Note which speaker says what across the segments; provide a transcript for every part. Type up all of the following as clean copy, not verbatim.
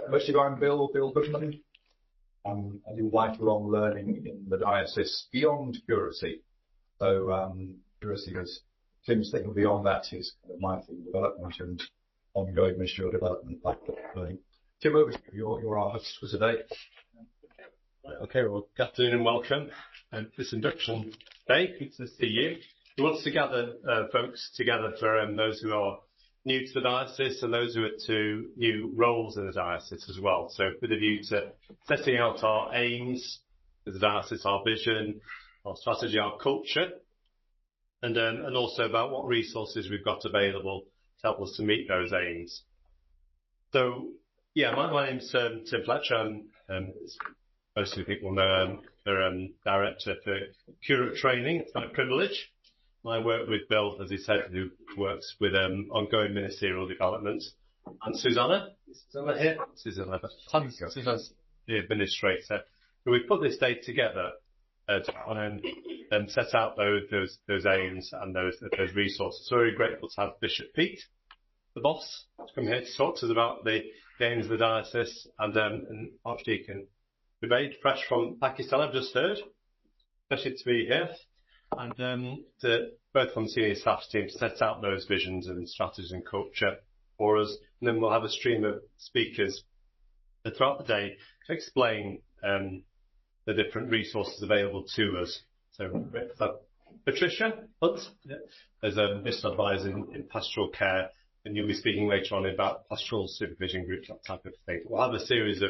Speaker 1: Most of you, I'm Bill Goodman. I do lifelong learning in the diocese beyond curacy. So curacy, as Tim's thinking beyond that, is mindful development and ongoing ministerial development, lifelong learning. Tim, over to you. You're our host for today.
Speaker 2: Okay, well, good afternoon and welcome. This induction day, good to see you. We want to gather folks together for those who are new to the diocese and those who are to new roles in the diocese as well. So with a view to setting out our aims as a diocese, our vision, our strategy, our culture, and also about what resources we've got available to help us to meet those aims. So, yeah, my name's Tim Fletcher. Most of the people know I'm Director for Curate Training. It's my privilege. I work with Bill, as he said, who works with ongoing ministerial development. And Susanna. Is Susanna here? Susanna's the administrator. So we put this day together to try and set out those aims and those resources. So we're grateful to have Bishop Pete, the boss, to come here to talk to us about the aims of the diocese, and Archdeacon Ubaid, fresh from Pakistan, I've just heard. Pleasure to be here. And both from the senior staff team to set out those visions and strategies and culture for us. And then we'll have a stream of speakers throughout the day to explain the different resources available to us. So Patricia Hunt is a mission advisor in pastoral care, and you'll be speaking later on about pastoral supervision groups, that type of thing. We'll have a series of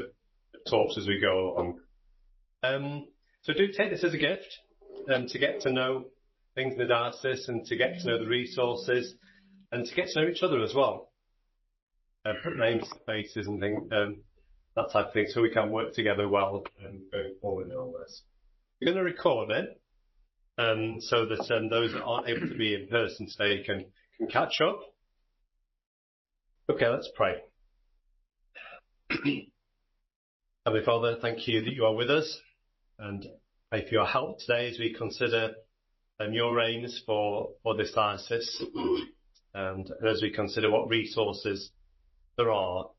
Speaker 2: talks as we go along. So do take this as a gift. To get to know things in the diocese and to get to know the resources and to get to know each other as well. Put names to faces and things, that type of thing, so we can work together well going forward in all this. We're going to record it so that those that aren't able to be in person today can catch up. Okay, let's pray. Heavenly Father, thank you that you are with us, and pray for your help today as we consider your aims for this diocese, and as we consider what resources there are,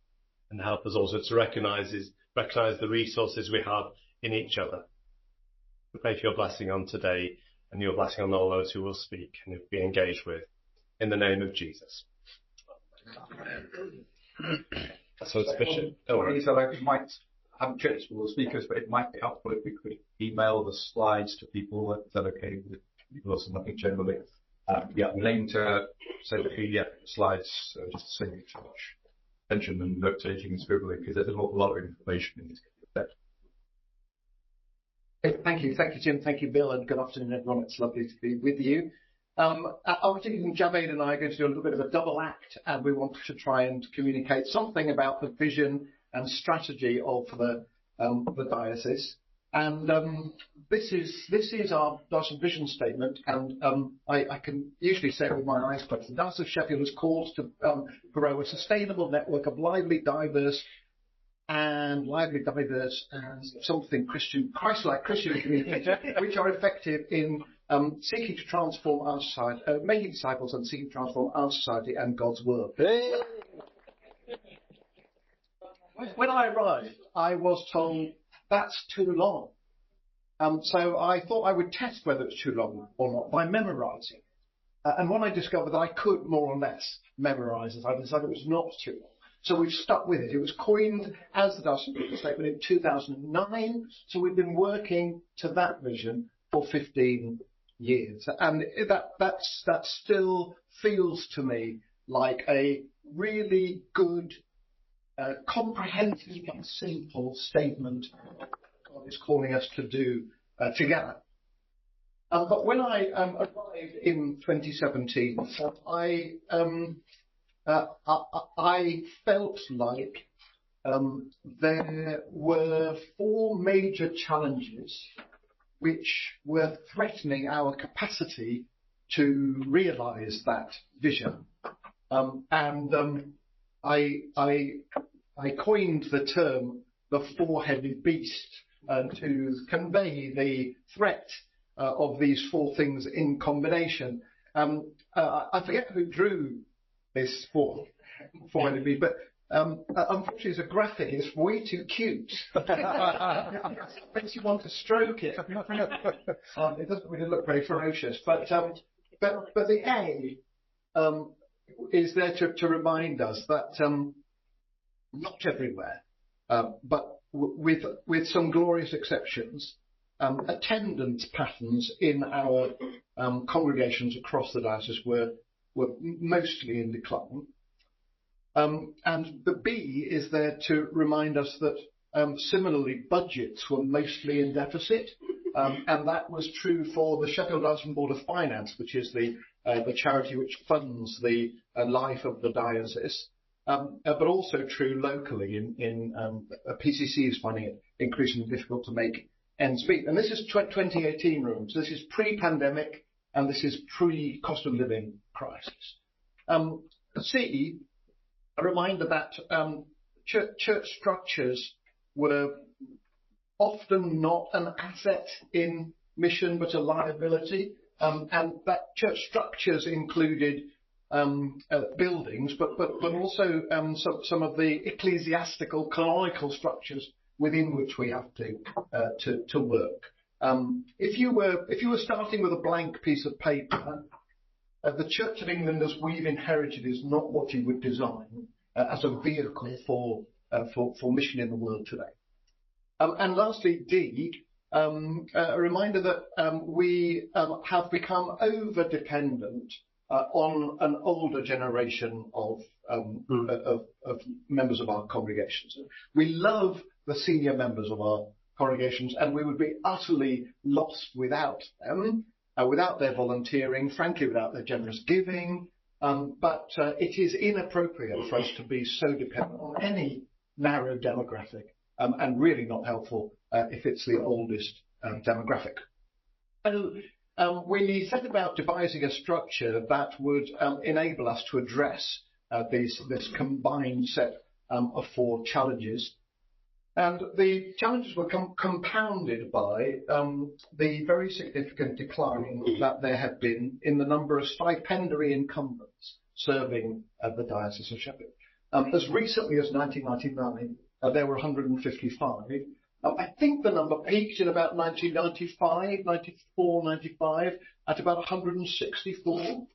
Speaker 2: and help us also to recognise the resources we have in each other. We pray for your blessing on today and your blessing on all those who will speak and be engaged with. In the name of Jesus. So it's Bishop.
Speaker 1: You might haven't checked all the speakers, but it might be helpful if we could email the slides to people. Is that okay with people or something generally? We aim to send a PDF slides, just to save you too much attention and note taking and scribbling, because there's a lot of information in this.
Speaker 3: Thank you, Jim. Thank you, Bill, and good afternoon, everyone. It's lovely to be with you. Archdeacon Javed and I are going to do a little bit of a double act, and we want to try and communicate something about the vision and strategy of the diocese, and this is our diocese vision statement. And I can usually say it with my eyes closed. The Diocese of Sheffield is called to grow a sustainable network of lively, diverse, and something Christ-like Christian communities, which are effective in seeking to transform our society, making disciples and seeking to transform our society and God's world. When I arrived, I was told that's too long. So I thought I would test whether it's too long or not by memorising. And when I discovered that I could more or less memorise it, I decided it was not too long. So we've stuck with it. It was coined as the Diocese Vision Statement in 2009. So we've been working to that vision for 15 years. And that still feels to me like a really good, comprehensive and simple statement God is calling us to do together. But when I arrived in 2017, I felt like there were four major challenges which were threatening our capacity to realise that vision. I coined the term the four-headed beast to convey the threat of these four things in combination. I forget who drew this four-headed beast, but Unfortunately, as a graphic, it's way too cute. It makes you want to stroke it. It doesn't really look very ferocious, but the A is there to remind us that not everywhere, but with some glorious exceptions, attendance patterns in our congregations across the diocese were mostly in decline. And the B is there to remind us that similarly budgets were mostly in deficit, and that was true for the Sheffield Diocesan Board of Finance, which is the charity which funds the life of the diocese, but also true locally in PCC is finding it increasingly difficult to make ends meet. And this is 2018 rooms. This is pre-pandemic, and this is pre-cost of living crisis. C, a reminder that church structures were often not an asset in mission, but a liability, and that church structures included buildings, but also some of the ecclesiastical canonical structures within which we have to work. If you were starting with a blank piece of paper, the Church of England, as we've inherited, is not what you would design as a vehicle for mission in the world today. And lastly, D, a reminder that we have become over-dependent on an older generation of members of our congregations. We love the senior members of our congregations, and we would be utterly lost without them. Without their volunteering, frankly, without their generous giving, but it is inappropriate for us to be so dependent on any narrow demographic, and really not helpful if it's the oldest demographic. So we set about devising a structure that would enable us to address this combined set of four challenges. And the challenges were compounded by the very significant decline that there had been in the number of stipendiary incumbents serving the Diocese of Sheffield. As recently as 1999, there were 155. I think the number peaked in about 1995, 94, 95, at about 164.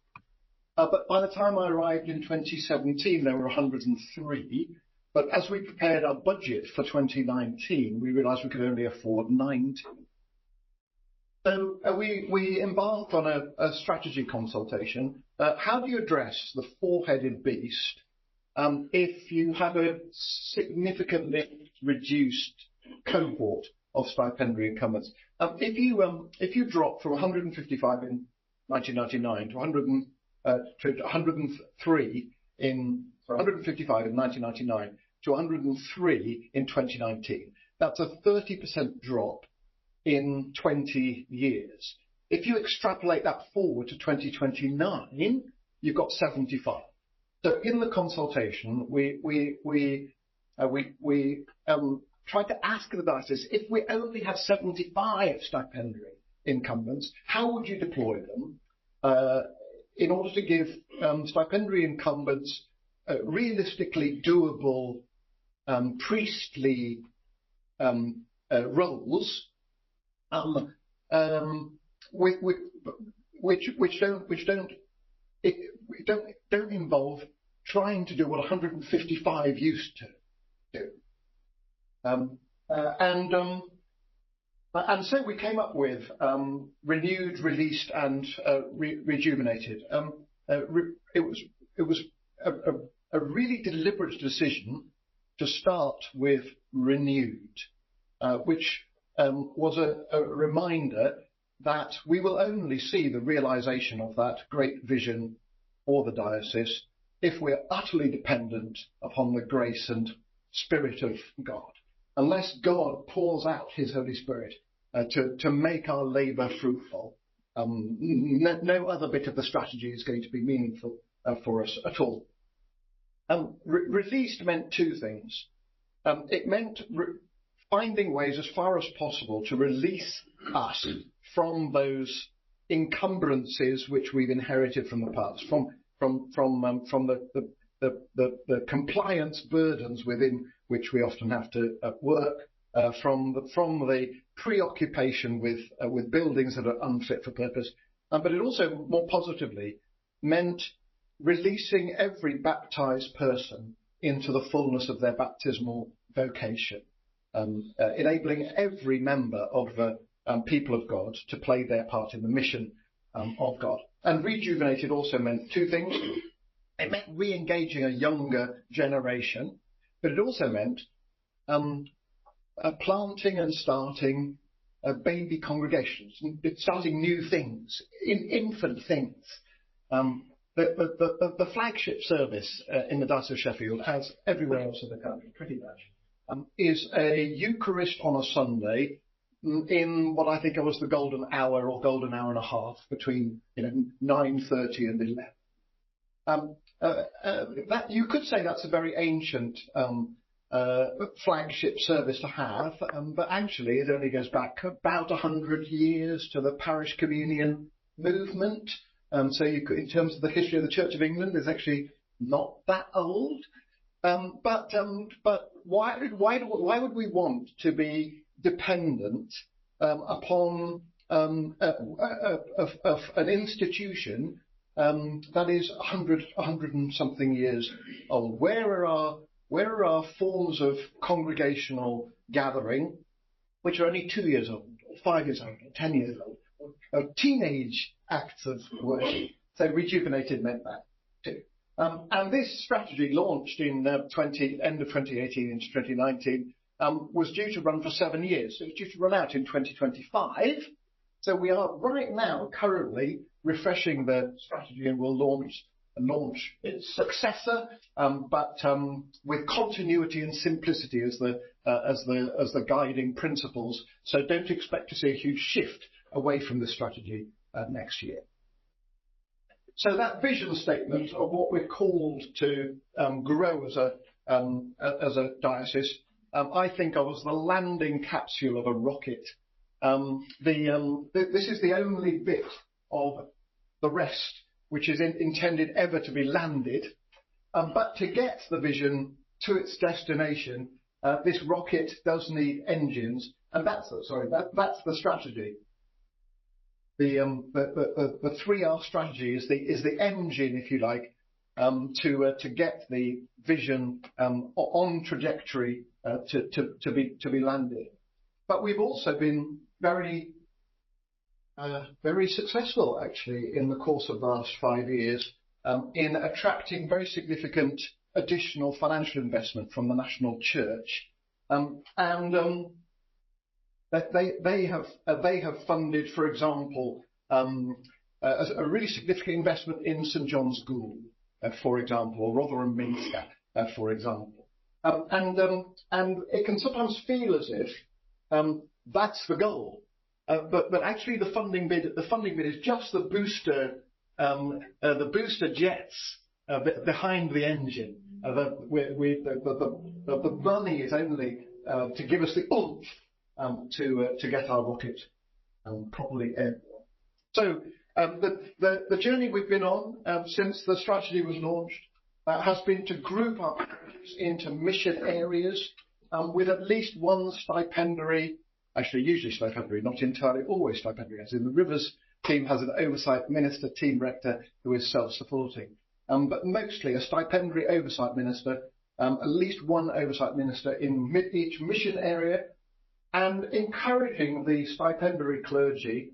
Speaker 3: But by the time I arrived in 2017, there were 103. But as we prepared our budget for 2019, we realised we could only afford 90. So we embarked on a strategy consultation. How do you address the four-headed beast if you have a significantly reduced cohort of stipendiary incumbents? If you drop from 155 in 1999 to 103 in 155 in 1999 to 103 in 2019. That's a 30% drop in 20 years. If you extrapolate that forward to 2029, you've got 75. So in the consultation, we tried to ask the diocese, if we only have 75 stipendiary incumbents, how would you deploy them in order to give stipendiary incumbents realistically doable priestly roles, which don't involve trying to do what 155 used to do. And so we came up with renewed, released, and rejuvenated. It was a really deliberate decision to start with renewed, which was a reminder that we will only see the realization of that great vision for the diocese if we're utterly dependent upon the grace and Spirit of God. Unless God pours out his Holy Spirit to make our labour fruitful, no other bit of the strategy is going to be meaningful for us at all. Released meant two things. It meant finding ways as far as possible to release us from those encumbrances which we've inherited from the past, from the the compliance burdens within which we often have to work, from the preoccupation with buildings that are unfit for purpose. But it also, more positively, meant releasing every baptized person into the fullness of their baptismal vocation, enabling every member of the people of God to play their part in the mission of God. And rejuvenated also meant two things. It meant re-engaging a younger generation, but it also meant planting and starting baby congregations, starting new things, infant things. The flagship service in the Diocese of Sheffield, as everywhere else in the country, pretty much, is a Eucharist on a Sunday in what I think was the golden hour or golden hour and a half between 9:30 and 11. That you could say that's a very ancient flagship service to have, but actually it only goes back about 100 years to the parish communion movement. So you could, in terms of the history of the Church of England, is actually not that old. But why would we want to be dependent upon an institution that is 100 and something years old? Where are our forms of congregational gathering, which are only 2 years old, 5 years old, 10 years old, teenage acts of worship? So rejuvenated meant that too. And this strategy, launched in end of 2018 into 2019, was due to run for 7 years. It was due to run out in 2025. So we are right now currently refreshing the strategy, and will launch its successor, but with continuity and simplicity as the guiding principles. So don't expect to see a huge shift away from the strategy next year. So that vision statement of what we're called to grow as a diocese, I think of as the landing capsule of a rocket. This is the only bit of the rest which is intended ever to be landed. But to get the vision to its destination, this rocket does need engines, and that's the strategy. The 3R strategy is the engine, if you like, to get the vision on trajectory to be landed. But we've also been very successful, actually, in the course of the last 5 years, in attracting very significant additional financial investment from the national church, and they have funded, for example, a really significant investment in St John's School, for example, or Rotherham Minster, for example, and it can sometimes feel as if that's the goal. But actually, the funding bid is just the booster jets behind the engine. The money is only to give us the oomph to get our rocket properly airborne. So the journey we've been on since the strategy was launched has been to group up into mission areas with at least one stipendiary. Actually, usually stipendiary, not entirely always stipendiary. As in, the Rivers team has an oversight minister, team rector, who is self-supporting. But mostly a stipendiary oversight minister, at least one oversight minister in each mission area, and encouraging the stipendiary clergy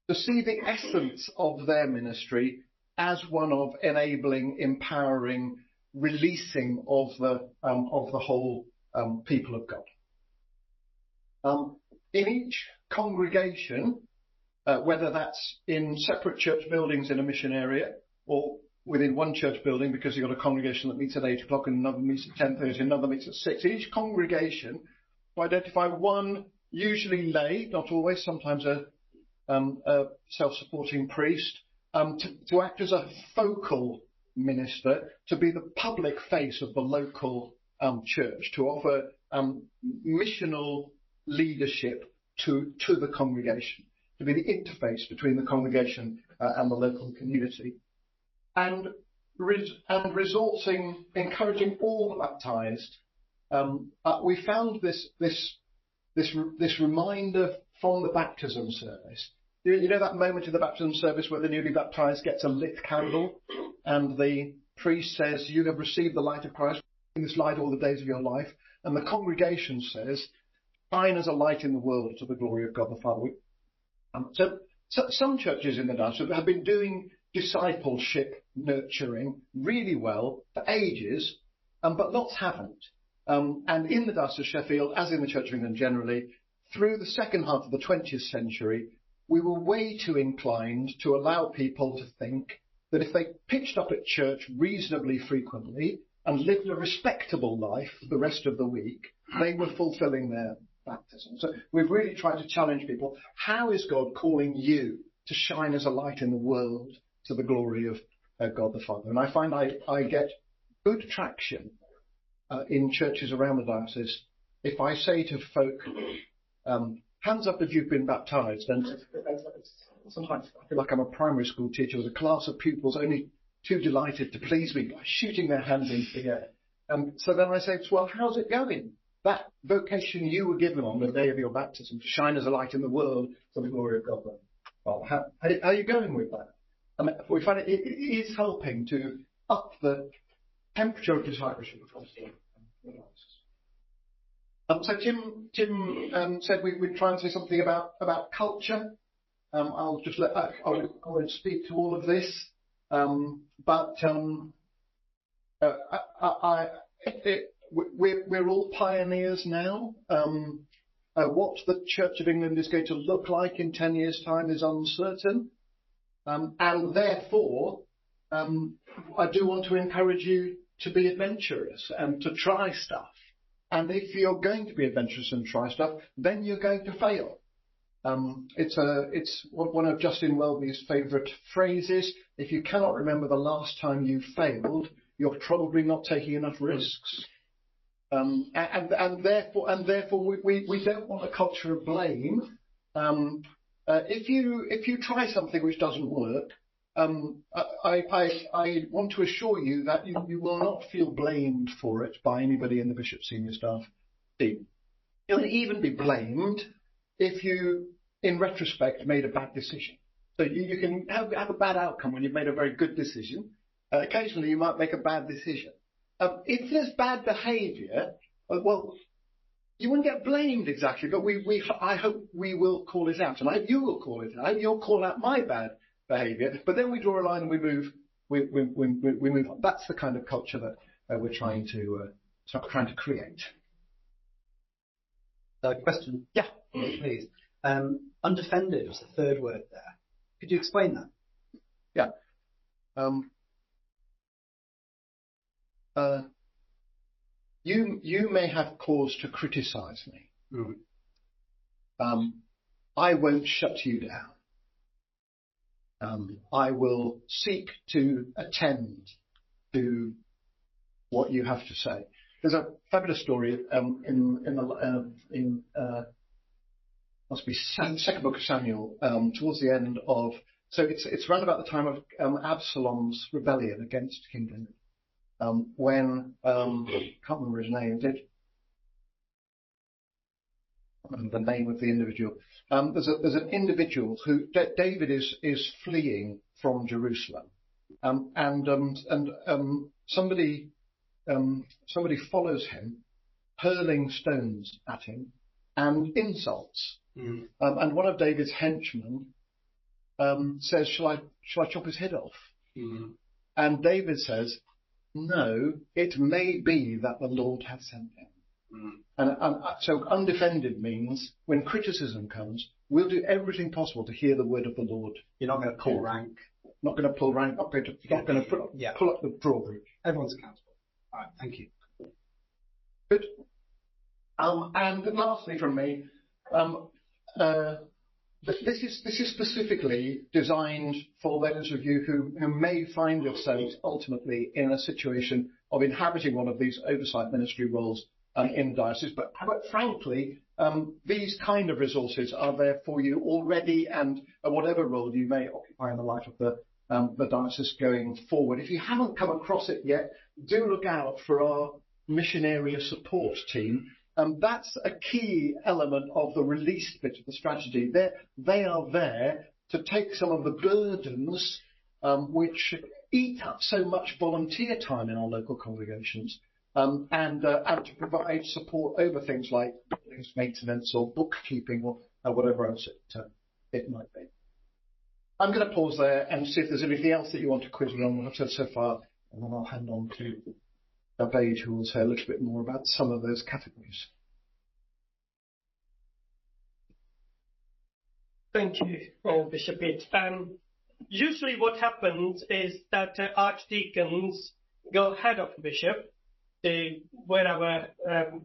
Speaker 3: to see the essence of their ministry as one of enabling, empowering, releasing of the whole people of God. In each congregation, whether that's in separate church buildings in a mission area, or within one church building because you've got a congregation that meets at 8 o'clock and another meets at 10:30 and another meets at 6, each congregation to identify one, usually lay, not always, sometimes a self-supporting priest, to act as a focal minister, to be the public face of the local church, to offer missional leadership to the congregation, to be the interface between the congregation and the local community. And encouraging all the baptised. We found this reminder from the baptism service. You know that moment in the baptism service where the newly baptised gets a lit candle and the priest says, "You have received the light of Christ, in this light all the days of your life." And the congregation says, "Shine as a light in the world to the glory of God the Father." So some churches in the diocese have been doing discipleship nurturing really well for ages, but lots haven't. And in the Diocese of Sheffield, as in the Church of England generally, through the second half of the 20th century, we were way too inclined to allow people to think that if they pitched up at church reasonably frequently and lived a respectable life the rest of the week, they were fulfilling their baptism. So we've really tried to challenge people. How is God calling you to shine as a light in the world to the glory of God the Father? And I find I get good traction in churches around the diocese if I say to folk, hands up if you've been baptised. And sometimes I feel like I'm a primary school teacher with a class of pupils only too delighted to please me by shooting their hands into the air. So then I say, well, how's it going? That vocation you were given on the day of your baptism, to shine as a light in the world for the glory of God. Well, how are you going with that? I mean, we find it is helping to up the temperature of discipleship across the So Tim said we'd try and say something about culture. I'll just I won't speak to all of this, but we're all pioneers now. What the Church of England is going to look like in 10 years' time is uncertain, and therefore I do want to encourage you to be adventurous and to try stuff. And if you're going to be adventurous and try stuff, then you're going to fail. It's one of Justin Welby's favourite phrases. If you cannot remember the last time you failed, you're probably not taking enough risks. And therefore we don't want a culture of blame. If you try something which doesn't work, I want to assure you that you will not feel blamed for it by anybody in the Bishop's senior staff team. You'll even be blamed if you, in retrospect, made a bad decision. So you can have a bad outcome when you've made a very good decision. Occasionally you might make a bad decision. If there's bad behaviour, well, you wouldn't get blamed exactly, but I hope we will call it out, and I hope you will call it out. I hope you'll call out my bad behaviour, but then we draw a line and we move on. That's the kind of culture that we're trying to create.
Speaker 4: Question?
Speaker 3: Yeah,
Speaker 4: please. Undefended was the third word there. Could you explain that?
Speaker 3: Yeah. You may have cause to criticise me. I won't shut you down. I will seek to attend to what you have to say. There's a fabulous story in must be second book of Samuel, towards the end of. So it's around about the time of Absalom's rebellion against King David. When can't remember his name. The name of the individual. There's an individual who David is fleeing from Jerusalem, and somebody follows him, hurling stones at him and insults. And one of David's henchmen says, "Shall I chop his head off?" And David says, "No, it may be that the Lord hath sent him." And so undefended means when criticism comes, we'll do everything possible to hear the word of the Lord.
Speaker 4: You're not going to pull rank.
Speaker 3: Not going to pull rank. Not going to pull up the drawbridge.
Speaker 4: Everyone's accountable. All right, thank you.
Speaker 3: Good. And lastly from me, this is specifically designed for those of you who may find yourselves ultimately in a situation of inhabiting one of these oversight ministry roles in the diocese. But frankly, these kind of resources are there for you already, and whatever role you may occupy in the life of the diocese going forward. If you haven't come across it yet, do look out for our mission area support team. That's a key element of the release bit of the strategy. They are there to take some of the burdens which eat up so much volunteer time in our local congregations, and to provide support over things like buildings maintenance or bookkeeping or whatever else it might be. I'm going to pause there and see if there's anything else that you want to quiz me on what I've said so far, and then I'll hand on to Abade, who will say a little bit more about some of those categories.
Speaker 5: Thank you, Bishop Pitt. Usually what happens is that archdeacons go ahead of the bishop to wherever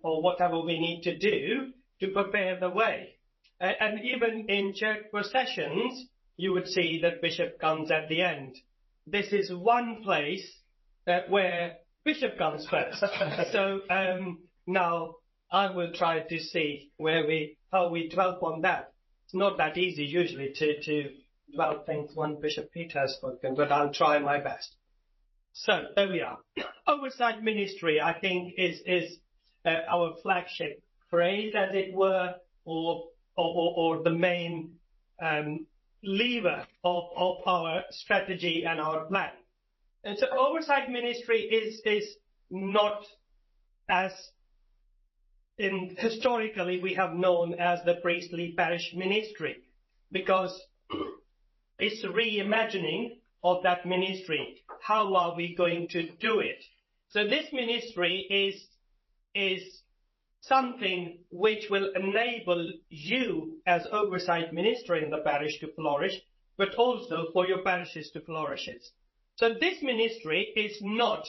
Speaker 5: or whatever we need to do to prepare the way. And even in church processions, you would see that bishop comes at the end. This is one place where bishop comes first. So now I will try to see how we develop on that. It's not that easy usually to develop things when Bishop Peter has spoken, but I'll try my best. So there we are. Oversight ministry, I think, is our flagship phrase, as it were, or the main lever of our strategy and our plan. And so oversight ministry is not as historically we have known as the priestly parish ministry, because it's reimagining of that ministry. How are we going to do it? So this ministry is something which will enable you as oversight minister in the parish to flourish, but also for your parishes to flourish. So this ministry is not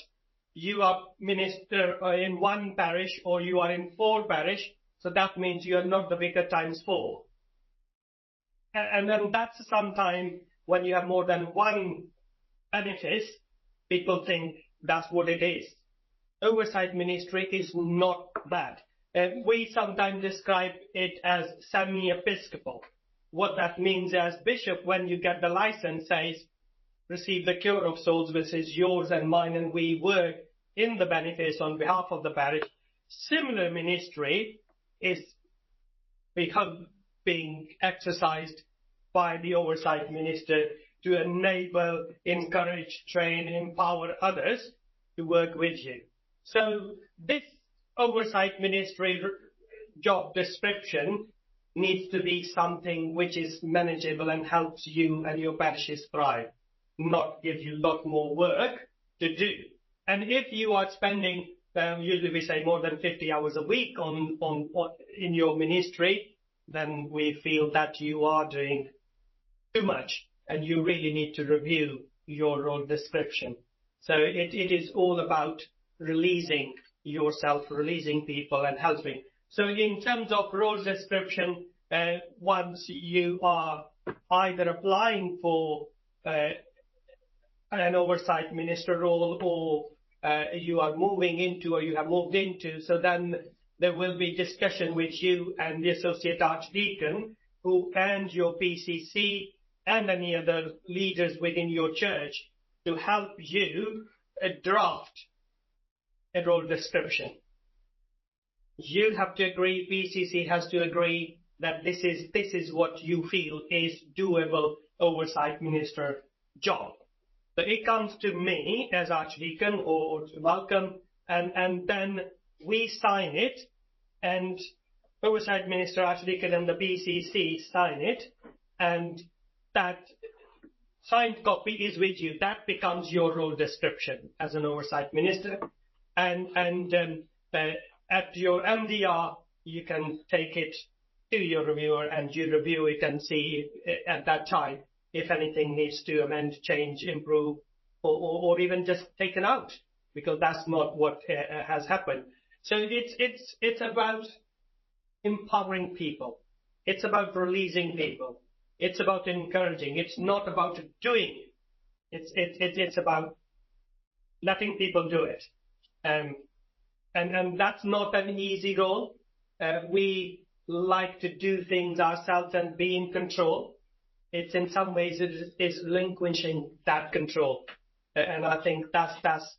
Speaker 5: you are minister in one parish or you are in 4 parish, so that means you are not the vicar times 4. And then that's sometimes when you have more than one benefice, people think that's what it is. Oversight ministry is not that. We sometimes describe it as semi-episcopal. What that means as bishop, when you get the license, says, receive the cure of souls, which is yours and mine, and we work in the benefice on behalf of the parish. Similar ministry is being exercised by the oversight minister to enable, encourage, train, empower others to work with you. So this oversight ministry job description needs to be something which is manageable and helps you and your parishes thrive, not give you a lot more work to do. And if you are spending, usually we say more than 50 hours a week in your ministry, then we feel that you are doing too much and you really need to review your role description. So it is all about releasing yourself, releasing people and helping. So in terms of role description, once you are either applying for an oversight minister role or you are moving into or you have moved into, so then there will be discussion with you and the associate archdeacon and your PCC and any other leaders within your church to help you draft a role description. You have to agree, PCC has to agree that this is what you feel is doable oversight minister job. So it comes to me as archdeacon or to Malcolm, and then we sign it, and oversight minister, archdeacon, and the PCC sign it, and that signed copy is with you. That becomes your role description as an oversight minister, and at your MDR you can take it to your reviewer and you review it and see at that time if anything needs to amend, change, improve, or even just taken out, because that's not what has happened. So it's about empowering people. It's about releasing people. It's about encouraging. It's not about doing. It's about letting people do it. And that's not an easy role. We like to do things ourselves and be in control. it's in some ways it is relinquishing that control. And I think that's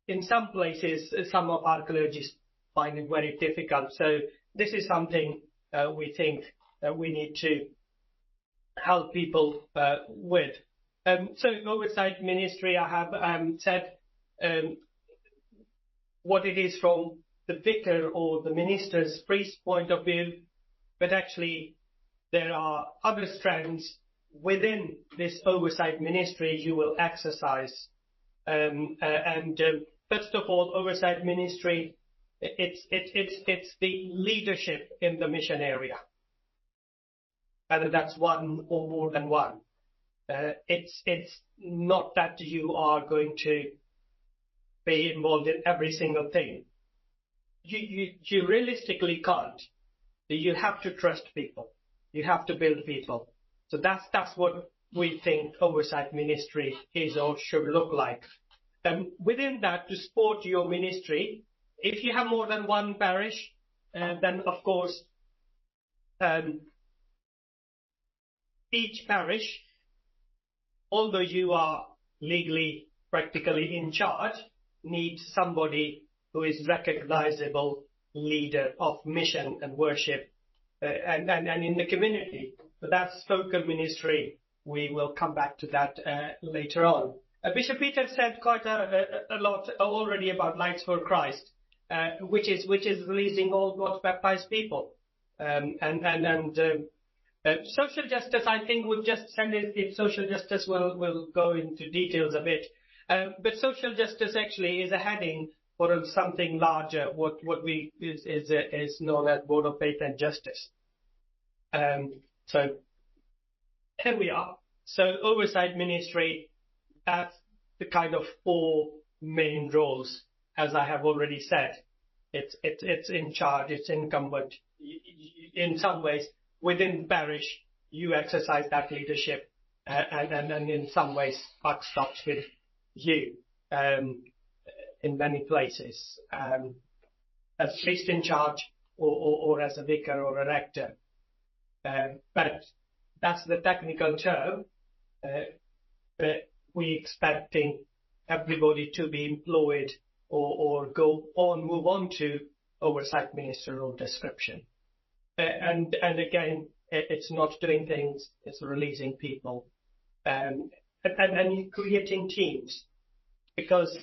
Speaker 5: in some places, some of our clergy find it very difficult. So this is something we think we need to help people with. So oversight ministry, I have said what it is from the vicar or the minister's priest point of view, but actually there are other strands within this oversight ministry you will exercise. First of all, oversight ministry, it's the leadership in the mission area, whether that's one or more than one. It's not that you are going to be involved in every single thing. You realistically can't. You have to trust people. You have to build people. So that's what we think oversight ministry is or should look like. Within that, to support your ministry, if you have more than one parish, then of course each parish, although you are legally practically in charge, needs somebody who is recognizable leader of mission and worship and in the community. So that's focal ministry. We will come back to that later on. Bishop Peter said quite a lot already about Lights for Christ, which is releasing all God's baptized people. Social justice, I think we've just said if social justice will go into details a bit. But social justice actually is a heading for something larger, what we is known as Board of Faith and Justice. So here we are. So oversight ministry, that's the kind of four main roles, as I have already said. It's in charge, it's incumbent. In some ways, within the parish, you exercise that leadership, and in some ways, buck stops with you in many places, as priest in charge or as a vicar or a rector. But that's the technical term. But we expecting everybody to be employed or go on, move on to oversight ministerial description. And again, it's not doing things, it's releasing people. And creating teams, because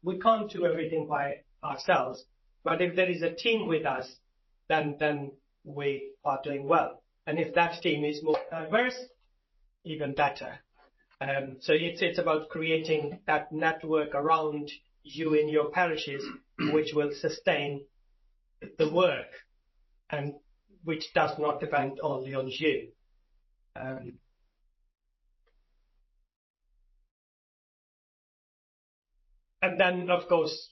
Speaker 5: we can't do everything by ourselves. But if there is a team with us, then we are doing well. And if that team is more diverse, even better. So it's about creating that network around you in your parishes, which will sustain the work and which does not depend only on you. And then, of course,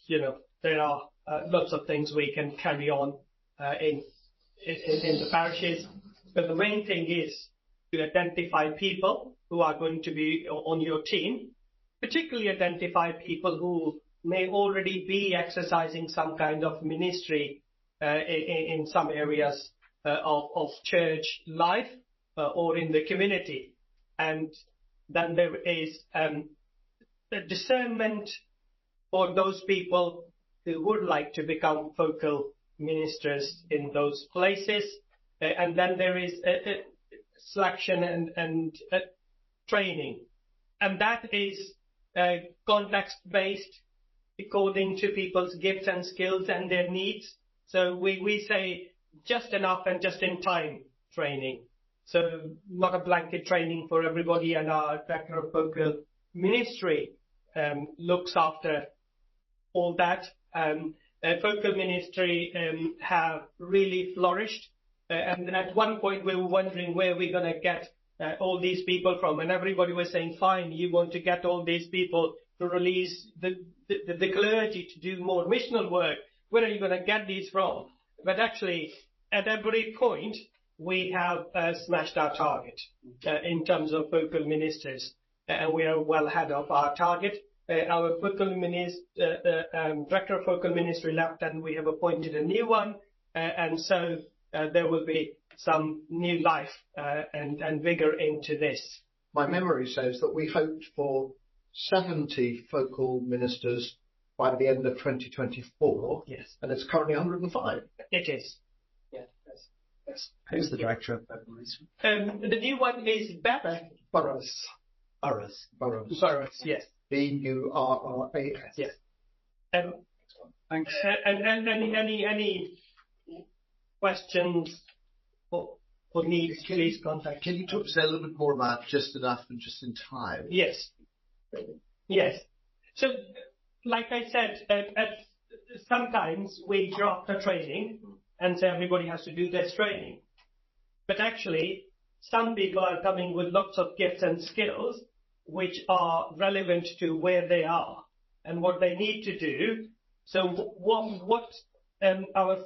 Speaker 5: there are lots of things we can carry on in the parishes. But the main thing is to identify people who are going to be on your team, particularly identify people who may already be exercising some kind of ministry in some areas of church life or in the community. And then there is the discernment for those people who would like to become focal ministers in those places. And then there is selection and training. And that is context-based according to people's gifts and skills and their needs. So we say just enough and just in time training. So not a blanket training for everybody, and our director of focal ministry looks after all that. Focal ministry have really flourished. And at one point we were wondering where we're going to get all these people from. And everybody was saying, fine, you want to get all these people to release the clergy to do more missional work. Where are you going to get these from? But actually, at every point, we have smashed our target in terms of focal ministers. And we are well ahead of our target. Our focal director of focal ministry left, and we have appointed a new one. And so there will be some new life and vigour into this.
Speaker 3: My memory says that we hoped for 70 focal ministers by the end of 2024.
Speaker 5: Yes,
Speaker 3: And it's currently 105.
Speaker 5: it is.
Speaker 4: Yes. Who's the director of
Speaker 5: The new one is Better.
Speaker 3: Boroughs.
Speaker 4: Boroughs?
Speaker 5: Boroughs, yes.
Speaker 3: Burras.
Speaker 5: Yes.
Speaker 4: Thanks.
Speaker 5: And any questions or needs, please contact.
Speaker 6: Can you say a little bit more about just enough and just in time?
Speaker 5: Yes. Yes. So, like I said, sometimes we drop the training and say everybody has to do this training. But actually, some people are coming with lots of gifts and skills which are relevant to where they are and what they need to do. So what our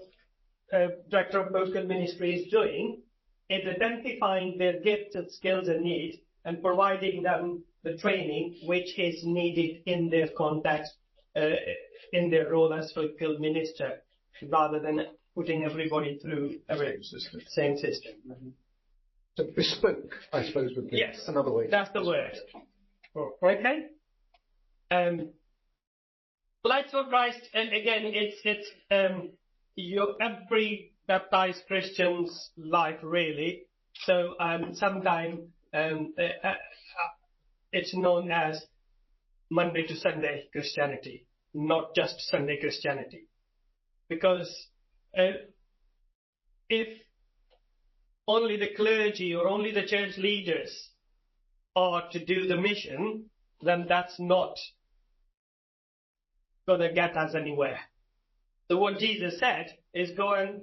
Speaker 5: Director of Local Ministry is doing is identifying their gifts and skills and needs and providing them the training which is needed in their context, in their role as local minister, rather than putting everybody through the same system.
Speaker 3: So bespoke, I suppose, would be another way.
Speaker 5: That's the word. Okay. Lights for Christ, and again, it's your every baptized Christian's life, really. So sometimes it's known as Monday to Sunday Christianity, not just Sunday Christianity, because if only the clergy or only the church leaders are to do the mission, then that's not going to get us anywhere. So what Jesus said is go and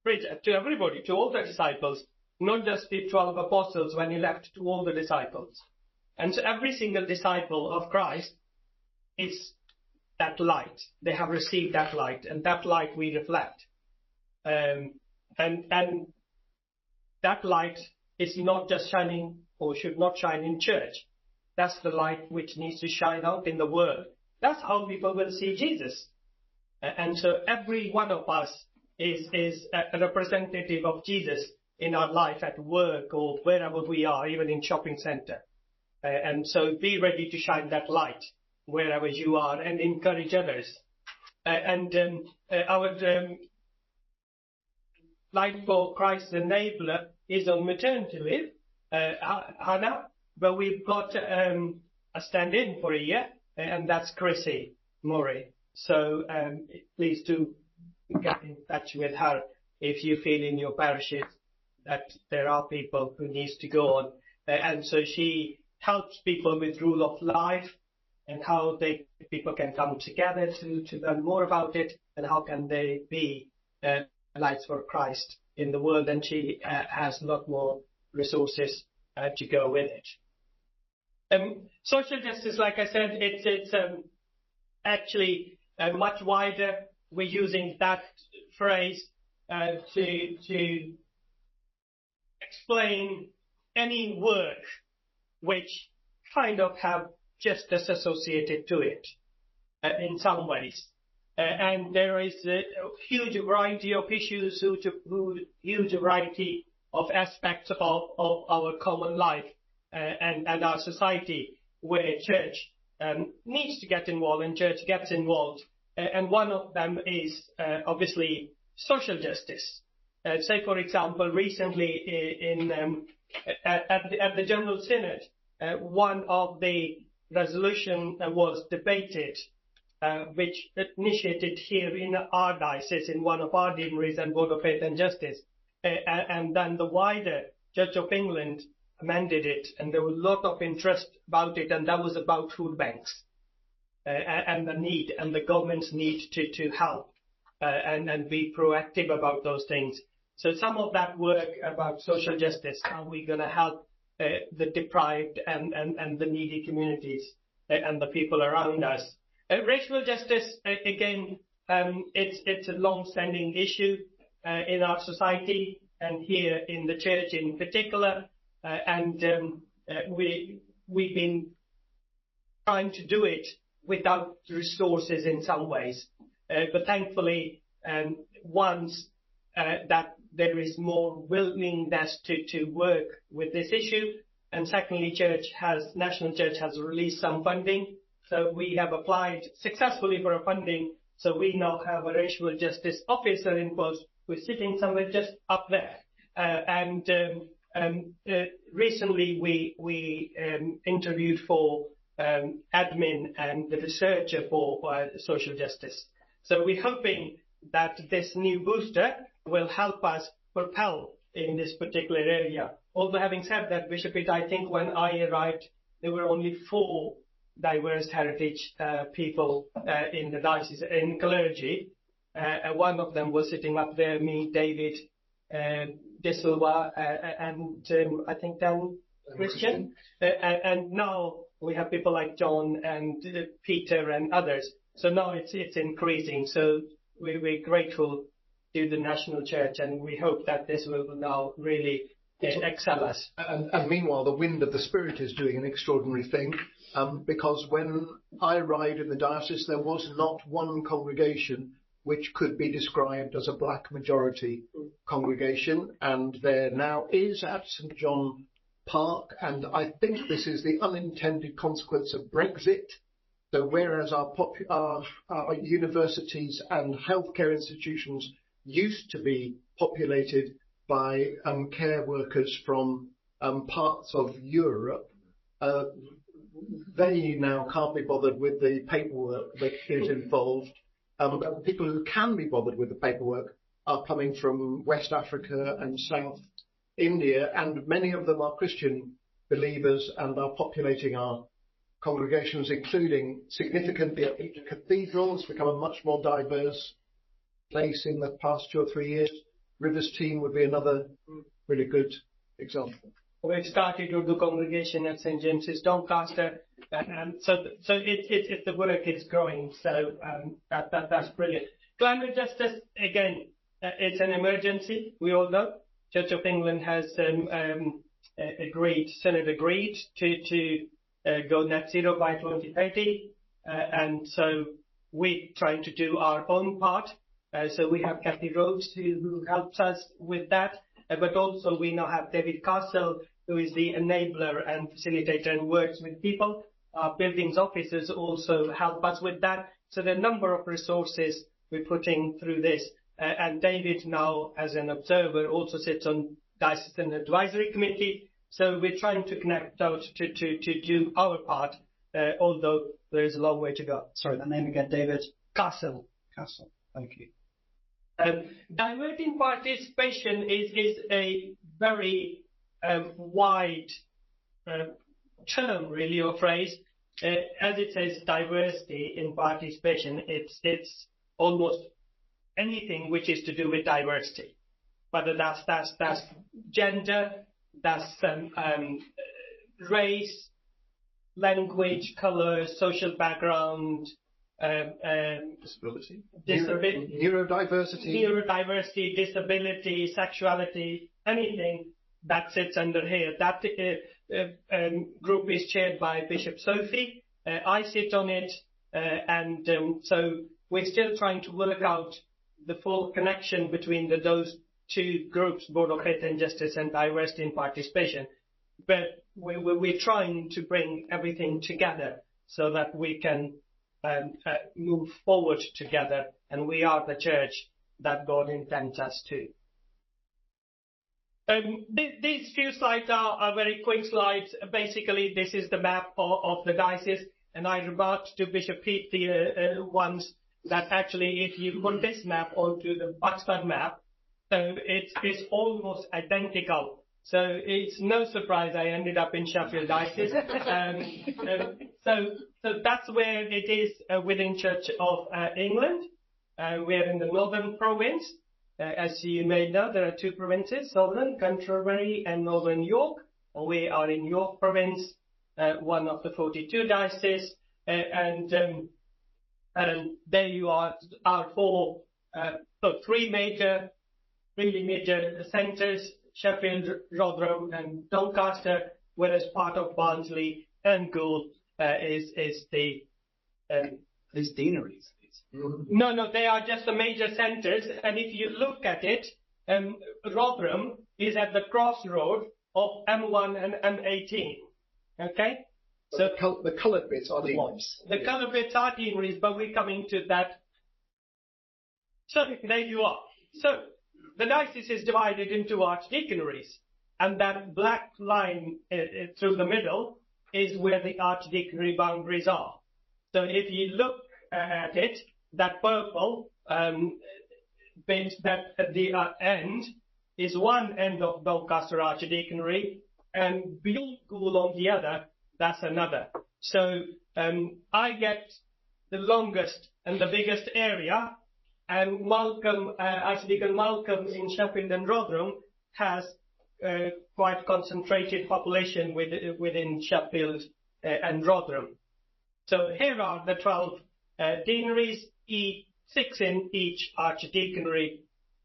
Speaker 5: preach to everybody, to all the disciples, not just the 12 apostles when he left, to all the disciples. And so every single disciple of Christ is that light. They have received that light, and that light we reflect. And that light is not just shining, or should not shine in church. That's the light which needs to shine out in the world. That's how people will see Jesus. And so every one of us is a representative of Jesus in our life, at work or wherever we are, even in shopping centre. And so be ready to shine that light wherever you are and encourage others. Our Light for Christ Enabler is on maternity leave, Hannah, but we've got a stand-in for a year, and that's Chrissy Murray. So please do get in touch with her if you feel in your parishes that there are people who needs to go on. And so she helps people with rule of life and how people can come together to learn more about it, and how can they be lights for Christ in the world. And she has a lot more resources to go with it. Social justice, like I said, it's actually much wider. We're using that phrase to explain any work which kind of have justice associated to it in some ways. And there is a huge variety of issues, huge variety of aspects of our common life and our society where church needs to get involved and church gets involved. And one of them is obviously social justice. Say, for example, recently at the General Synod, one of the resolution was debated, which initiated here in our diocese, in one of our deaneries and Board of Faith and Justice. And then the wider Church of England amended it, and there was a lot of interest about it, and that was about food banks and the need, and the government's need to help and be proactive about those things. So some of that work about social justice, how we're going to help the deprived and the needy communities and the people around us. Racial justice, again, it's a long-standing issue in our society and here in the church in particular. We've been trying to do it without resources in some ways. But thankfully, once that there is more willingness to work with this issue. And secondly, National Church has released some funding. So we have applied successfully for a funding. So we now have a racial justice officer in post who's sitting somewhere just up there. Recently we interviewed for admin and the researcher for social justice. So we're hoping that this new booster will help us propel in this particular area. Although having said that, Bishop Pitt, I think when I arrived, there were only 4 diverse heritage people in the diocese, in clergy. One of them was sitting up there, me, David, De Silva, and I think Dan Christian. And now we have people like John and Peter and others. So now it's increasing. So we're grateful to the National Church, and we hope that this will now really excel us.
Speaker 3: And meanwhile, the wind of the Spirit is doing an extraordinary thing, because when I arrived in the diocese, there was not one congregation which could be described as a black majority congregation, and there now is at St John Park, and I think this is the unintended consequence of Brexit. So whereas our universities and healthcare institutions used to be populated by care workers from parts of Europe, they now can't be bothered with the paperwork that is involved. People who can be bothered with the paperwork are coming from West Africa and South India, and many of them are Christian believers and are populating our congregations, including significantly at each cathedral. It's become a much more diverse place in the past 2 or 3 years. Rivers Team would be another really good example.
Speaker 5: We started with the congregation at St James's, Doncaster, and so the work is growing. So that's brilliant. Climate justice, again, it's an emergency. We all know. Church of England has Senate agreed to go net zero by 2030, and so we're trying to do our own part. So we have Kathy Rhodes who helps us with that, but also we now have David Castle, who is the enabler and facilitator and works with people. Our buildings officers also help us with that. So there are a number of resources we're putting through this. And David now, as an observer, also sits on Diocesan Advisory Committee. So we're trying to connect out to do our part, although there is a long way to go.
Speaker 4: Sorry, that name again, David?
Speaker 5: Castle.
Speaker 4: Castle, thank you.
Speaker 5: Diverting participation is a very wide term, really, or phrase. As it says, diversity in participation, it's almost anything which is to do with diversity, whether that's gender, that's race, language, colour, social background,
Speaker 3: Disability,
Speaker 5: neurodiversity, disability, sexuality, anything that sits under here. That group is chaired by Bishop Sophie. I sit on it, and so we're still trying to work out the full connection between those 2 groups, Board of Faith and Justice and Diversity in Participation. But we're trying to bring everything together so that we can move forward together, and we are the church that God intends us to. These few slides are very quick slides. Basically, this is the map of the diocese, and I remarked to Bishop Pete once that actually if you put this map onto the Oxford map, so it's almost identical. So it's no surprise I ended up in Sheffield Diocese. So that's where it is within Church of England. We're in the Northern Province. As you may know, there are 2 provinces, Southern, Canterbury, and Northern York. We are in York Province, one of the 42 dioceses, and there you are, our 3 really major centres, Sheffield, Rotherham, and Doncaster, whereas part of Barnsley and Goole is the
Speaker 4: These deaneries.
Speaker 5: No, they are just the major centres, and if you look at it, Rotherham is at the crossroad of M1 and M18. Okay? So
Speaker 3: The coloured bits are deaneries.
Speaker 5: the colour bits are deaneries, but we're coming to that. So there you are. So the diocese is divided into archdeaconries, and that black line through the middle is where the archdeaconry boundaries are. So if you look at it, that purple bit that at the end is one end of Doncaster Archdeaconry, and beyond Goole on the other, that's another. So I get the longest and the biggest area, and Malcolm, Archdeacon Malcolm in Sheffield and Rotherham has quite concentrated population within Sheffield and Rotherham. So here are the 12 deaneries, 6 in each archdeaconry.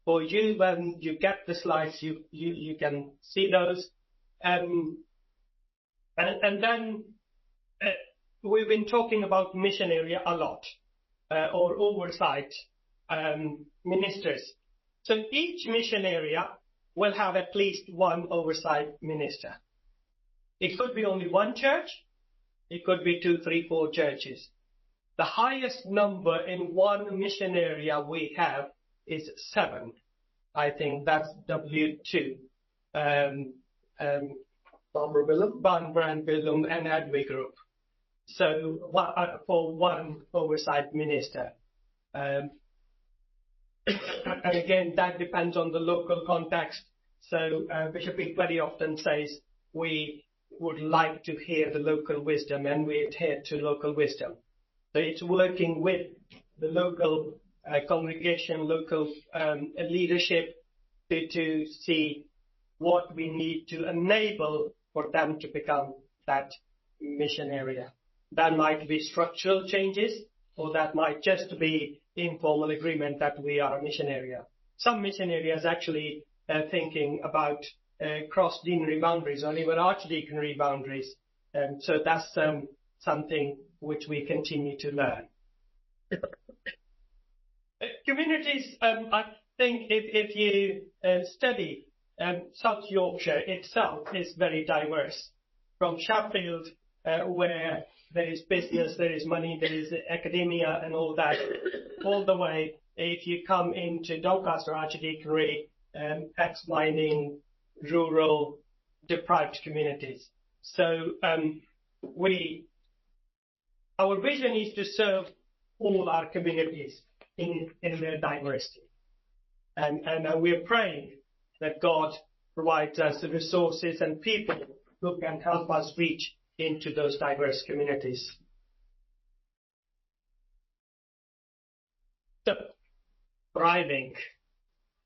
Speaker 5: For you, when you get the slides, you can see those. And then we've been talking about mission area a lot, or oversight ministers. So each mission area will have at least one oversight minister. It could be only one church. It could be 2, 3, 4 churches. The highest number in one mission area we have is 7. I think that's W2. Barnborough and Billum and Adway Group. So for one oversight minister. And again, that depends on the local context. So Bishop Peak very often says we would like to hear the local wisdom, and we adhere to local wisdom. So it's working with the local congregation, local leadership to see what we need to enable for them to become that mission area. That might be structural changes, or that might just be informal agreement that we are a mission area. Some mission areas actually thinking about cross-deanery boundaries or even archdeaconry boundaries. So that's something which we continue to learn. Communities, I think if you study South Yorkshire itself is very diverse. From Sheffield, where there is business, there is money, there is academia and all that, all the way if you come into Doncaster Archdeaconry, ex-mining, rural, deprived communities. So our vision is to serve all our communities in their diversity. And we're praying that God provides us the resources and people who can help us reach into those diverse communities. So, thriving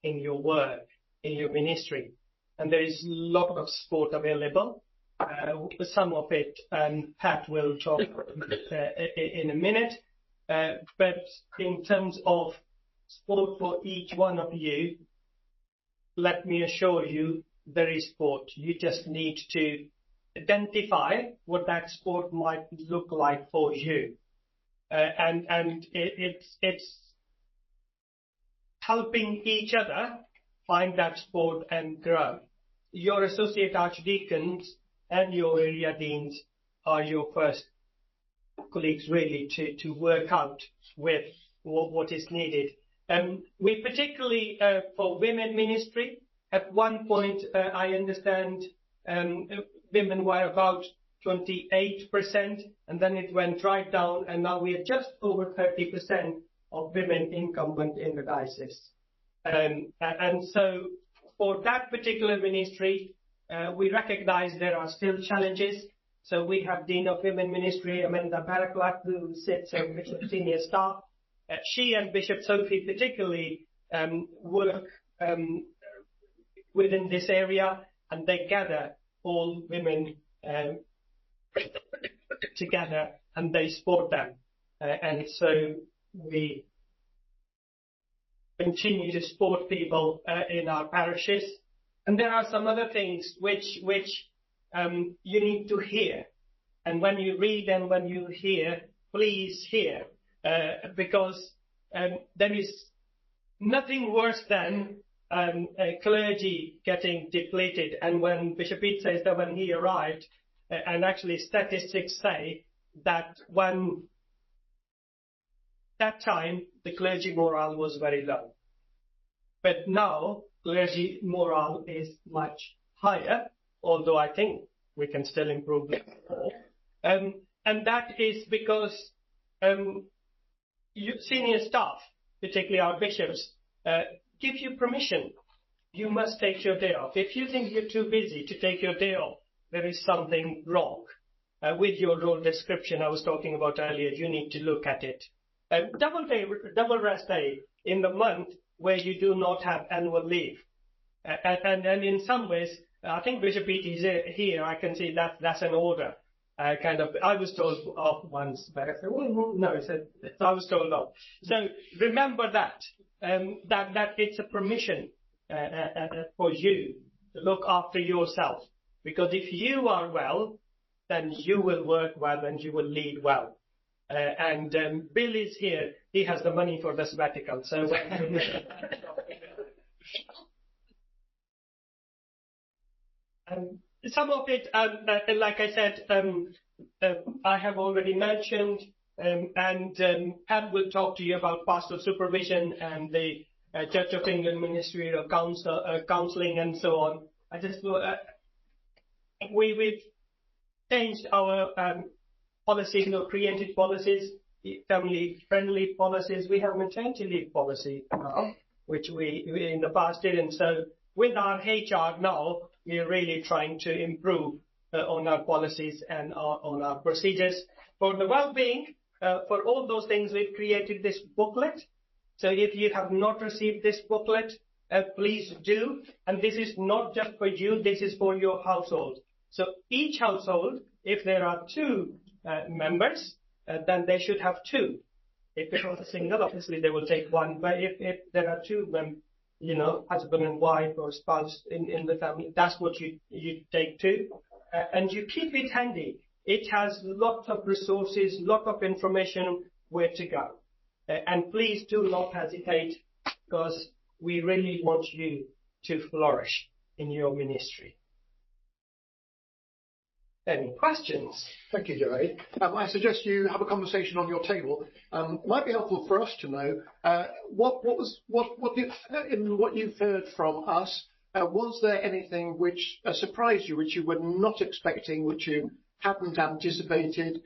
Speaker 5: in your work, in your ministry, and there is a lot of sport available. Some of it Pat will talk in a minute, but in terms of sport for each one of you, let me assure you there is sport. You just need to identify what that sport might look like for you, and it's helping each other find that sport and grow. Your associate archdeacons and your area deans are your first colleagues really to work out with what is needed. We particularly for women ministry, at one point I understand women were about 28%, and then it went right down, and now we are just over 30% of women incumbent in the diocese. And so for that particular ministry, we recognize there are still challenges. So we have Dean of Women Ministry, Amanda Baraklak, who sits on Bishop Senior Staff. She and Bishop Sophie particularly work within this area, and they gather all women together and they support them. And so we continue to support people in our parishes. And there are some other things which you need to hear. And when you read and when you hear, please hear. Because there is nothing worse than clergy getting depleted. And when Bishop Pete says that when he arrived, and actually statistics say that when that time the clergy morale was very low. But now clergy morale is much higher, although I think we can still improve it more. And that is because senior staff, particularly our bishops, give you permission. You must take your day off. If you think you're too busy to take your day off, there is something wrong. With your role description I was talking about earlier, you need to look at it. Double rest day in the month where you do not have annual leave. And in some ways, I think Bishop Pete is here. I can see that's an order. I was told off once, but I said, well, no, I was told off. So remember that it's a permission for you to look after yourself. Because if you are well, then you will work well and you will lead well. And Bill is here. He has the money for the sabbatical. So some of it, like I said, I have already mentioned, and Pam will talk to you about pastoral supervision and the Church of England Ministry of Counselling and so on. I just we've changed our policies, created policies, family-friendly policies. We have maternity leave policy now, which we in the past didn't. So with our HR now, we're really trying to improve on our policies and on our procedures. For the well-being, for all those things, we've created this booklet. So if you have not received this booklet, please do. And this is not just for you, this is for your household. So each household, if there are two members, then they should have two. If it was a single, obviously they will take one. But if there are two, husband and wife or spouse in the family, that's what you take two. And you keep it handy. It has lots of resources, lot of information where to go. And please do not hesitate, because we really want you to flourish in your ministry. Any questions?
Speaker 3: Thank you, Joey. I suggest you have a conversation on your table. It might be helpful for us to know in what you've heard from us. Was there anything which surprised you, which you were not expecting, which you hadn't anticipated?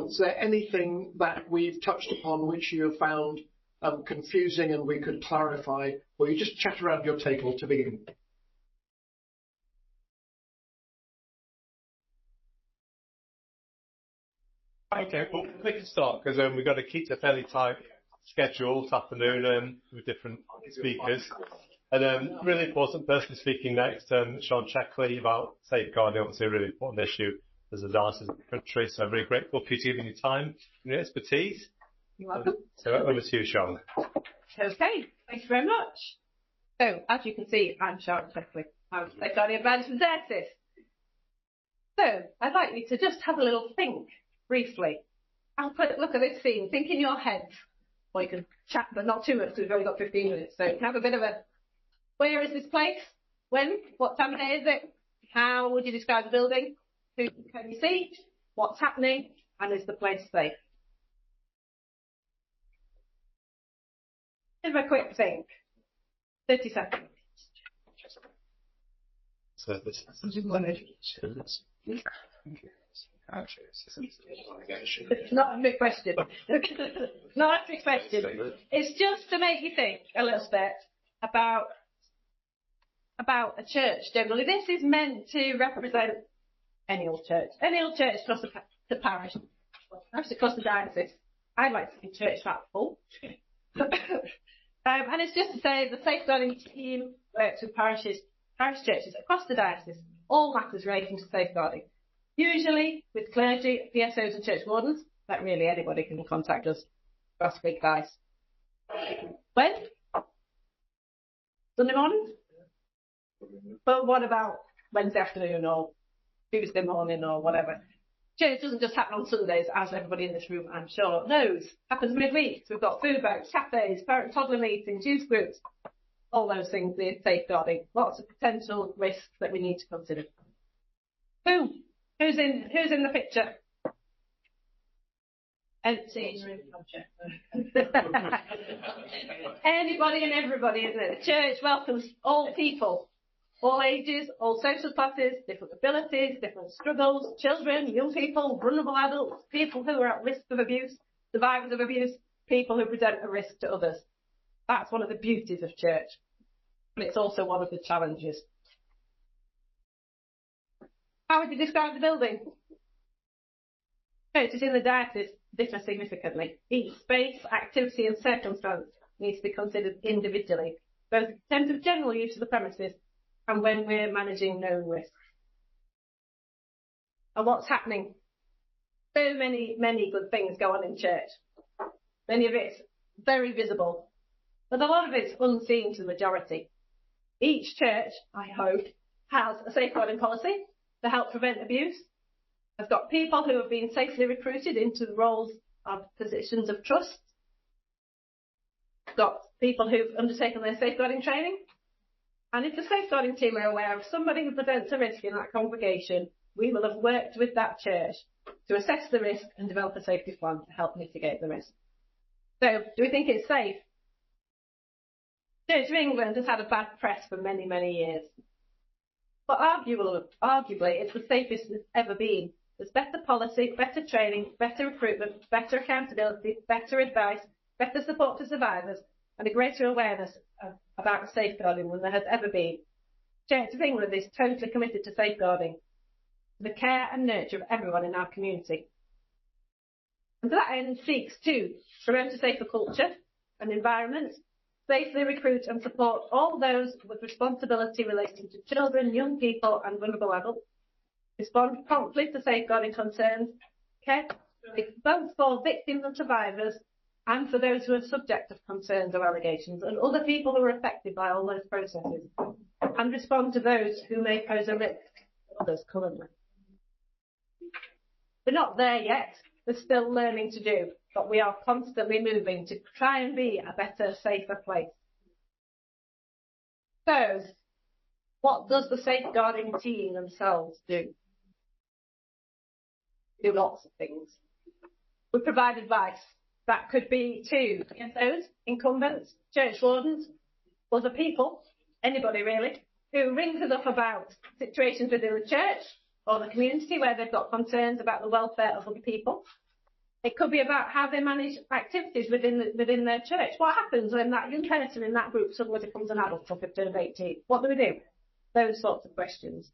Speaker 3: Is there anything that we've touched upon which you have found confusing and we could clarify? Or you just chat around your table to begin?
Speaker 2: Okay, well, we can start because we've got to keep a fairly tight schedule this afternoon with different speakers. And really important person speaking next, Sean Checkley, about safeguarding, obviously a really important issue as a diocese in the country. So I'm really grateful for you giving your time and your expertise.
Speaker 7: You're welcome.
Speaker 2: So over to you, Sean.
Speaker 7: Okay, thank you very much. So, as you can see, I'm Sean Checkley. I'm safeguarding advisor for Diocese. So, I'd like you to just have a little think briefly. Look at this scene. Think in your head. Or you can chat, but not too much because we've only got 15 minutes. So you can have a bit of a, where is this place? When? What time of day is it? How would you describe the building? Who can you see? What's happening? And is the place safe? Have a quick think. 30 seconds.
Speaker 2: So this
Speaker 7: It's not a big question. Not a big question. It's just to make you think a little bit about a church generally. This is meant to represent any old church across the parish, perhaps across the diocese. I'd like to see church that full. And it's just to say the safeguarding team works with parish churches across the diocese, all matters relating to safeguarding. Usually with clergy, DSOs and church wardens, but really anybody can contact us for us big guys. When? Sunday morning? But what about Wednesday afternoon or Tuesday morning or whatever? Church doesn't just happen on Sundays, as everybody in this room, I'm sure, knows. Happens midweek. So we've got food banks, cafes, parent toddler meetings, youth groups, all those things need safeguarding. Lots of potential risks that we need to consider. Who's in the picture? Empty. Anybody and everybody, isn't it? The church welcomes all people, all ages, all social classes, different abilities, different struggles, children, young people, vulnerable adults, people who are at risk of abuse, survivors of abuse, people who present a risk to others. That's one of the beauties of church, but it's also one of the challenges. How would you describe the building? Churches in the diocese differ significantly. Each space, activity and circumstance needs to be considered individually, both in terms of general use of the premises and when we're managing known risks. And what's happening? So many good things go on in church. Many of it's very visible, but a lot of it's unseen to the majority. Each church, I hope, has a safeguarding policy to help prevent abuse. I've got people who have been safely recruited into the roles of positions of trust. I've got people who've undertaken their safeguarding training. And if the safeguarding team are aware of somebody who presents a risk in that congregation, we will have worked with that church to assess the risk and develop a safety plan to help mitigate the risk. So, do we think it's safe? Church of England has had a bad press for many, many years. But arguably, it's the safest it's ever been. There's better policy, better training, better recruitment, better accountability, better advice, better support for survivors, and a greater awareness about safeguarding than there has ever been. Church of England is totally committed to safeguarding, the care and nurture of everyone in our community. And to that end seeks to promote a safer culture and environment, safely recruit and support all those with responsibility relating to children, young people and vulnerable adults, respond promptly to safeguarding concerns, care both for victims and survivors and for those who are subject of concerns or allegations and other people who are affected by all those processes, and respond to those who may pose a risk to others currently. We're not there yet. There's still learning to do, but we are constantly moving to try and be a better, safer place. So, what does the safeguarding team themselves do? Do lots of things. We provide advice. That could be to DSOs, incumbents, church wardens, other people, anybody really, who rings us up about situations within the church or the community where they've got concerns about the welfare of other people. It could be about how they manage activities within their church. What happens when that young person in that group suddenly becomes an adult or 15 or 18? What do we do? Those sorts of questions.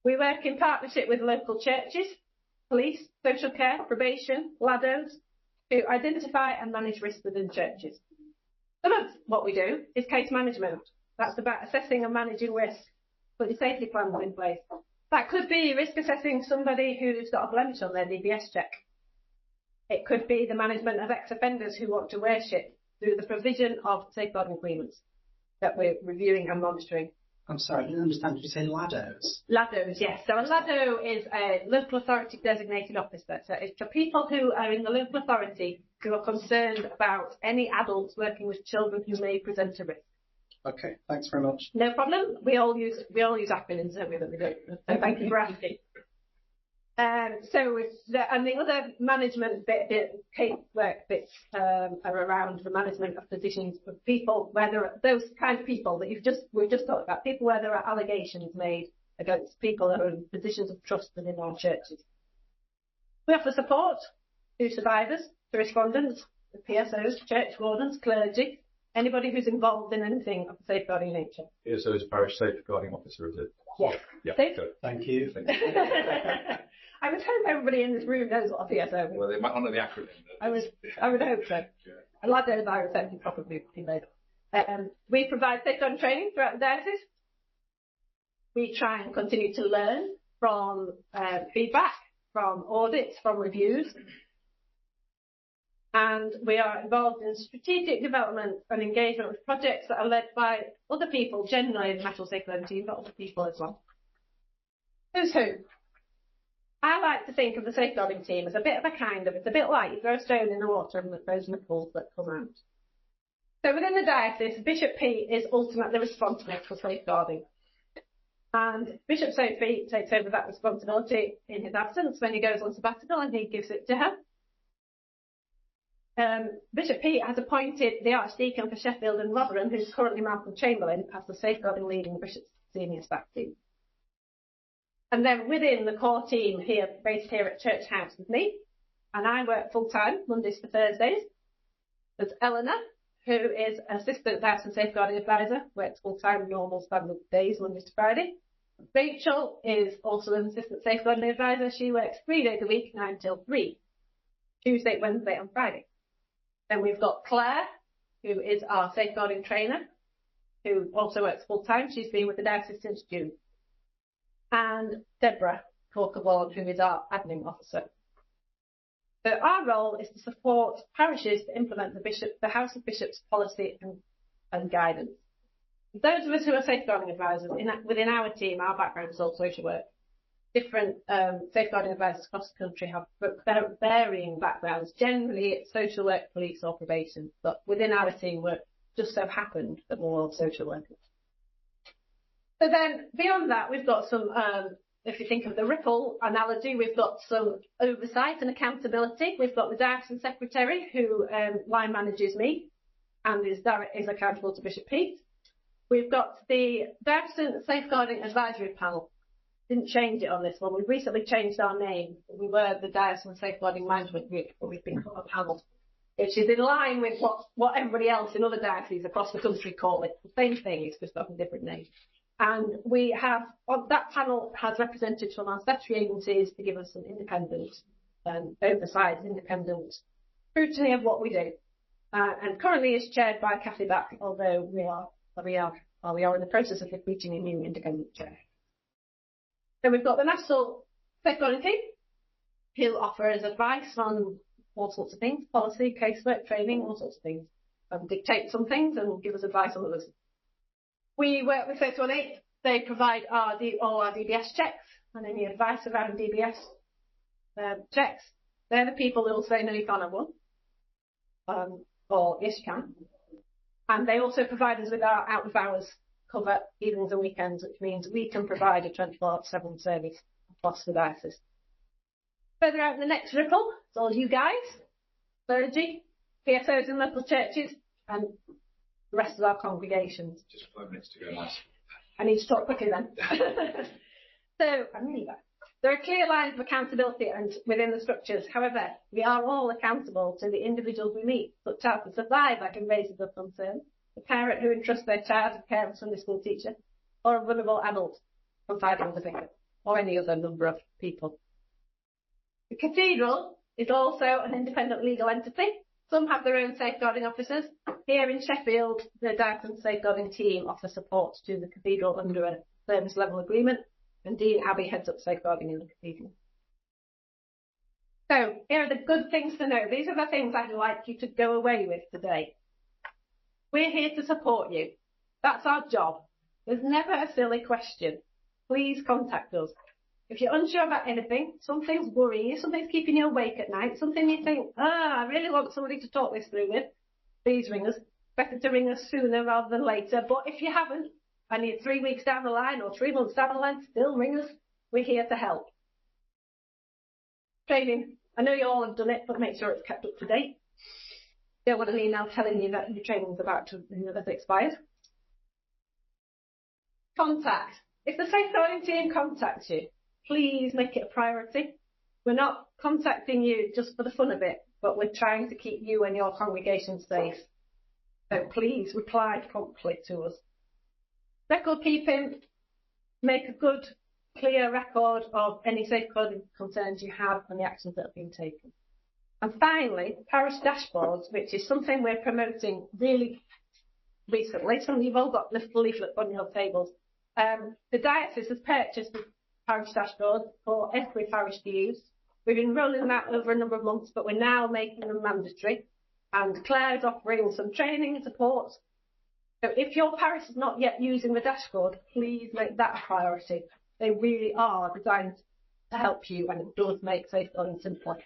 Speaker 7: We work in partnership with local churches, police, social care, probation, LADOs, to identify and manage risk within churches. Some of what we do is case management. That's about assessing and managing risk, putting safety plans in place. That could be risk assessing somebody who's got a blemish on their DBS check. It could be the management of ex-offenders who want to worship through the provision of safeguarding agreements that we're reviewing and monitoring.
Speaker 4: I'm sorry, I didn't understand. Did you say LADOs?
Speaker 7: LADOs, yes. So a LADO is a local authority designated officer. So it's for people who are in the local authority who are concerned about any adults working with children who may present a risk.
Speaker 3: Okay, thanks very much.
Speaker 7: No problem. We all use acronyms, don't we? That we don't. So thank you for asking. And the other management casework bits are around the management of positions for people where there are those kind of people that we've just talked about, people where there are allegations made against people that are in positions of trust within our churches. We offer support to survivors, to respondents, the PSOs, church wardens, clergy, anybody who's involved in anything of a safeguarding nature.
Speaker 1: So is parish safeguarding officer, is it?
Speaker 7: Yes.
Speaker 1: Yeah. Good.
Speaker 4: Thank you.
Speaker 7: I would hope everybody in this room knows what a PSO is.
Speaker 1: Well, they might honour the acronym.
Speaker 7: I would hope so. A lot of I would say probably made. We provide safeguarding training throughout the diocese. We try and continue to learn from feedback, from audits, from reviews. And we are involved in strategic development and engagement with projects that are led by other people, generally in the national safeguarding team, but other people as well. Who's who? I like to think of the safeguarding team as it's a bit like you throw a stone in the water and there's those ripples that come out. So within the diocese, Bishop P is ultimately responsible for safeguarding. And Bishop Sophie takes over that responsibility in his absence when he goes on sabbatical, and he gives it to her. Bishop P has appointed the Archdeacon for Sheffield and Rotherham, who's currently Malcolm Chamberlain, as the safeguarding lead in the Bishop's senior staff team. And then within the core team here, based here at Church House with me, and I work full-time, Mondays to Thursdays. There's Eleanor, who is Assistant Diocese Safeguarding Advisor, works full-time, normal standard days, Mondays to Friday. Rachel is also an Assistant Safeguarding Advisor. She works 3 days a week, 9 till 3, Tuesday, Wednesday and Friday. Then we've got Claire, who is our safeguarding trainer, who also works full-time. She's been with the diocese since June. And Deborah Corker-Ward, who is our admin officer. So our role is to support parishes to implement the House of Bishops policy and guidance. Those of us who are safeguarding advisors, within our team, our background is all social work. Different safeguarding advisors across the country have varying backgrounds. Generally, it's social work, police or probation. But within our team, we're just so happened that we're all social workers. So then, beyond that, we've got some, if you think of the ripple analogy, we've got some oversight and accountability. We've got the Diocese Secretary, who line manages me and is accountable to Bishop Pete. We've got the Diocese Safeguarding Advisory Panel. Didn't change it on this one. We've recently changed our name. We were the Diocese Safeguarding Management Group, but we've been called a panel, which is in line with what everybody else in other dioceses across the country call it. The same thing, it's just got a different name. And we have, that panel has representatives from our statutory agencies to give us some independent oversight, independent scrutiny of what we do. And currently is chaired by Kathy Back, although we are in the process of reaching a new independent chair. Then we've got the National Safeguarding Team, who offer us advice on all sorts of things, policy, casework, training, all sorts of things, and dictate some things and give us advice on others. We work with 3118. They provide all our DBS checks and any advice around DBS checks. They're the people who will say, no, you can't have one, or yes, you can. And they also provide us with our out-of-hours cover evenings and weekends, which means we can provide a 24/7 service across the diocese. Further out in the next ripple, it's all you guys, clergy, PSOs in local churches, and the rest of our congregations.
Speaker 1: Just 5 minutes to go, nice.
Speaker 7: I need to talk quickly then. So, I'm really bad. There are clear lines of accountability and within the structures. However, we are all accountable to the individuals we meet, such as the survivor who raises a concern, the parent who entrusts their child to care of a Sunday school teacher, or a vulnerable adult confiding with a vicar, or any other number of people. The cathedral is also an independent legal entity. Some have their own safeguarding officers. Here in Sheffield, the Diocese Safeguarding Team offer support to the cathedral under a service level agreement, and Dean Abbey heads up safeguarding in the cathedral. So, here are the good things to know. These are the things I'd like you to go away with today. We're here to support you. That's our job. There's never a silly question. Please contact us. If you're unsure about anything, something's worrying you, something's keeping you awake at night, something you think, I really want somebody to talk this through with, please ring us. Better to ring us sooner rather than later. But if you haven't, and you're 3 weeks down the line or 3 months down the line, still ring us. We're here to help. Training. I know you all have done it, but make sure it's kept up to date. Don't want an email telling you that your training's about to have expired. Contact. If the safeguarding team contacts you, please make it a priority. We're not contacting you just for the fun of it, but we're trying to keep you and your congregation safe. So please reply promptly to us. Record keeping. Make a good, clear record of any safeguarding concerns you have and the actions that have been taken. And finally, parish dashboards, which is something we're promoting really recently. Some of you've all got little leaflets on your tables. The diocese has purchased the parish dashboard for every parish to use. We've been rolling them out over a number of months, but we're now making them mandatory. And Claire's offering some training and support. So if your parish is not yet using the dashboard, please make that a priority. They really are designed to help you, and it does make safeguarding simpler.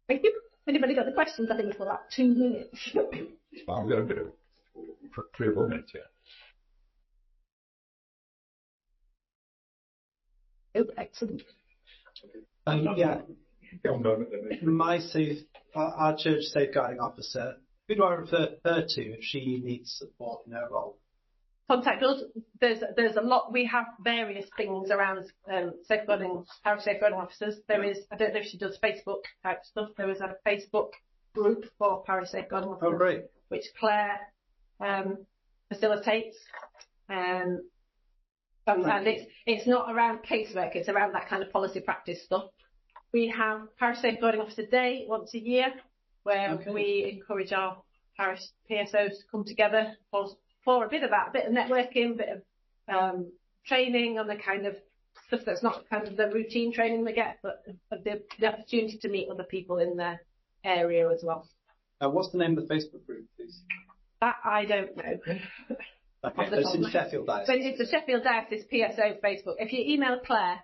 Speaker 7: Thank you. Anybody got the questions? I think it's for about 2 minutes.
Speaker 1: I'm going to do for 3 or 4 minutes, yeah.
Speaker 7: Oh, excellent.
Speaker 4: Yeah,
Speaker 1: One moment, then.
Speaker 4: our church safeguarding officer, who do I refer her to if she needs support in her role?
Speaker 7: Contact us. There's a lot. We have various things around safeguarding, parish safeguarding officers. There is, I don't know if she does Facebook type stuff. There is a Facebook group for parish safeguarding officers.
Speaker 4: Oh, great.
Speaker 7: Which Claire facilitates. And it's not around casework, it's around that kind of policy practice stuff. We have Parish Safeguarding Officer Day once a year, where we encourage our parish PSOs to come together for a bit of networking, a bit of training on the kind of stuff that's not kind of the routine training they get, but the opportunity to meet other people in their area as well.
Speaker 4: What's the name of the Facebook group, please?
Speaker 7: That I don't know.
Speaker 4: Okay, it's in Sheffield Diocese.
Speaker 7: So it's the Sheffield Diocese PSO Facebook. If you email Claire.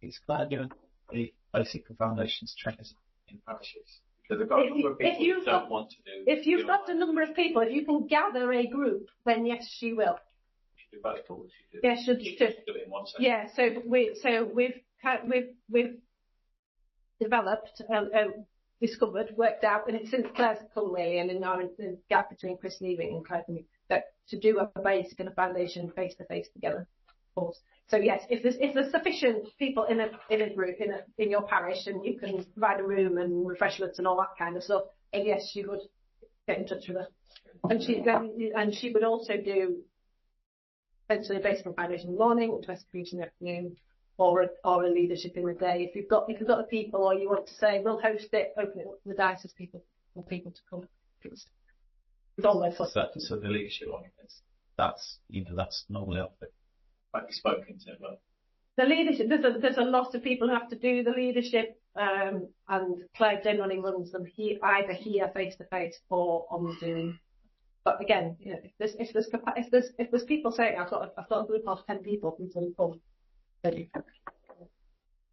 Speaker 6: He's glad doing the basic foundations trainers in parishes. So they've got a number of people who don't want to do.
Speaker 7: If you've got a number of people, if you can gather a group, then yes, she will.
Speaker 6: She do both, or she do.
Speaker 7: Yes, should
Speaker 6: do it in one session.
Speaker 7: Yeah, so we've developed, discovered, worked out, and it's since Claire's come really, and in the gap between Chris leaving and Claire coming, that to do a basic and a foundation face to face together, of course. So yes, if there's sufficient people in a group in your parish, and you can provide a room and refreshments and all that kind of stuff, and yes, she would get in touch with her, and she would also do essentially a basic and foundation in the morning, to execute in the afternoon, or a leadership in the day. If you've got the people, or you want to say we'll host it, open it up to the diocese people for people to come. It's all their fault.
Speaker 6: So the leadership on it, that's normally up there. Might be spoken to, but
Speaker 7: the leadership, there's a lot of people who have to do the leadership, and Claire generally runs them either here face to face or on Zoom. But again, you know, if there's people saying I've got a group of 10 people who can come, then you can.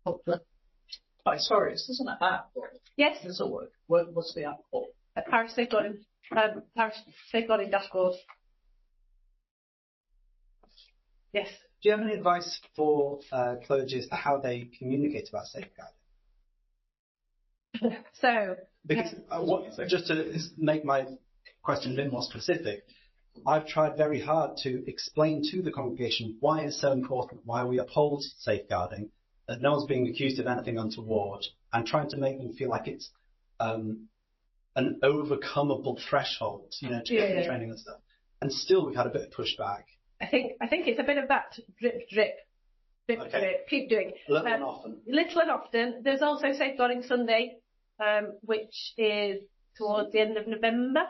Speaker 7: Hopefully.
Speaker 6: oh, sorry, this isn't an app.
Speaker 7: Yes.
Speaker 6: This will work. What's the app called?
Speaker 7: Parish Safeguarding Dashboard. Yes.
Speaker 4: Do you have any advice for clergy as to how they communicate about safeguarding?
Speaker 7: So,
Speaker 4: Because just to make my question a bit more specific, I've tried very hard to explain to the congregation why it's so important, why we uphold safeguarding, that no one's being accused of anything untoward, and trying to make them feel like it's an overcomable threshold, to get the training and stuff. And still, we've had a bit of pushback.
Speaker 7: I think it's a bit of that drip. Keep doing.
Speaker 4: Little and often.
Speaker 7: Little and often. There's also Safeguarding Sunday, which is towards the end of November,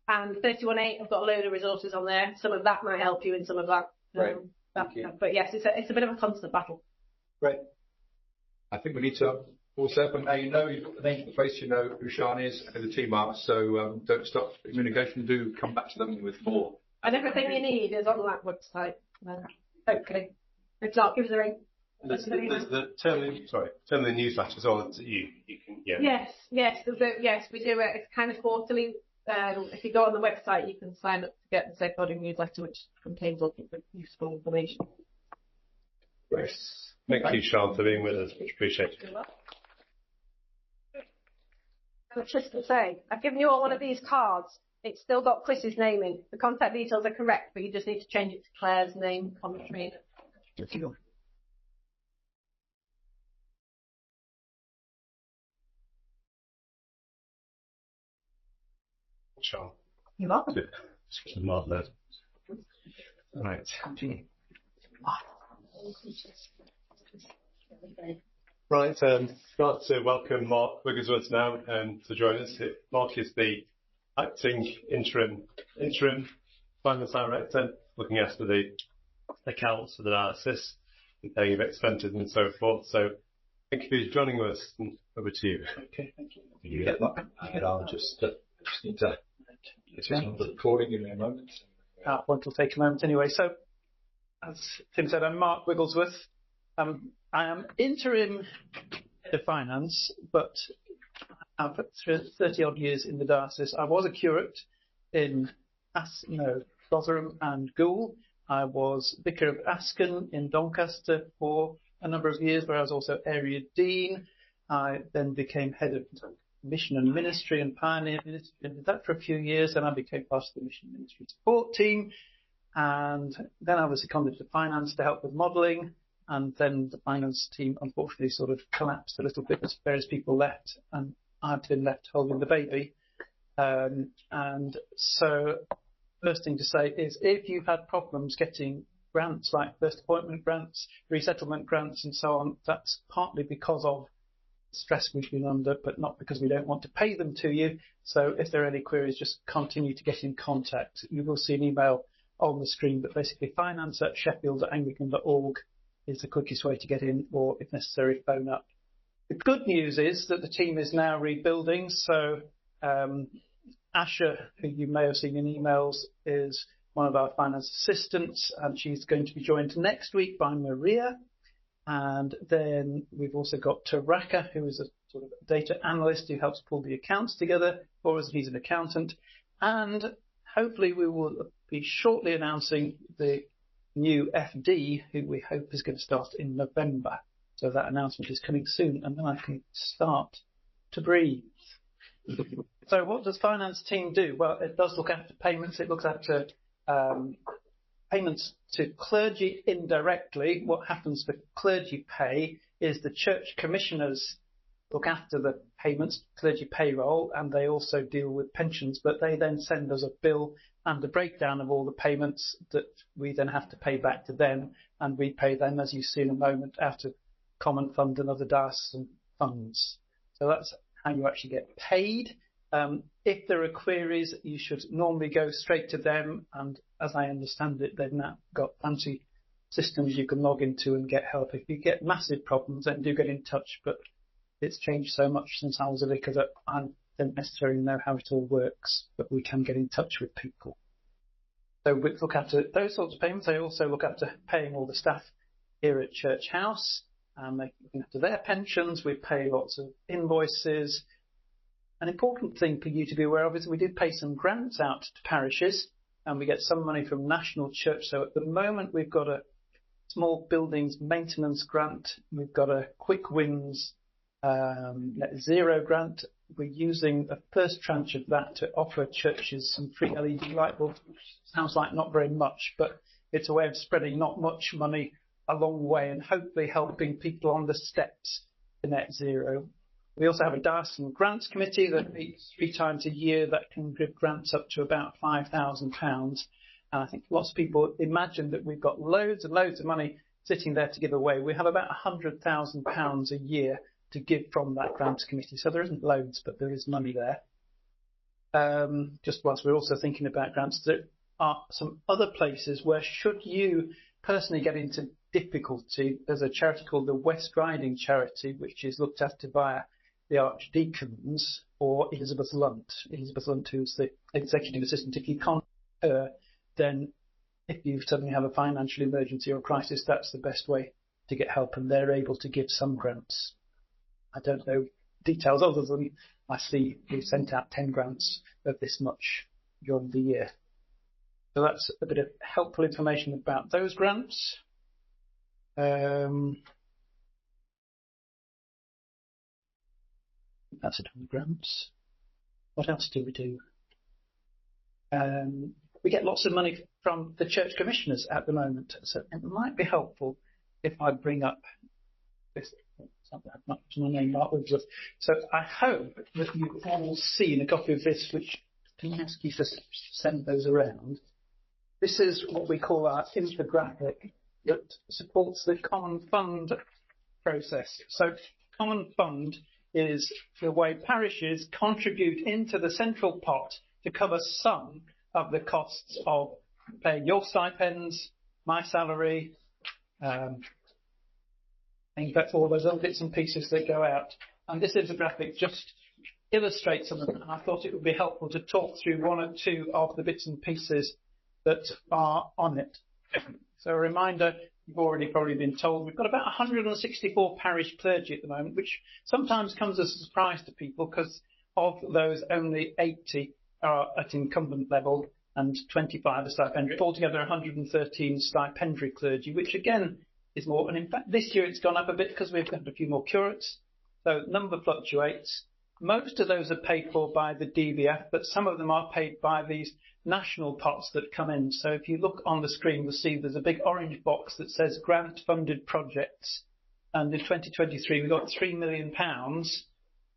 Speaker 7: and 31.8. I've got a load of resources on there. Some of that might help you in some of that.
Speaker 4: Right.
Speaker 7: But yes, it's a bit of a constant battle.
Speaker 4: Great.
Speaker 1: I think we need to also, but now you know you've got the name of the face, you know who Sian is, and the team are, so don't stop communication. Do come back to them with more.
Speaker 7: And everything you need is on that website. Hopefully. If not, give us a ring.
Speaker 2: There's the turn the newsletter as well. You can, yeah.
Speaker 7: Yes, we do it. It's kind of quarterly. If you go on the website, you can sign up to get the Safeguarding newsletter, which contains all the useful information.
Speaker 2: Great. Thank you, Sian, for being with us. Much appreciated.
Speaker 7: Just to say, I've given you all one of these cards. It's still got Chris's name in. The contact details are correct, but you just need to change it to Claire's name on the screen.
Speaker 2: Sian.
Speaker 7: You're welcome.
Speaker 2: Mark there. Right. Right, I'd like to welcome Mark Wigglesworth now to join us. Mark is the acting interim finance director, looking after the accounts for the diocese, and paying of expenses and so forth. So thank you for joining us, and over to you.
Speaker 1: Okay, thank you. You get that? I'll just need to get on the recording in a moment.
Speaker 8: Won't take a moment anyway. So, as Tim said, I'm Mark Wigglesworth. I am interim head of finance, but I've 30 odd years in the diocese. I was a curate in Rotherham and Goole. I was vicar of Asken in Doncaster for a number of years, where I was also area dean. I then became head of mission and ministry and pioneer ministry, and did that for a few years. Then I became part of the mission ministry support team, and then I was seconded to finance to help with modelling. And then the finance team unfortunately sort of collapsed a little bit as various people left, and I've been left holding the baby. And so first thing to say is, if you've had problems getting grants like first appointment grants, resettlement grants and so on, that's partly because of stress we've been under, but not because we don't want to pay them to you. So if there are any queries, just continue to get in contact. You will see an email on the screen, but basically finance@sheffield.anglican.org is the quickest way to get in, or if necessary, phone up. The good news is that the team is now rebuilding. So Asha, who you may have seen in emails, is one of our finance assistants, and she's going to be joined next week by Maria. And then we've also got Taraka, who is a sort of data analyst who helps pull the accounts together for us. He's an accountant. And hopefully we will be shortly announcing the new FD, who we hope is going to start in November. So that announcement is coming soon, and then I can start to breathe. So what does finance team do? Well, it does look after payments. It looks after payments to clergy indirectly. What happens for clergy pay is the church commissioners look after the payments, clergy payroll, and they also deal with pensions, but they then send us a bill and a breakdown of all the payments that we then have to pay back to them, and we pay them, as you see in a moment, out of common fund and other diocesan funds. So that's how you actually get paid. If there are queries, you should normally go straight to them, and as I understand it, they've now got fancy systems you can log into and get help. If you get massive problems, then do get in touch, but it's changed so much since I was a vicar that I don't necessarily know how it all works, but we can get in touch with people. So we look after those sorts of payments. They also look after paying all the staff here at Church House, and they look after their pensions. We pay lots of invoices. An important thing for you to be aware of is we do pay some grants out to parishes, and we get some money from National Church. So at the moment we've got a small buildings maintenance grant. We've got a quick wins net zero grant. We're using the first tranche of that to offer churches some free LED light bulbs, which sounds like not very much, but it's a way of spreading not much money a long way and hopefully helping people on the steps to net zero. We also have a diocesan grants committee that meets 3 times a year that can give grants up to about £5,000. And I think lots of people imagine that we've got loads and loads of money sitting there to give away. We have about £100,000 a year to give from that grants committee. So there isn't loads, but there is money there. Just whilst we're also thinking about grants, there are some other places where, should you personally get into difficulty, there's a charity called the West Riding Charity, which is looked after by the Archdeacons or Elizabeth Lunt. Elizabeth Lunt, who's the executive assistant. If you can't then if you suddenly have a financial emergency or crisis, that's the best way to get help, and they're able to give some grants. I don't know details other than I see we've sent out 10 grants of this much during the year. So that's a bit of helpful information about those grants. That's it on the grants. What else do we do? We get lots of money from the church commissioners at the moment, so it might be helpful if I bring up this. My name, Mark Woodsworth. So I hope that you've all seen a copy of this, which can I ask you to send those around. This is what we call our infographic that supports the common fund process. So common fund is the way parishes contribute into the central pot to cover some of the costs of paying your stipends, my salary, and that's all those other bits and pieces that go out. And this infographic just illustrates some of them, and I thought it would be helpful to talk through 1 or 2 of the bits and pieces that are on it. So a reminder, you've already probably been told, we've got about 164 parish clergy at the moment, which sometimes comes as a surprise to people because of those only 80 are at incumbent level and 25 are stipendiary. Altogether 113 stipendiary clergy, which again is more. And in fact, this year it's gone up a bit because we've got a few more curates. So number fluctuates. Most of those are paid for by the DBF, but some of them are paid by these national pots that come in. So if you look on the screen, you'll see there's a big orange box that says grant-funded projects. And in 2023, we got £3 million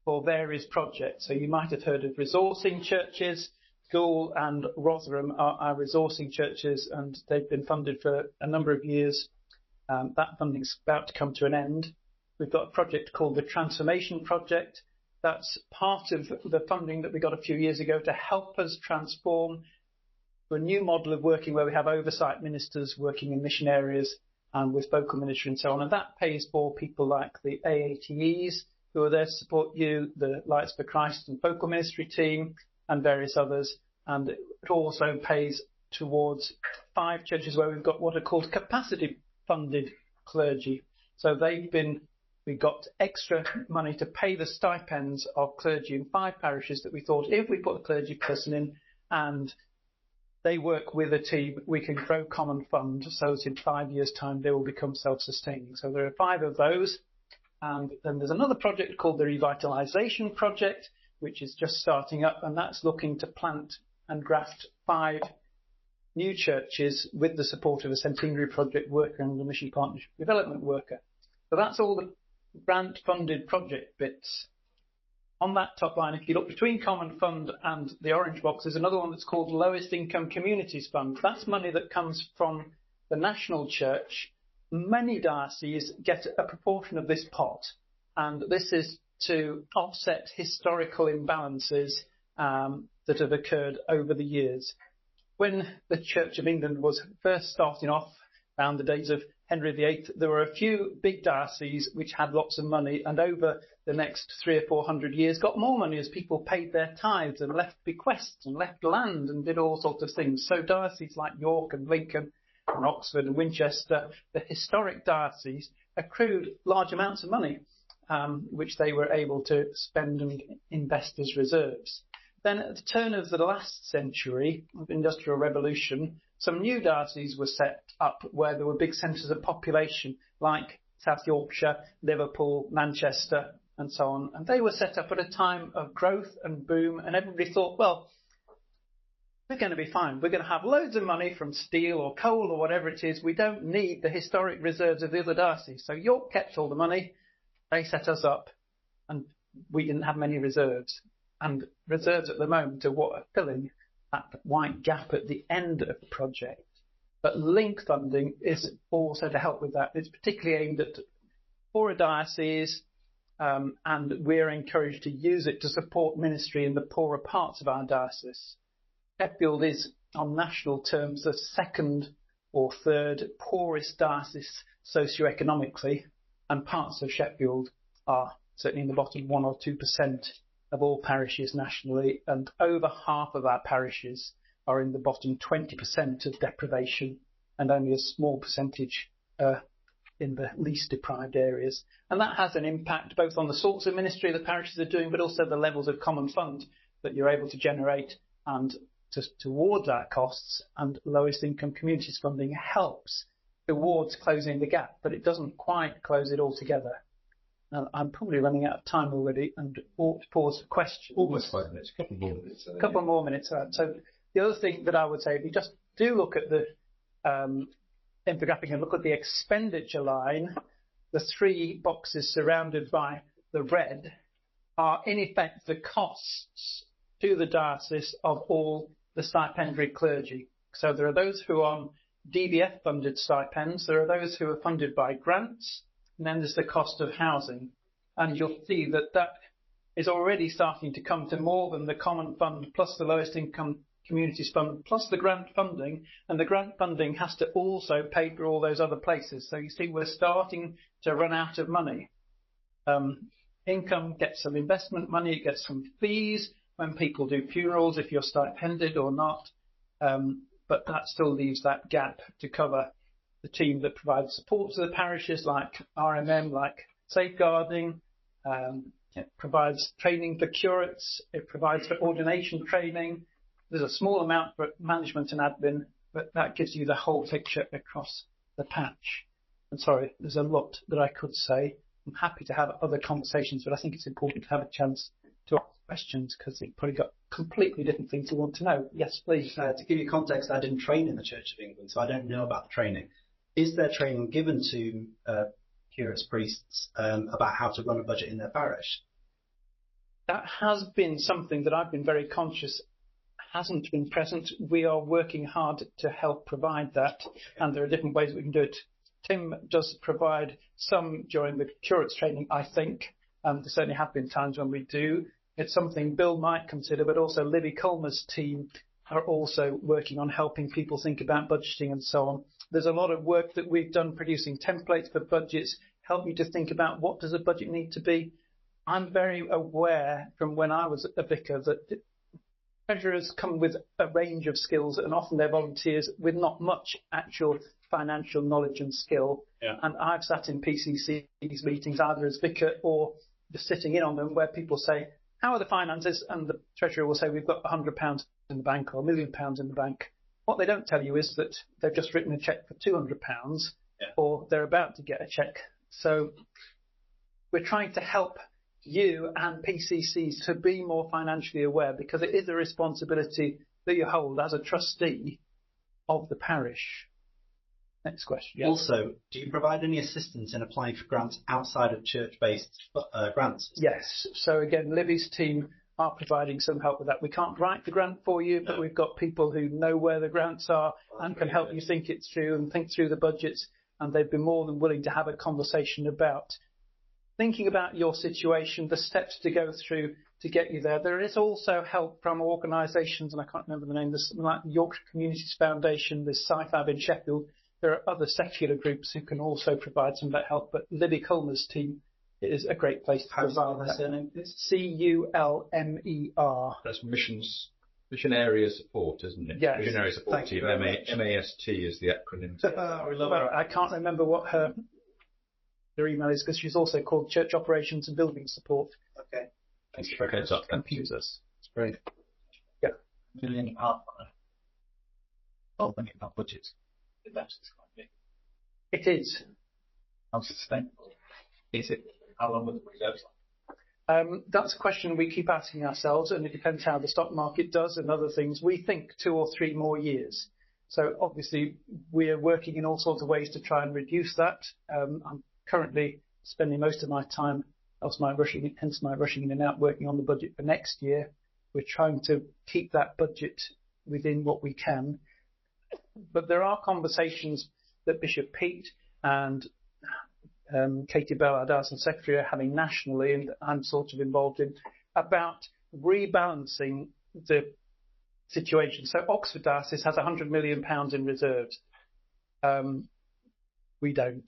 Speaker 8: for various projects. So you might have heard of resourcing churches. Goole and Rotherham are our resourcing churches, and they've been funded for a number of years. That funding's about to come to an end. We've got a project called the Transformation Project. That's part of the funding that we got a few years ago to help us transform to a new model of working where we have oversight ministers working in mission areas and with focal ministry and so on. And that pays for people like the AATEs who are there to support you, the Lights for Christ and focal ministry team and various others. And it also pays towards 5 churches where we've got what are called capacity funded clergy. So we got extra money to pay the stipends of clergy in 5 parishes that we thought if we put a clergy person in and they work with a team, we can grow common fund so that in 5 years' time they will become self-sustaining. So there are 5 of those. And then there's another project called the Revitalisation Project, which is just starting up, and that's looking to plant and graft 5 new churches with the support of a centenary project worker and the mission partnership development worker. So that's all the grant-funded project bits. On that top line, if you look between Common Fund and the orange box, there's another one that's called Lowest Income Communities Fund. That's money that comes from the national church. Many dioceses get a proportion of this pot, and this is to offset historical imbalances that have occurred over the years. When the Church of England was first starting off around the days of Henry VIII, there were a few big dioceses which had lots of money, and over the next 300 or 400 years got more money as people paid their tithes and left bequests and left land and did all sorts of things. So dioceses like York and Lincoln and Oxford and Winchester, the historic dioceses, accrued large amounts of money, which they were able to spend and invest as reserves. Then at the turn of the last century, of the Industrial Revolution, some new dioceses were set up where there were big centres of population like South Yorkshire, Liverpool, Manchester and so on. And they were set up at a time of growth and boom, and everybody thought, well, we're going to be fine. We're going to have loads of money from steel or coal or whatever it is. We don't need the historic reserves of the other dioceses. So York kept all the money. They set us up and we didn't have many reserves. And reserves at the moment are what are filling that white gap at the end of the project. But link funding is also to help with that. It's particularly aimed at poorer dioceses, and we're encouraged to use it to support ministry in the poorer parts of our diocese. Sheffield is, on national terms, the 2nd or 3rd poorest diocese socioeconomically, and parts of Sheffield are certainly in the bottom 1 or 2% of all parishes nationally, and over half of our parishes are in the bottom 20% of deprivation, and only a small percentage in the least deprived areas. And that has an impact both on the sorts of ministry the parishes are doing, but also the levels of common fund that you're able to generate and towards our costs. And lowest income communities funding helps towards closing the gap, but it doesn't quite close it altogether. Now, I'm probably running out of time already and ought to pause for questions.
Speaker 1: Almost 5 minutes, a couple more minutes.
Speaker 8: Couple more minutes. So the other thing that I would say, if you just do look at the infographic and look at the expenditure line, the 3 boxes surrounded by the red are in effect the costs to the diocese of all the stipendiary clergy. So there are those who are on DBF funded stipends, there are those who are funded by grants, and then there's the cost of housing. And you'll see that that is already starting to come to more than the common fund plus the lowest income communities fund plus the grant funding, and the grant funding has to also pay for all those other places. So you see we're starting to run out of money. Income gets some investment money, it gets some fees when people do funerals, if you're stipended or not, but that still leaves that gap to cover. the team that provides support to the parishes, like RMM, like safeguarding. It provides training for curates. It provides for ordination training. There's a small amount for management and admin, but that gives you the whole picture across the patch. And sorry, there's a lot that I could say. I'm happy to have other conversations, but I think it's important to have a chance to ask questions because you've probably got completely different things you want to know. Yes, please.
Speaker 4: To give you context, I didn't train in the Church of England, so I don't know about the training. Is there training given to curates, priests, about how to run a budget in their parish?
Speaker 8: That has been something that I've been very conscious hasn't been present. We are working hard to help provide that, and there are different ways we can do it. Tim does provide some during the curates training, I think. There certainly have been times when we do. It's something Bill might consider, but also Libby Culmer's team are also working on helping people think about budgeting and so on. There's a lot of work that we've done producing templates for budgets, help you to think about what does a budget need to be. I'm very aware from when I was a vicar that treasurers come with a range of skills, and often they're volunteers with not much actual financial knowledge and skill.
Speaker 2: Yeah.
Speaker 8: And I've sat in PCC's meetings either as vicar or just sitting in on them where people say, how are the finances? And the treasurer will say, we've got £100 in the bank or £1 million in the bank. What they don't tell you is that they've just written a cheque for £200 or they're about to get a cheque. So we're trying to help you and PCCs to be more financially aware, because it is a responsibility that you hold as a trustee of the parish. Next question. Yes.
Speaker 4: Also, do you provide any assistance in applying for grants outside of church-based grants?
Speaker 8: Yes. So again, Libby's team are providing some help with that. We can't write the grant for you, but we've got people who know where the grants are and can help you think it through and think through the budgets. And they've been more than willing to have a conversation about thinking about your situation, the steps to go through to get you there. There is also help from organisations, and I can't remember the name, there's something like Yorkshire Communities Foundation, there's SciFab in Sheffield. There are other secular groups who can also provide some of that help, but Libby Culmer's team is a great place to provide that. Surname, please? CULMER.
Speaker 1: That's mission area support, isn't it?
Speaker 8: Yes.
Speaker 1: Missionary support
Speaker 8: Thank
Speaker 1: team.
Speaker 8: you very much.
Speaker 1: MAST is the acronym.
Speaker 8: Well, I can't remember what her email is because she's also called Church Operations and Building Support.
Speaker 4: Okay.
Speaker 1: Thanks for heads up.
Speaker 8: Computers.
Speaker 4: It's great.
Speaker 8: Yeah.
Speaker 6: £1 million. Oh, thinking about budgets. That's quite big.
Speaker 8: It is.
Speaker 6: How sustainable is it? How long will the reserves last?
Speaker 8: That's a question we keep asking ourselves, and it depends how the stock market does and other things. We think 2 or 3 more years. So obviously we're working in all sorts of ways to try and reduce that. I'm currently spending most of my time, hence my rushing in and out, working on the budget for next year. We're trying to keep that budget within what we can. But there are conversations that Bishop Pete and Katie Bell, our Diocese Secretary, are having nationally, and I'm sort of involved in, about rebalancing the situation. So Oxford Diocese has £100 million in reserves. We don't.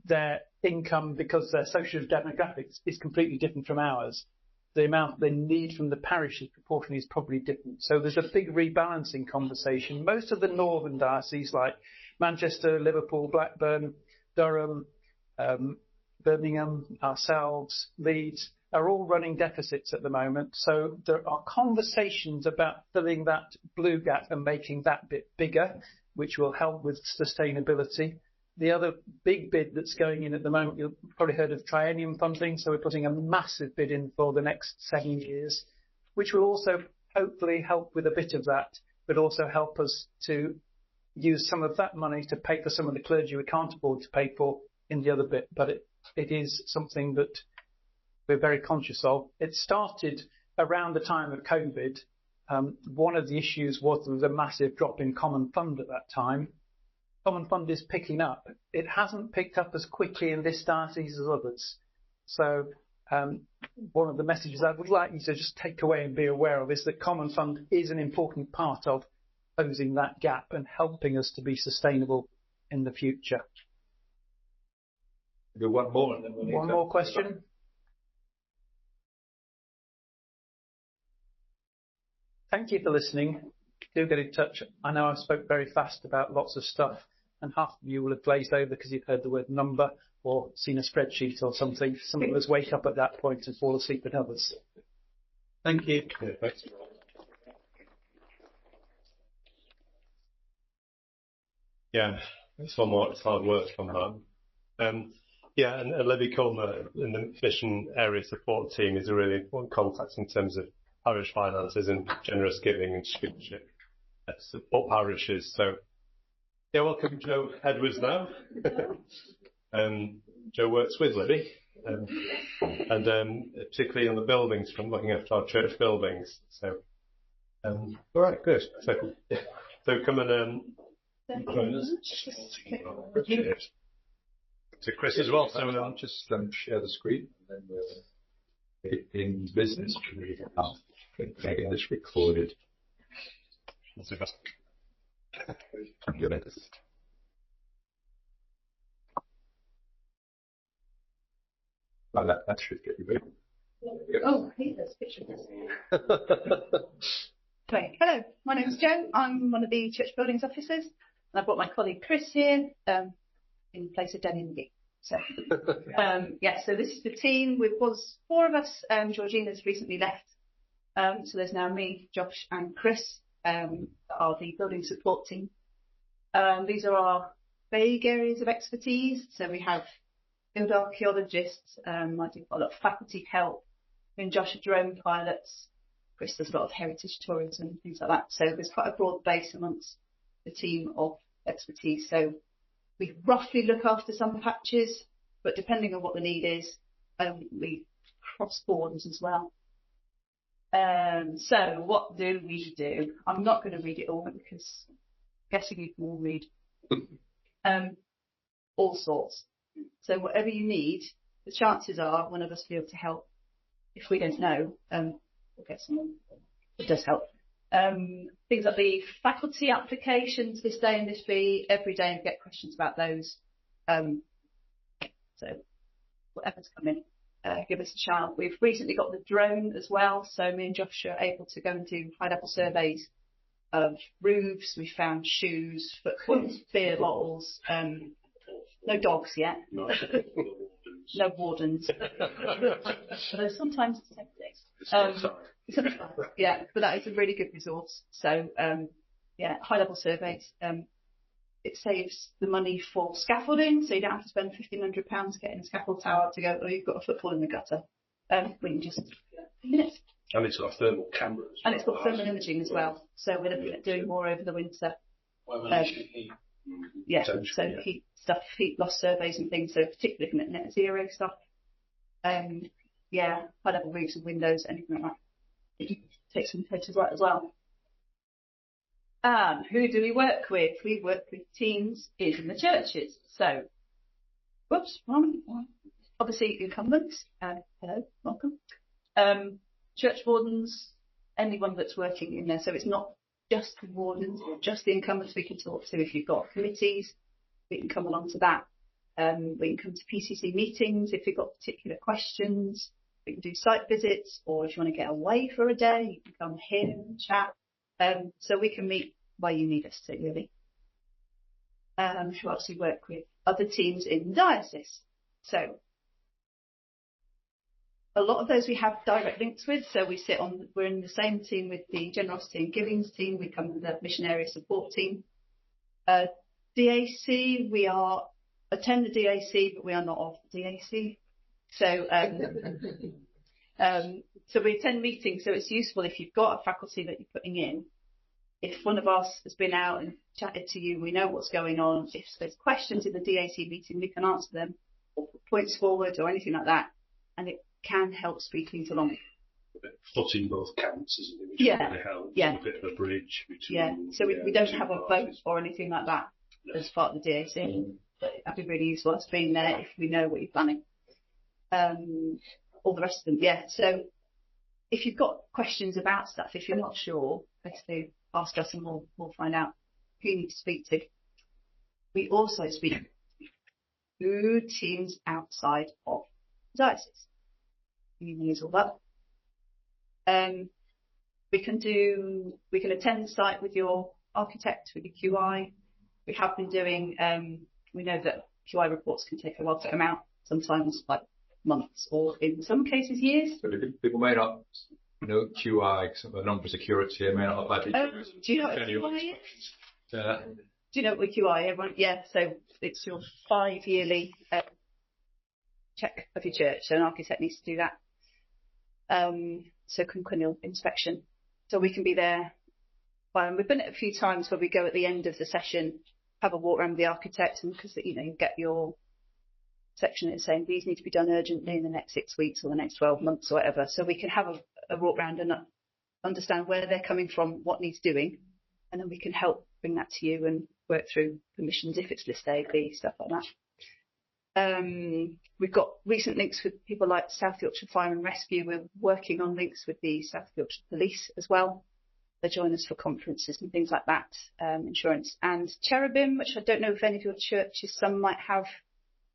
Speaker 8: Their income, because their social demographics is completely different from ours, the amount they need from the parishes proportionally is probably different. So there's a big rebalancing conversation. Most of the northern dioceses like Manchester, Liverpool, Blackburn, Durham, Birmingham, ourselves, Leeds, are all running deficits at the moment. So there are conversations about filling that blue gap and making that bit bigger, which will help with sustainability. The other big bid that's going in at the moment, you've probably heard of triennium funding, so we're putting a massive bid in for the next 7 years, which will also hopefully help with a bit of that, but also help us to use some of that money to pay for some of the clergy we can't afford to pay for in the other bit. But it is something that we're very conscious of. It started around the time of COVID. One of the issues was there was a massive drop in common fund at that time. Common fund is picking up. It hasn't picked up as quickly in this diocese as others. So one of the messages I would like you to just take away and be aware of is that common fund is an important part of closing that gap and helping us to be sustainable in the future.
Speaker 1: Do one more and then we'll
Speaker 8: One more question. Thank you for listening. do get in touch. I know I spoke very fast about lots of stuff, and half of you will have glazed over because you've heard the word number or seen a spreadsheet or something. Some of us wake up at that point and fall asleep with others. Thank you.
Speaker 2: Yeah, thanks. Yeah, it's hard work from home. Yeah, and Libby Culmer in the mission area support team is a really important contact in terms of parish finances and generous giving and stewardship at support parishes. So, yeah, welcome Joe Edwards now. Joe works with Libby, and particularly on the buildings, from looking after our church buildings. So, all right, good. So come and join us. To Chris as well. So
Speaker 1: I'll just share the screen and then we'll in business. Maybe this recorded. Like that should get you moving.
Speaker 9: Oh, I hate those pictures. Great. Hello, my name's Jo. I'm one of the church buildings officers, and I've got my colleague Chris here in place of Danny McGee. So, so this is the team. There was 4 of us. Georgina's recently left, so there's now me, Josh, and Chris are the building support team. These are our vague areas of expertise. So we have field archaeologists. I do a lot of faculty help. And Josh are drone pilots. Chris does a lot of heritage tourism and things like that. So there's quite a broad base amongst the team of expertise. So we roughly look after some patches, but depending on what the need is, we cross borders as well. So what do we do? I'm not going to read it all because I'm guessing you can all read. All sorts. So whatever you need, the chances are one of us will be able to help. If we don't know, we'll get someone. It does help. Things like the faculty applications, this day and this be, every day, and get questions about those. So whatever's coming, give us a shout. We've recently got the drone as well, so me and Josh are able to go and do high-level surveys of roofs. We found shoes, footballs, beer bottles, no dogs yet. No wardens. Although sometimes it's tempting. Yeah, but that is a really good resource. So, high-level surveys. It saves the money for scaffolding, so you don't have to spend £1,500 getting a scaffold tower to go, oh, you've got a football in the gutter. We can just minutes.
Speaker 2: And it's got thermal cameras.
Speaker 9: And it's got thermal imaging as well. So we're looking at doing more over the winter. Heat stuff, heat loss surveys and things. So particularly looking at net zero stuff. High-level roofs and windows, anything like that. Take some pictures right as well. Who do we work with? We work with teams in the churches. So, obviously incumbents. Hello, welcome. Church wardens, anyone that's working in there. So it's not just the wardens, just the incumbents we can talk to. If you've got committees, we can come along to that. We can come to PCC meetings if you've got particular questions. We can do site visits, or if you want to get away for a day, you can come here and chat. So we can meet where you need us to, really. Who else we work with? Other teams in the diocese. So a lot of those we have direct links with. So we're in the same team with the generosity and givings team. We come with the mission area support team. DAC, we attend the DAC, but we are not of the DAC. So, so we attend meetings. So it's useful if you've got a faculty that you're putting in. If one of us has been out and chatted to you, we know what's going on. If there's questions in the DAC meeting, we can answer them or put points forward or anything like that. And it can help speed things along.
Speaker 2: Footing both camps, isn't it?
Speaker 9: Which
Speaker 2: really helps.
Speaker 9: Yeah.
Speaker 2: A bit of a bridge between.
Speaker 9: Yeah. So we don't have a vote or anything like that as part of the DAC. But that'd be really useful. Us being there if we know what you're planning. All the rest of them, yeah. So if you've got questions about stuff, if you're not sure, basically ask us and we'll find out who you need to speak to. We also speak to teams outside of the diocese. You can use all that. We can attend the site with your architect, with your QI. We have been doing, we know that QI reports can take a while to come out, sometimes like months or in some cases years.
Speaker 1: But people may not know QI, some of the number security, may not like
Speaker 9: do you know what QI is? Do you know what QI? Everyone, yeah, so it's your 5-yearly check of your church. So an architect needs to do that. So quinquennial inspection. So we can be there. We've been it a few times where we go at the end of the session, have a walk around with the architect, and because you get your section that's saying these need to be done urgently in the next 6 weeks or the next 12 months or whatever. So we can have a walk around and understand where they're coming from, what needs doing, and then we can help bring that to you and work through permissions if it's list A, B, stuff like that. We've got recent links with people like South Yorkshire Fire and Rescue. We're working on links with the South Yorkshire Police as well. They join us for conferences and things like that, insurance. And Cherubim, which I don't know if any of your churches, some might have,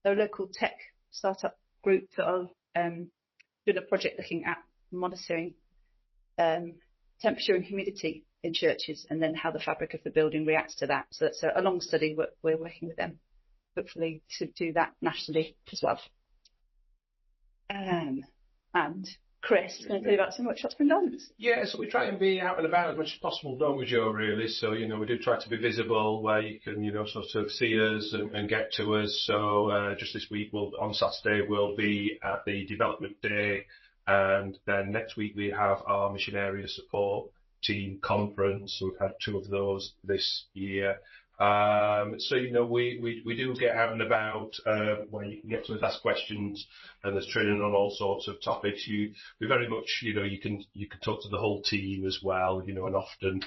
Speaker 9: they're a local tech startup group that are doing a project looking at monitoring temperature and humidity in churches and then how the fabric of the building reacts to that. So it's a long study. We're working with them, hopefully to do that nationally as well. And Chris is going to tell you about some workshops been done.
Speaker 2: Yeah, so we try and be out and about as much as possible, don't we, Joe, really? So, we do try to be visible where you can, sort of see us and get to us. So just this week, on Saturday, we'll be at the Development Day. And then next week, we have our Mission Area Support Team Conference. So we've had 2 of those this year. So, we do get out and about, where you can get to us, ask questions, and there's training on all sorts of topics. We very much, you can talk to the whole team as well, and often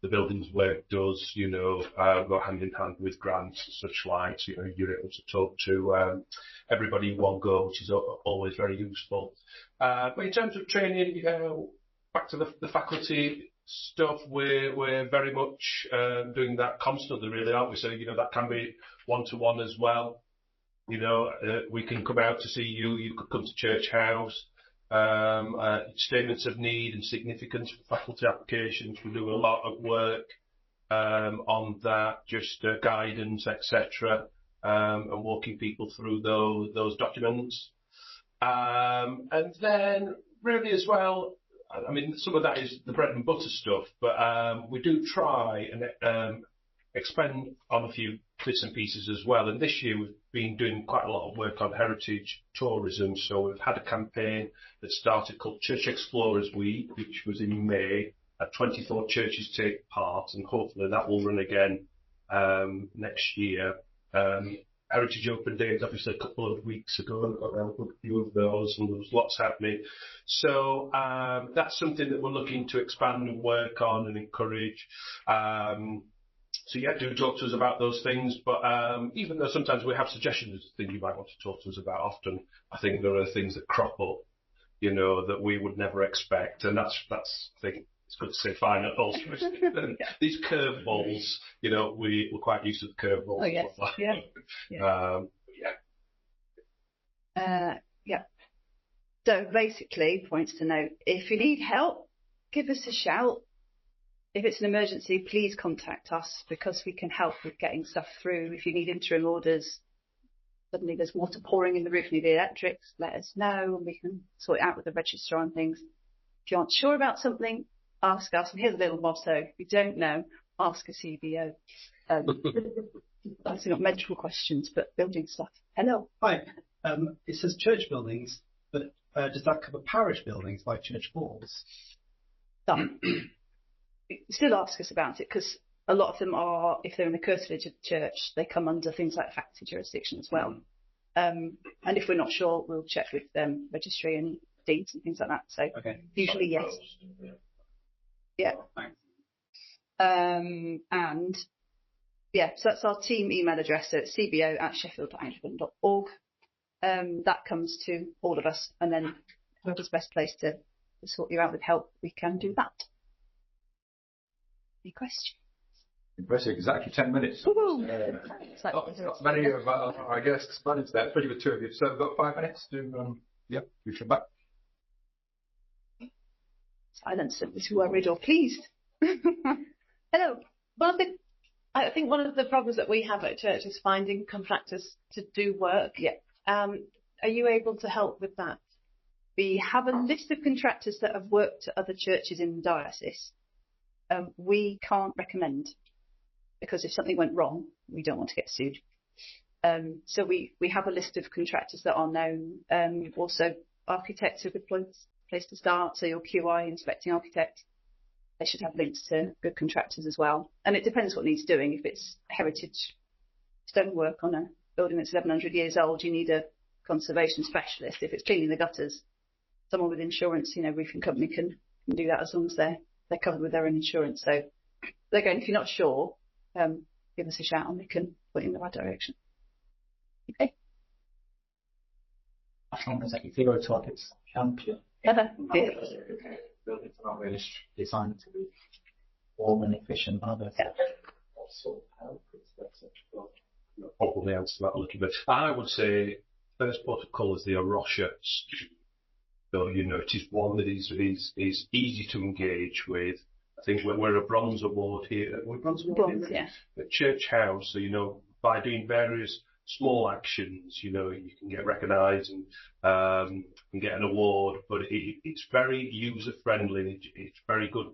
Speaker 2: the buildings work does, go hand in hand with grants and such like, so, you're able to talk to, everybody in one go, which is always very useful. But in terms of training, back to the faculty stuff, we're very much doing that constantly, really, aren't we? So that can be one-to-one as well. We can come out to see you. You could come to Church House. Statements of need and significance for faculty applications. We do a lot of work on that, just guidance, etc., and walking people through those documents. And then really as well, I mean, some of that is the bread and butter stuff, but we do try and expand on a few bits and pieces as well. And this year we've been doing quite a lot of work on heritage tourism. So we've had a campaign that started called Church Explorers Week, which was in May. 24 churches take part, and hopefully that will run again next year. Heritage Open Days, obviously, a couple of weeks ago, and got around a few of those, and there was lots happening. So that's something that we're looking to expand and work on and encourage. So yeah, do talk to us about those things. But even though sometimes we have suggestions of things you might want to talk to us about, often I think there are things that crop up, that we would never expect, and that's I think. It's good to say fine at all. These curveballs, we're quite used to the curveballs.
Speaker 9: Oh, yes. Yeah. So basically, points to note, if you need help, give us a shout. If it's an emergency, please contact us because we can help with getting stuff through. If you need interim orders, suddenly there's water pouring in the roof, you need electrics, let us know and we can sort it out with the registrar and things. If you aren't sure about something, ask us. And here's a little motto: if you don't know, ask a CBO. Obviously not medical questions, but building stuff. Hello.
Speaker 4: Hi. It says church buildings, but does that cover parish buildings like church halls?
Speaker 9: Still ask us about it because a lot of them are, if they're in the curtilage of the church, they come under things like faculty jurisdiction as well. And if we're not sure, we'll check with registry and deeds and things like that. So usually yes. Yeah. And yeah, so that's our team email address. So it's cbo@sheffield.anglican.org. That comes to all of us, and then whoever's best place to sort you out with help, we can do that. Any questions?
Speaker 1: Impressive, exactly 10 minutes. Not many of our guests managed that, especially with 2 of you. So we've got 5 minutes to, you should back.
Speaker 9: silence and was worried or pleased. Hello.
Speaker 7: I think one of the problems that we have at church is finding contractors to do work.
Speaker 9: Yeah.
Speaker 7: Are you able to help with that?
Speaker 9: We have a list of contractors that have worked at other churches in the diocese. We can't recommend, because if something went wrong, we don't want to get sued. So we have a list of contractors that are known. Also, architects are a good place to start. So your QI, inspecting architect, they should have links to good contractors as well. And it depends what needs doing. If it's heritage stonework on a building that's 1100 years old, you need a conservation specialist. If it's cleaning the gutters, someone with insurance, roofing company can do that as long as they're covered with their own insurance. So again, if you're not sure, give us a shout and we can put you in the right direction. Okay.
Speaker 6: I think it's like zero topics champion. Buildings are not really designed to be warm and efficient, are they?
Speaker 9: Yeah.
Speaker 6: Also, how
Speaker 2: Probably answer that a little bit. I would say first port of call is the Arosha student. So, it is one that is easy to engage with. I think we're a bronze award here. We're bronze award here?
Speaker 9: Yeah.
Speaker 2: At Church House. So, by doing various small actions, you can get recognised and get an award, but it's very user friendly. It's very good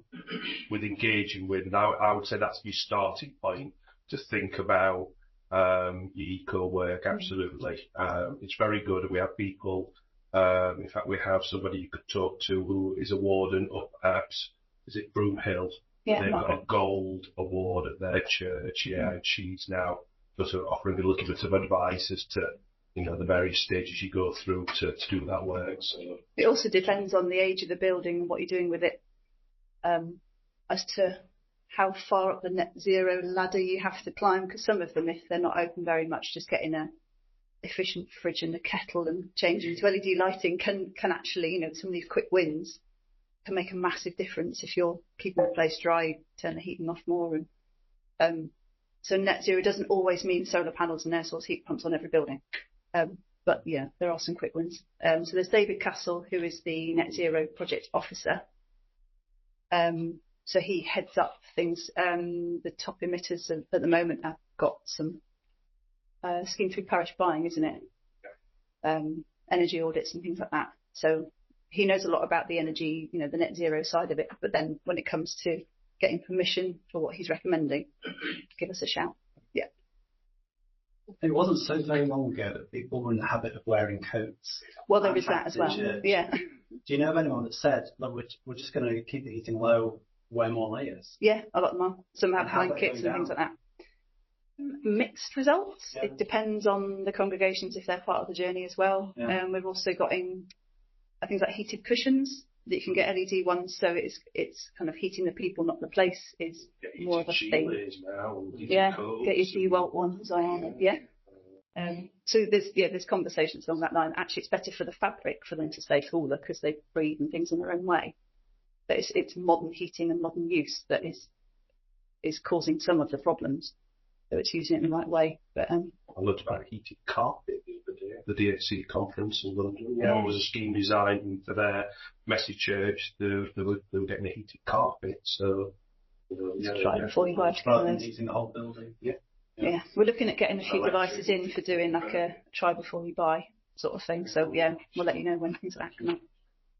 Speaker 2: with engaging with, and I would say that's your starting point to think about your eco work. Absolutely, it's very good. We have people. In fact, we have somebody you could talk to who is a warden up at, is it Broomhill?
Speaker 9: Yeah,
Speaker 2: they've got a gold award at their church. Yeah, and she's now sort of offering a little bit of advice as to, the various stages you go through to do that work. So
Speaker 9: it also depends on the age of the building and what you're doing with it, as to how far up the net zero ladder you have to climb, because some of them, if they're not open very much, just getting a efficient fridge and a kettle and changing to LED lighting can actually, some of these quick wins can make a massive difference. If you're keeping the place dry, turn the heating off more. And so net zero doesn't always mean solar panels and air source heat pumps on every building. But yeah, there are some quick wins. So there's David Castle, who is the net zero project officer. So he heads up things. The top emitters at the moment have got some scheme through parish buying, isn't it? Energy audits and things like that. So he knows a lot about the energy, the net zero side of it. But then when it comes to getting permission for what he's recommending, give us a shout. Yeah.
Speaker 4: It wasn't so very long ago that people were in the habit of wearing coats.
Speaker 9: Well, there is that as well. Yeah.
Speaker 4: Do you know of anyone that said, look, we're just going to keep the heating low, wear more layers?
Speaker 9: Yeah, a lot of them are. Some have blankets and things like that. Mixed results. Yeah. It depends on the congregations if they're part of the journey as well.
Speaker 4: Yeah.
Speaker 9: We've also got in things like heated cushions that you can get LED ones, so it's kind of heating the people, not the place, is more of a thing. Yeah, get your DeWalt ones on. Yeah. So there's conversations along that line. Actually, it's better for the fabric for them to stay cooler because they breathe and things in their own way. But it's modern heating and modern use that is causing some of the problems. So it's using it in the right way. But
Speaker 2: I learned about heated carpet the DHC conference in London. Yeah, it was a scheme designed for their messy church. They were getting a heated carpet. So
Speaker 9: try it before you buy
Speaker 4: using the whole building.
Speaker 9: Yeah, we're looking at getting a few devices in for doing like a try before you buy sort of thing. So yeah, we'll let you know when things are happening.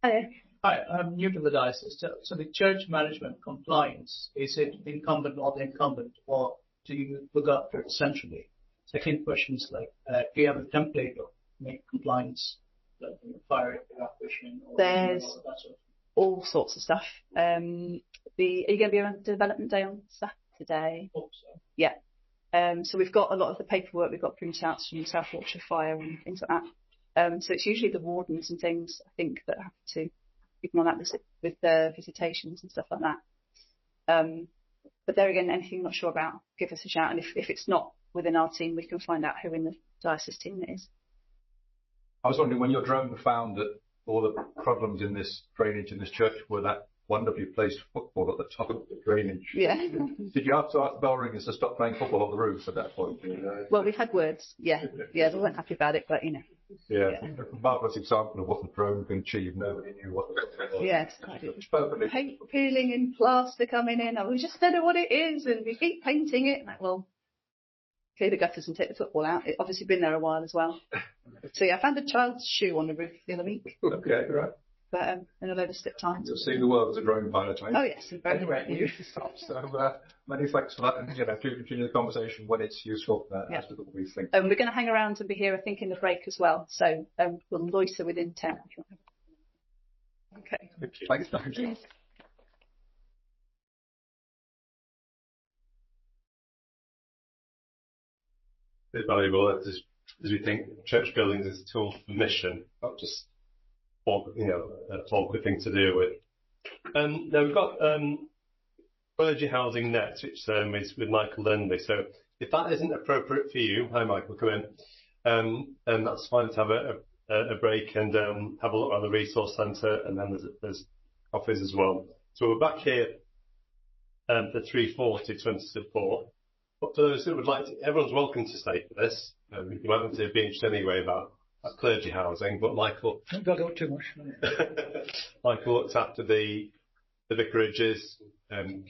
Speaker 9: Hello.
Speaker 8: Hi, I'm new to the diocese. So the church management compliance, is it incumbent or incumbent, or do you look after it centrally? Second question is do you have a template of compliance, like fire evacuation?
Speaker 9: There's that sort of all sorts of stuff. Are you going to be around Development Day on Saturday?
Speaker 8: Hope so.
Speaker 9: Yeah. So we've got a lot of the paperwork. We've got printouts from South Yorkshire Fire and things like that. So it's usually the wardens and things, I think, that have to keep them on that with visitations and stuff like that. But there again, anything you're not sure about, give us a shout. And if it's not within our team, we can find out who in the diocese team it is.
Speaker 1: I was wondering, when your drone found that all the problems in this drainage in this church were that wonderfully placed football at the top of the drainage.
Speaker 9: Yeah.
Speaker 1: Did you have to ask the bell ringers to stop playing football on the roof at that point?
Speaker 9: Well, we had words. Yeah. Yeah, they weren't happy about it, but
Speaker 1: Yeah. A marvellous example of what the drone can achieve. Nobody knew what the was.
Speaker 9: Yes. Paint peeling and plaster coming in. We just don't know what it is, and we keep painting it. Like, well, clear the gutters and take the football out. It's obviously been there a while as well. So yeah, I found a child's shoe on the roof the other week.
Speaker 1: Okay, right.
Speaker 9: But and a load of slip ties.
Speaker 1: You've seen the world as a drone pilot, right?
Speaker 9: Oh yes.
Speaker 1: Anyway, you stop. So many thanks for that, and do continue the conversation when it's useful as to what we think.
Speaker 9: We're going to hang around and be here, I think, in the break as well. So we'll loiter within 10. Okay.
Speaker 1: Thanks. Thanks.
Speaker 2: It's valuable as we think church buildings is a tool for mission, not just an awkward thing to deal with. Now we've got clergy housing next, which is with Michael Lindley. So if that isn't appropriate for you, hi Michael, come in. And that's fine to have a break and have a look around the resource centre, and then there's coffees as well. So we're back here for 3:40, 20 to 4. But for those who would like to, everyone's welcome to stay for this. You might want to be interested anyway about clergy housing, but Michael...
Speaker 8: Don't go too much.
Speaker 2: Michael looks after the vicarages,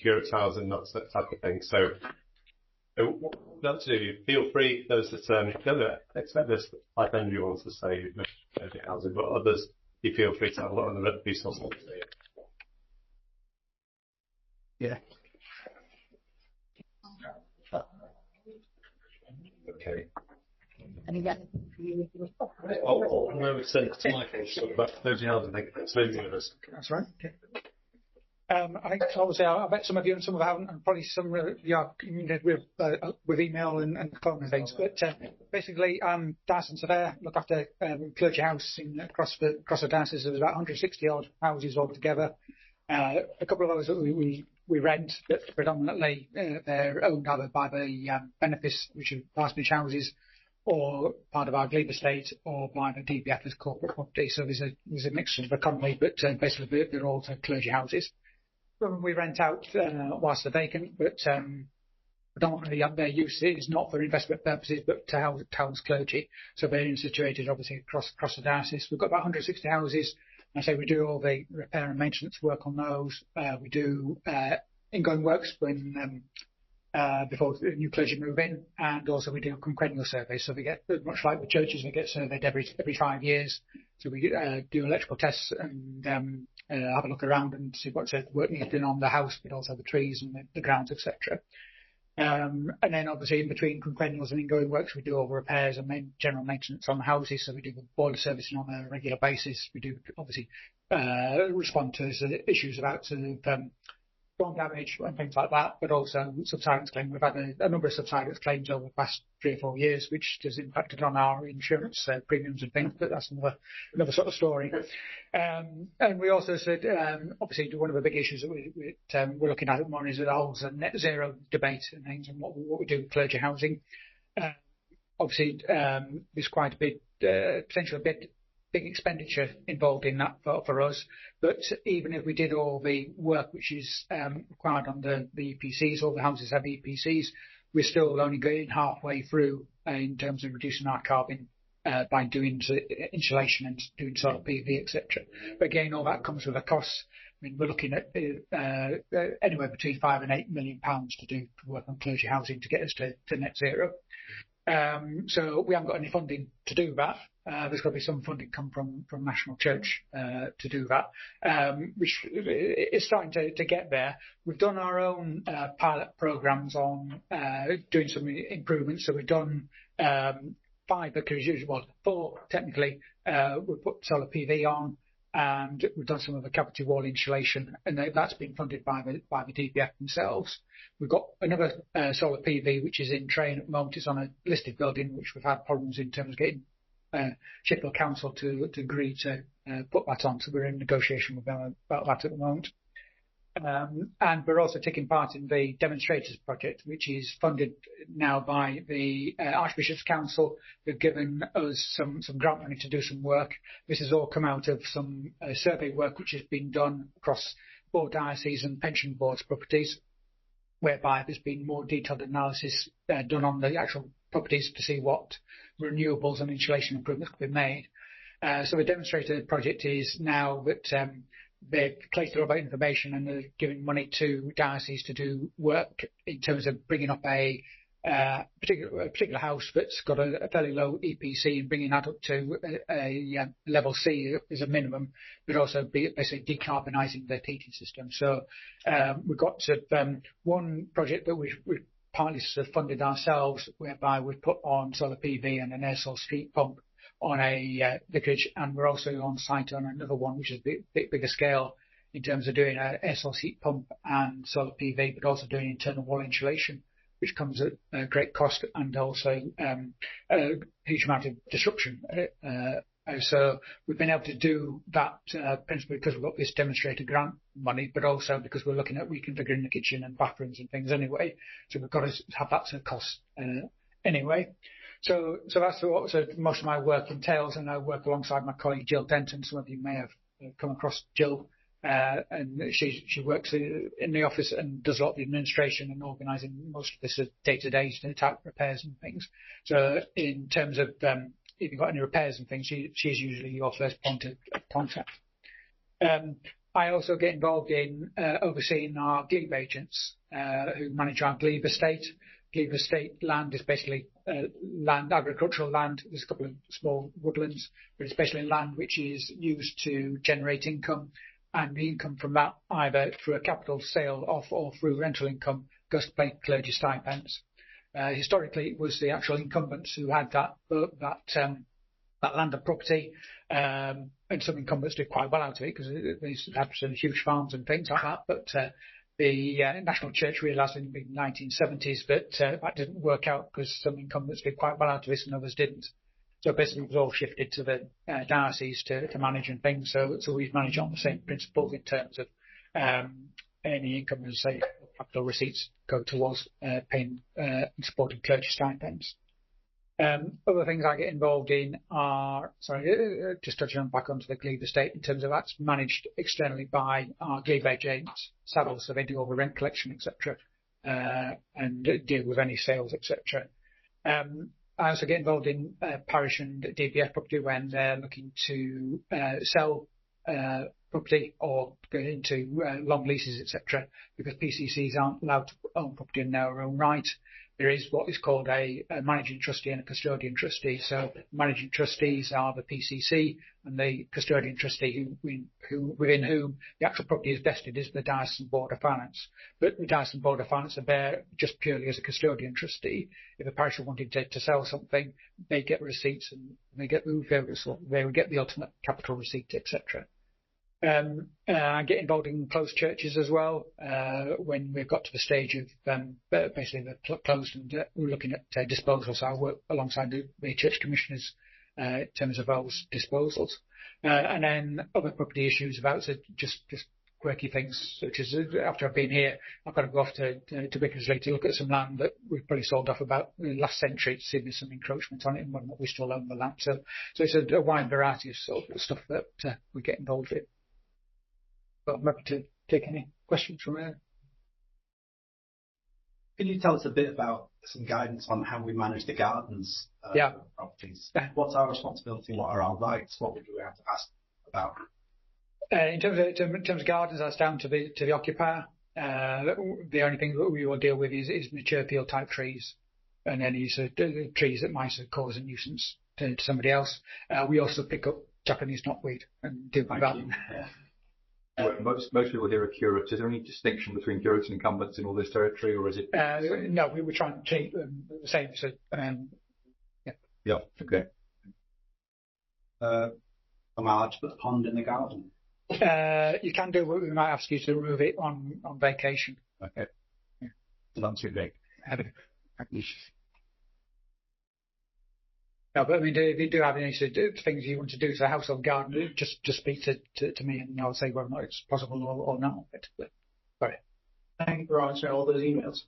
Speaker 2: curates housing, that type of thing. So, what to do, feel free, those that don't expect this, like Andrew wants to say, clergy housing, but others, you feel free to have a lot of the resources.
Speaker 8: Yeah.
Speaker 1: Okay.
Speaker 9: And again,
Speaker 2: I'm going to send it to Michael to talk about clergy housing. That's maybe with us.
Speaker 8: That's right. Okay. I think obviously I bet some of you and some of you haven't, and probably some of you are communicated with email and phone and things. But basically, Diocese surveyor look after clergy housing across the diocese. There's about 160 odd houses altogether. A couple of those that we rent, but predominantly they're owned either by the benefice, which are parsonage houses, or part of our glebe estate, or by the DBF as corporate property. So there's a mixture of economy, but basically they're all clergy houses. We rent out whilst they're vacant, but predominantly their use is not for investment purposes, but to house town's clergy. So they're situated obviously across the diocese. We've got about 160 houses. I say we do all the repair and maintenance work on those. We do ingoing works when before the new clergy move in, and also we do quinquennial surveys. So we get, much like the churches, we get surveyed every 5 years. So we do electrical tests and have a look around and see what's work needs done on the house, but also the trees and the grounds, etc. And then obviously in between quinquennials and ingoing works, we do all the repairs and general maintenance on the houses. So we do the boiler servicing on a regular basis. We do obviously respond to issues about storm damage and things like that, but also subsidence claims. We've had a number of subsidence claims over the past 3 or 4 years, which has impacted on our insurance premiums and things, but that's another sort of story. And we also said, obviously, one of the big issues that we're looking at the moment is the whole net zero debate and things, and what we do with clergy housing. Obviously, there's quite a bit, potentially a big expenditure involved in that for us. But even if we did all the work which is required on the EPCs, all the houses have EPCs, we're still only going halfway through in terms of reducing our carbon by doing insulation and doing solar PV, etc. But again, all that comes with a cost. I mean, we're looking at anywhere between £5 and £8 million to do work on clergy housing to get us to net zero. So we haven't got any funding to do that. There's got to be some funding come from National Church to do that, which is starting to get there. We've done our own pilot programs on doing some improvements. So we've done 5 vicarages, well 4 technically. We've put solar PV on, and we've done some of the cavity wall insulation, and that's been funded by the DBF themselves. We've got another solar PV which is in train at the moment. It's on a listed building, which we've had problems in terms of getting Sheffield Council to agree to put that on. So we're in negotiation with them about that at the moment. And we're also taking part in the demonstrators project, which is funded now by the Archbishop's Council. They've given us some grant money to do some work. This has all come out of some survey work which has been done across
Speaker 10: for diocese and pension boards properties, whereby there's been more detailed analysis done on the actual properties to see what renewables and insulation improvements could be made. So the demonstrator project is now that they've collected all that information and are giving money to dioceses to do work in terms of bringing up a particular house that's got a fairly low EPC and bringing that up to a level C as a minimum, but also basically decarbonising the heating system. So we've got one project that we've partly sort of funded ourselves, whereby we've put on solar PV and an air source heat pump on a vicarage, and we're also on site on another one which is a bit bigger scale in terms of doing an air source heat pump and solar PV, but also doing internal wall insulation, which comes at a great cost and also a huge amount of disruption. So we've been able to do that principally because we've got this demonstrator grant money, but also because we're looking at reconfiguring the kitchen and bathrooms and things anyway. So we've got to have that sort of cost anyway. So that's what most of my work entails, and I work alongside my colleague Jill Denton. Some of you may have come across Jill. And she works in the office and does a lot of the administration and organising most of this day-to-day type repairs and things. So in terms of if you've got any repairs and things, she's usually your first point of contact. I also get involved in overseeing our glebe agents who manage our glebe estate. Glebe estate land is basically agricultural land. There's a couple of small woodlands, but it's basically land which is used to generate income. And the income from that, either through a capital sale off or through rental income, goes to pay clergy stipends. Historically, it was the actual incumbents who had that land and property, and some incumbents did quite well out of it because they had some huge farms and things like that. But the National Church realised in the 1970s that that didn't work out because some incumbents did quite well out of this and others didn't. So basically, it was all shifted to the diocese to manage and things. So we manage on the same principles in terms of any income, as I say, capital receipts go towards paying and supporting clergy stipends. Other things I get involved in are, just touching on back onto the glebe estate in terms of that's managed externally by our glebe agents, Savills, so they do all the rent collection, etc., and deal with any sales, etc. I also get involved in parish and DBF property when they're looking to sell property or go into long leases, etc., because PCCs aren't allowed to own property in their own right. There is what is called a managing trustee and a custodian trustee. So managing trustees are the PCC, and the custodian trustee, within whom the actual property is vested, is the Diocesan Board of Finance. But the Diocesan Board of Finance are there just purely as a custodian trustee. If a parish wanted to sell something, they get receipts and they would get the ultimate capital receipt, etc. I get involved in closed churches as well when we've got to the stage of basically they're closed and we're looking at disposals. So I work alongside the church commissioners in terms of those disposals. And then other property issues about just quirky things, such as after I've been here, I've got to go off to Bickersley to look at some land that we've probably sold off about the last century to see if there's some encroachment on it and whether or not we still own the land. So it's a wide variety of sort of stuff that we get involved in. But I'm happy to take any questions from there.
Speaker 4: Can you tell us a bit about some guidance on how we manage the gardens properties? What's our responsibility? What are our rights? What would we have to ask about?
Speaker 10: In terms of gardens, that's down to the occupier. The only thing that we will deal with is mature field type trees and any sort of trees that might cause a nuisance to somebody else. We also pick up Japanese knotweed and deal with that.
Speaker 1: Most people here are curates. Is there any distinction between curates and incumbents in all this territory, or is it?
Speaker 10: No, we were trying to treat them the same. So,
Speaker 1: yeah. Okay.
Speaker 4: Am I allowed to put a pond in the garden?
Speaker 10: You can do, but we might ask you to remove it on vacation.
Speaker 1: Okay. Yeah. Not too big. No, but I mean, if you do have any sort of things you want to do to the household garden, just speak to me and I'll say whether or not it's possible or not. But sorry.
Speaker 11: Thank you for answering all those emails.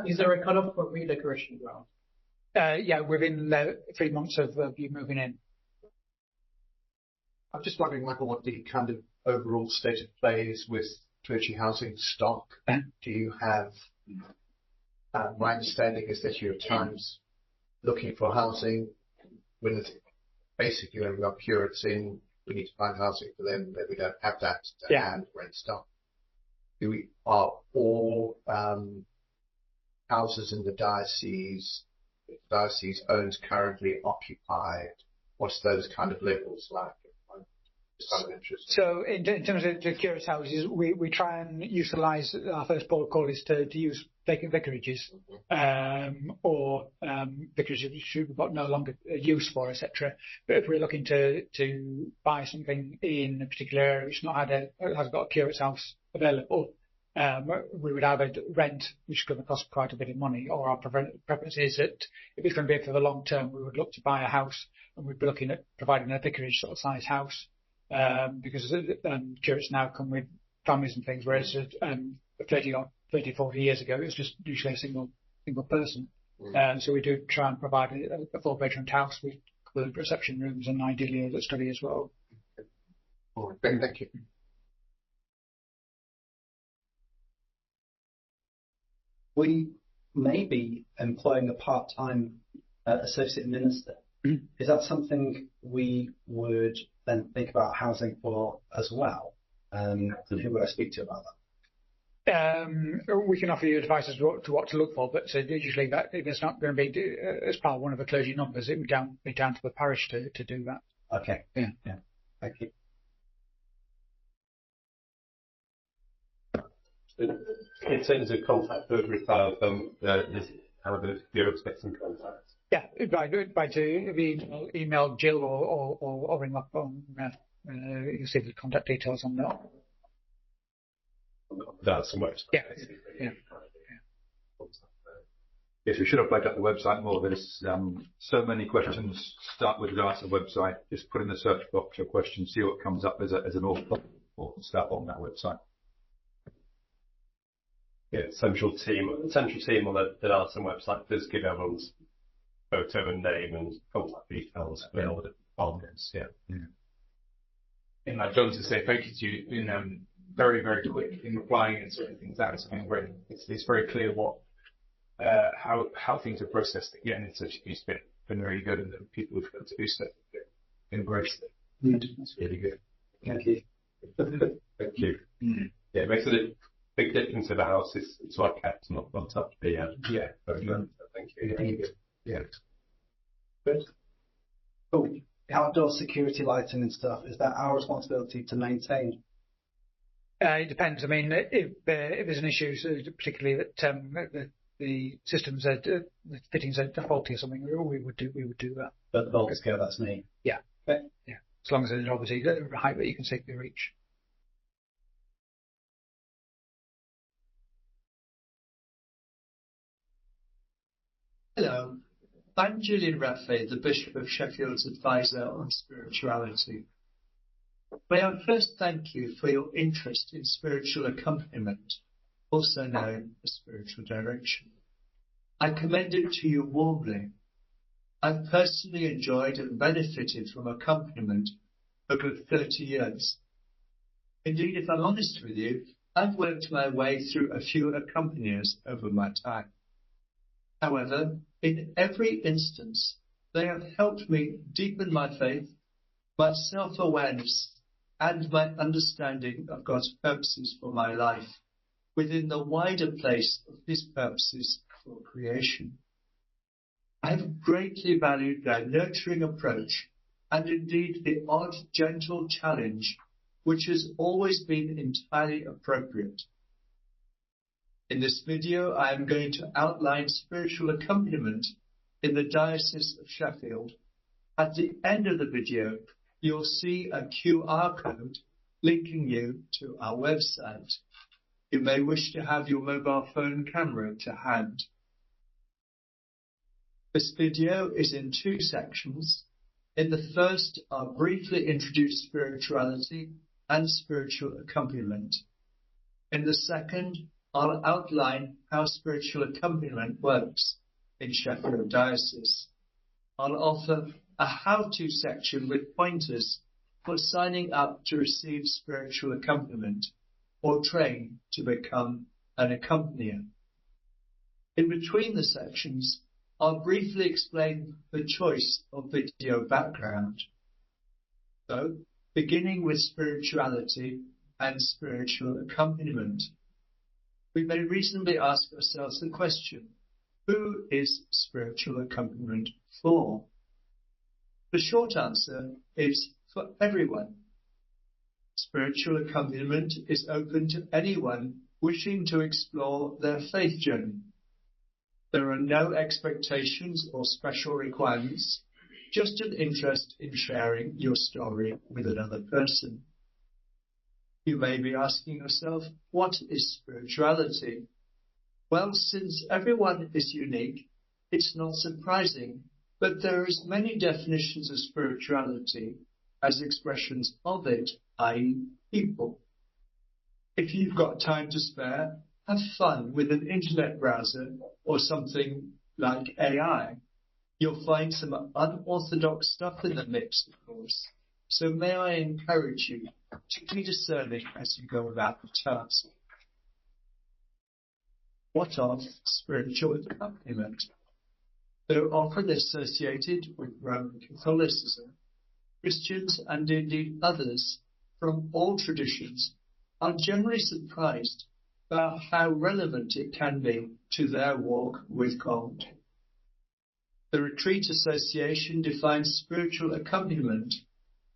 Speaker 11: Is there a cut-off for redecoration ground?
Speaker 10: Yeah, within 3 months of you moving in.
Speaker 3: I'm just wondering, Michael, what the kind of overall state of play is with clergy housing stock. Do you have, my understanding is that you're at times looking for housing when it's basically when we've got curates in, we need to find housing for them, but we don't have that to hand rent stock. Are all houses in the diocese owns currently occupied? What's those kind of levels like?
Speaker 10: So in terms of the curates houses, we try and utilise, our first protocol is to use vacant vicarages, or vicarages which we've got no longer use for, etc. But if we're looking to buy something in a particular area which hasn't got a curates house available, we would either rent, which is going to cost quite a bit of money, or our preference is that if it's going to be for the long term, we would look to buy a house, and we'd be looking at providing a vicarage sort of size house. Because curates now come with families and things, whereas 30, 40 years ago, it was just usually a single person. So we do try and provide a 4-bedroom house with reception rooms and ideally a study as well.
Speaker 3: All right, thank you.
Speaker 4: We may be employing a part-time associate minister. Is that something we would then think about housing for as well? And who would I speak to about that?
Speaker 10: We can offer you advice as to what to look for, but usually that if it's not going to be as part of one of the clergy numbers, it would be down to the parish to do that.
Speaker 4: Okay. Yeah. Thank you.
Speaker 2: In terms of contact, who would refer them? How you're expecting contact?
Speaker 10: Yeah, by to email Jill or ring up on. You see the contact details on that.
Speaker 2: That's the website.
Speaker 10: Yeah.
Speaker 1: Yes, we should have played up the website more. There's so many questions. Start with the Diocese website. Just put in the search box your question, see what comes up as an author, or start on that website.
Speaker 2: Yeah, central team on the Diocese website does give everyone's photo and name and contact details for all the departments.
Speaker 6: And I'd like to say thank you to you in very, very quick in replying and sorting things out. It's been great. It's very clear what how things are processed. Again, it's been very good, and the people who've got to do so embraced it. It's really good.
Speaker 4: Thank you.
Speaker 2: Thank you. Yeah, it makes a big difference to the house. It's well kept, not touched. Yeah, very good. Thank you. Yeah.
Speaker 4: Good. Oh, outdoor security lighting and stuff, is that our responsibility to maintain?
Speaker 10: It depends. I mean, if there's an issue, particularly that the systems the fittings are faulty or something, we would do that.
Speaker 4: But the bulk scale, that's me.
Speaker 10: Yeah.
Speaker 4: Okay.
Speaker 10: Yeah. As long as there's obviously a height that you can safely reach.
Speaker 12: Hello, I'm Julian Raffay, the Bishop of Sheffield's advisor on spirituality. May I first thank you for your interest in spiritual accompaniment, also known as spiritual direction. I commend it to you warmly. I've personally enjoyed and benefited from accompaniment for a good 30 years. Indeed, if I'm honest with you, I've worked my way through a few accompaniers over my time. However, in every instance, they have helped me deepen my faith, my self-awareness, and my understanding of God's purposes for my life within the wider place of His purposes for creation. I have greatly valued their nurturing approach and indeed the odd, gentle challenge, which has always been entirely appropriate. In this video, I am going to outline spiritual accompaniment in the Diocese of Sheffield. At the end of the video, you'll see a QR code linking you to our website. You may wish to have your mobile phone camera to hand. This video is in 2 sections. In the first, I'll briefly introduce spirituality and spiritual accompaniment. In the second, I'll outline how spiritual accompaniment works in Sheffield Diocese. I'll offer a how-to section with pointers for signing up to receive spiritual accompaniment or train to become an accompanier. In between the sections, I'll briefly explain the choice of video background. So, beginning with spirituality and spiritual accompaniment, we may reasonably ask ourselves the question, who is spiritual accompaniment for? The short answer is for everyone. Spiritual accompaniment is open to anyone wishing to explore their faith journey. There are no expectations or special requirements, just an interest in sharing your story with another person. You may be asking yourself, what is spirituality? Well, since everyone is unique, it's not surprising, but there is many definitions of spirituality as expressions of it, i.e. people. If you've got time to spare, have fun with an internet browser or something like AI. You'll find some unorthodox stuff in the mix, of course. So may I encourage you to be discerning as you go about the task. What of spiritual accompaniment? Though often associated with Roman Catholicism, Christians and indeed others from all traditions are generally surprised about how relevant it can be to their walk with God. The Retreat Association defines spiritual accompaniment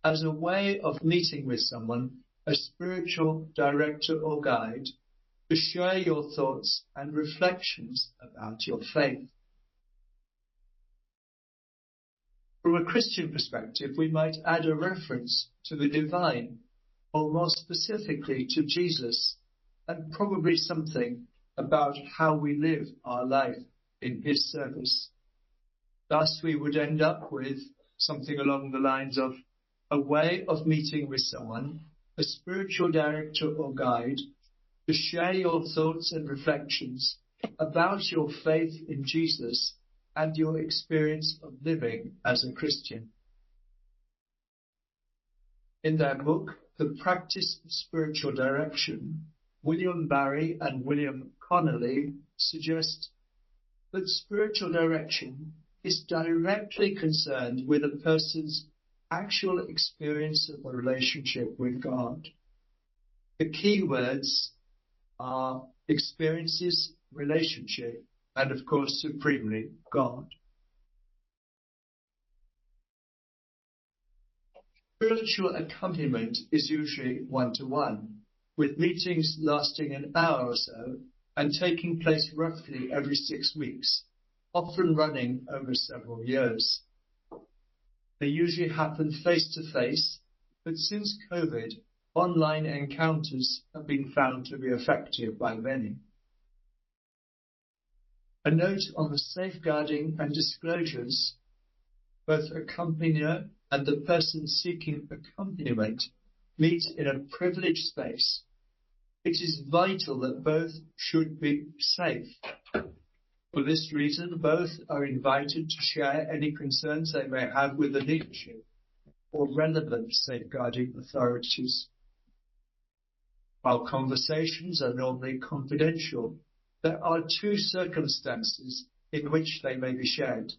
Speaker 12: as a way of meeting with someone, a spiritual director or guide, to share your thoughts and reflections about your faith. From a Christian perspective, we might add a reference to the divine, or more specifically to Jesus, and probably something about how we live our life in his service. Thus, we would end up with something along the lines of a way of meeting with someone, a spiritual director or guide, to share your thoughts and reflections about your faith in Jesus and your experience of living as a Christian. In their book, The Practice of Spiritual Direction, William Barry and William Connolly suggest that spiritual direction is directly concerned with a person's actual experience of a relationship with God. The key words are experiences, relationship, and of course, supremely, God. Spiritual accompaniment is usually one-to-one, with meetings lasting an hour or so and taking place roughly every 6 weeks, often running over several years. They usually happen face-to-face, but since COVID, online encounters have been found to be effective by many. A note on the safeguarding and disclosures. Both accompanier and the person seeking accompaniment meet in a privileged space. It is vital that both should be safe. For this reason, both are invited to share any concerns they may have with the leadership or relevant safeguarding authorities. While conversations are normally confidential, there are two circumstances in which they may be shared.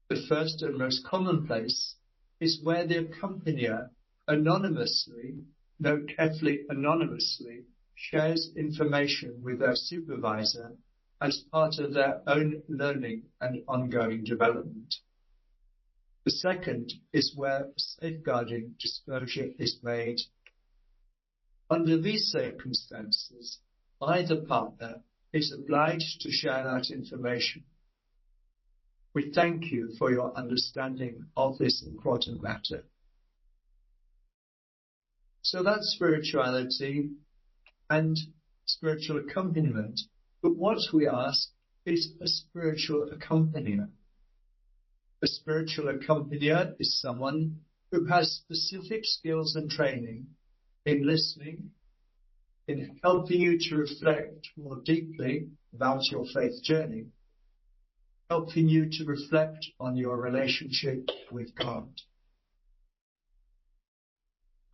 Speaker 12: The first and most commonplace is where the accompanier anonymously, note carefully anonymously, shares information with their supervisor as part of their own learning and ongoing development. The second is where safeguarding disclosure is made. Under these circumstances, either partner is obliged to share that information. We thank you for your understanding of this important matter. So that's spirituality and spiritual accompaniment. But what we ask is a spiritual accompanier. A spiritual accompanier is someone who has specific skills and training in listening, in helping you to reflect more deeply about your faith journey, helping you to reflect on your relationship with God.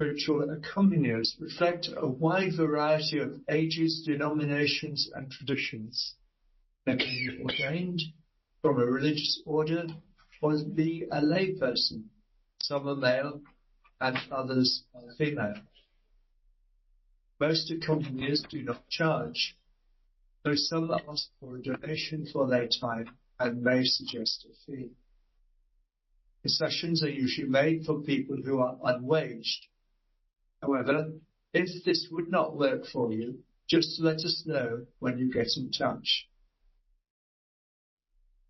Speaker 12: spiritual accompaniers reflect a wide variety of ages, denominations, and traditions. They can be ordained from a religious order or be a layperson. Some are male and others are female. Most accompaniers do not charge, though some ask for a donation for their time and may suggest a fee. The sessions are usually made for people who are unwaged. However, if this would not work for you, just let us know when you get in touch.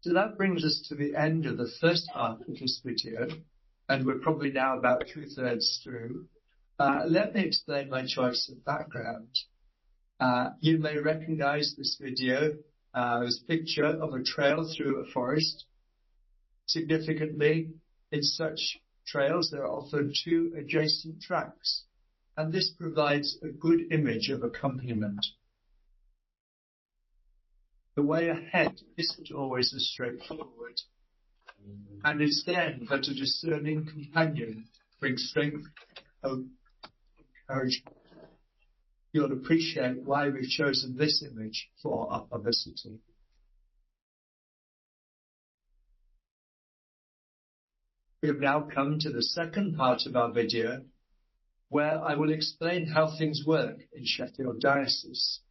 Speaker 12: So that brings us to the end of the first part of this video, and we're probably now about 2/3 through. Let me explain my choice of background. You may recognize this video as a picture of a trail through a forest. Significantly, in such trails, there are often 2 adjacent tracks, and this provides a good image of accompaniment. The way ahead isn't always as straightforward, and it's then that a discerning companion brings strength, hope, encouragement. You'll appreciate why we've chosen this image for our publicity. We have now come to the second part of our video, where I will explain how things work in Sheffield Diocese.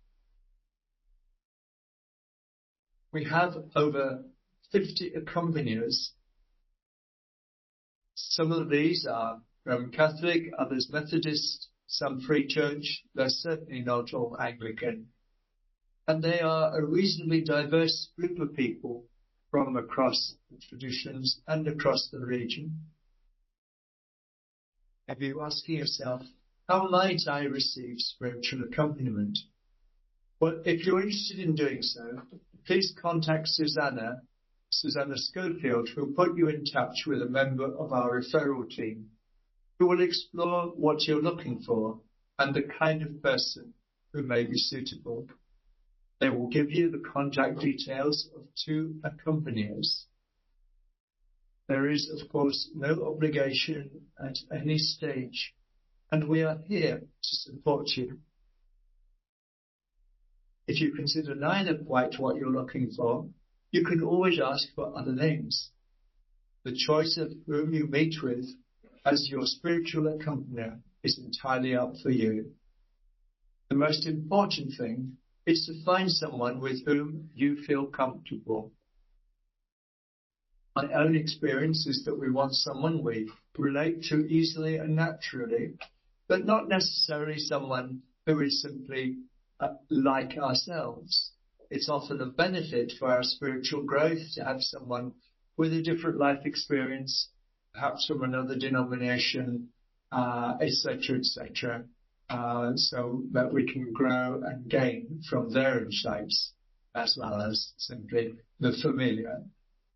Speaker 12: We have over 50 accompaniers. Some of these are Roman Catholic, others Methodist, some Free Church. They're certainly not all Anglican. And they are a reasonably diverse group of people from across the traditions and across the region. If you're asking yourself, how might I receive spiritual accompaniment? Well, if you're interested in doing so, please contact Susanna Schofield, who will put you in touch with a member of our referral team, who will explore what you're looking for and the kind of person who may be suitable. They will give you the contact details of 2 accompaniers. There is, of course, no obligation at any stage, and we are here to support you. If you consider neither quite what you're looking for, you can always ask for other names. The choice of whom you meet with as your spiritual accompanier is entirely up for you. The most important thing is to find someone with whom you feel comfortable. My own experience is that we want someone we relate to easily and naturally, but not necessarily someone who is simply like ourselves. It's often a benefit for our spiritual growth to have someone with a different life experience, perhaps from another denomination, etc., etc., so that we can grow and gain from their insights as well as simply the familiar.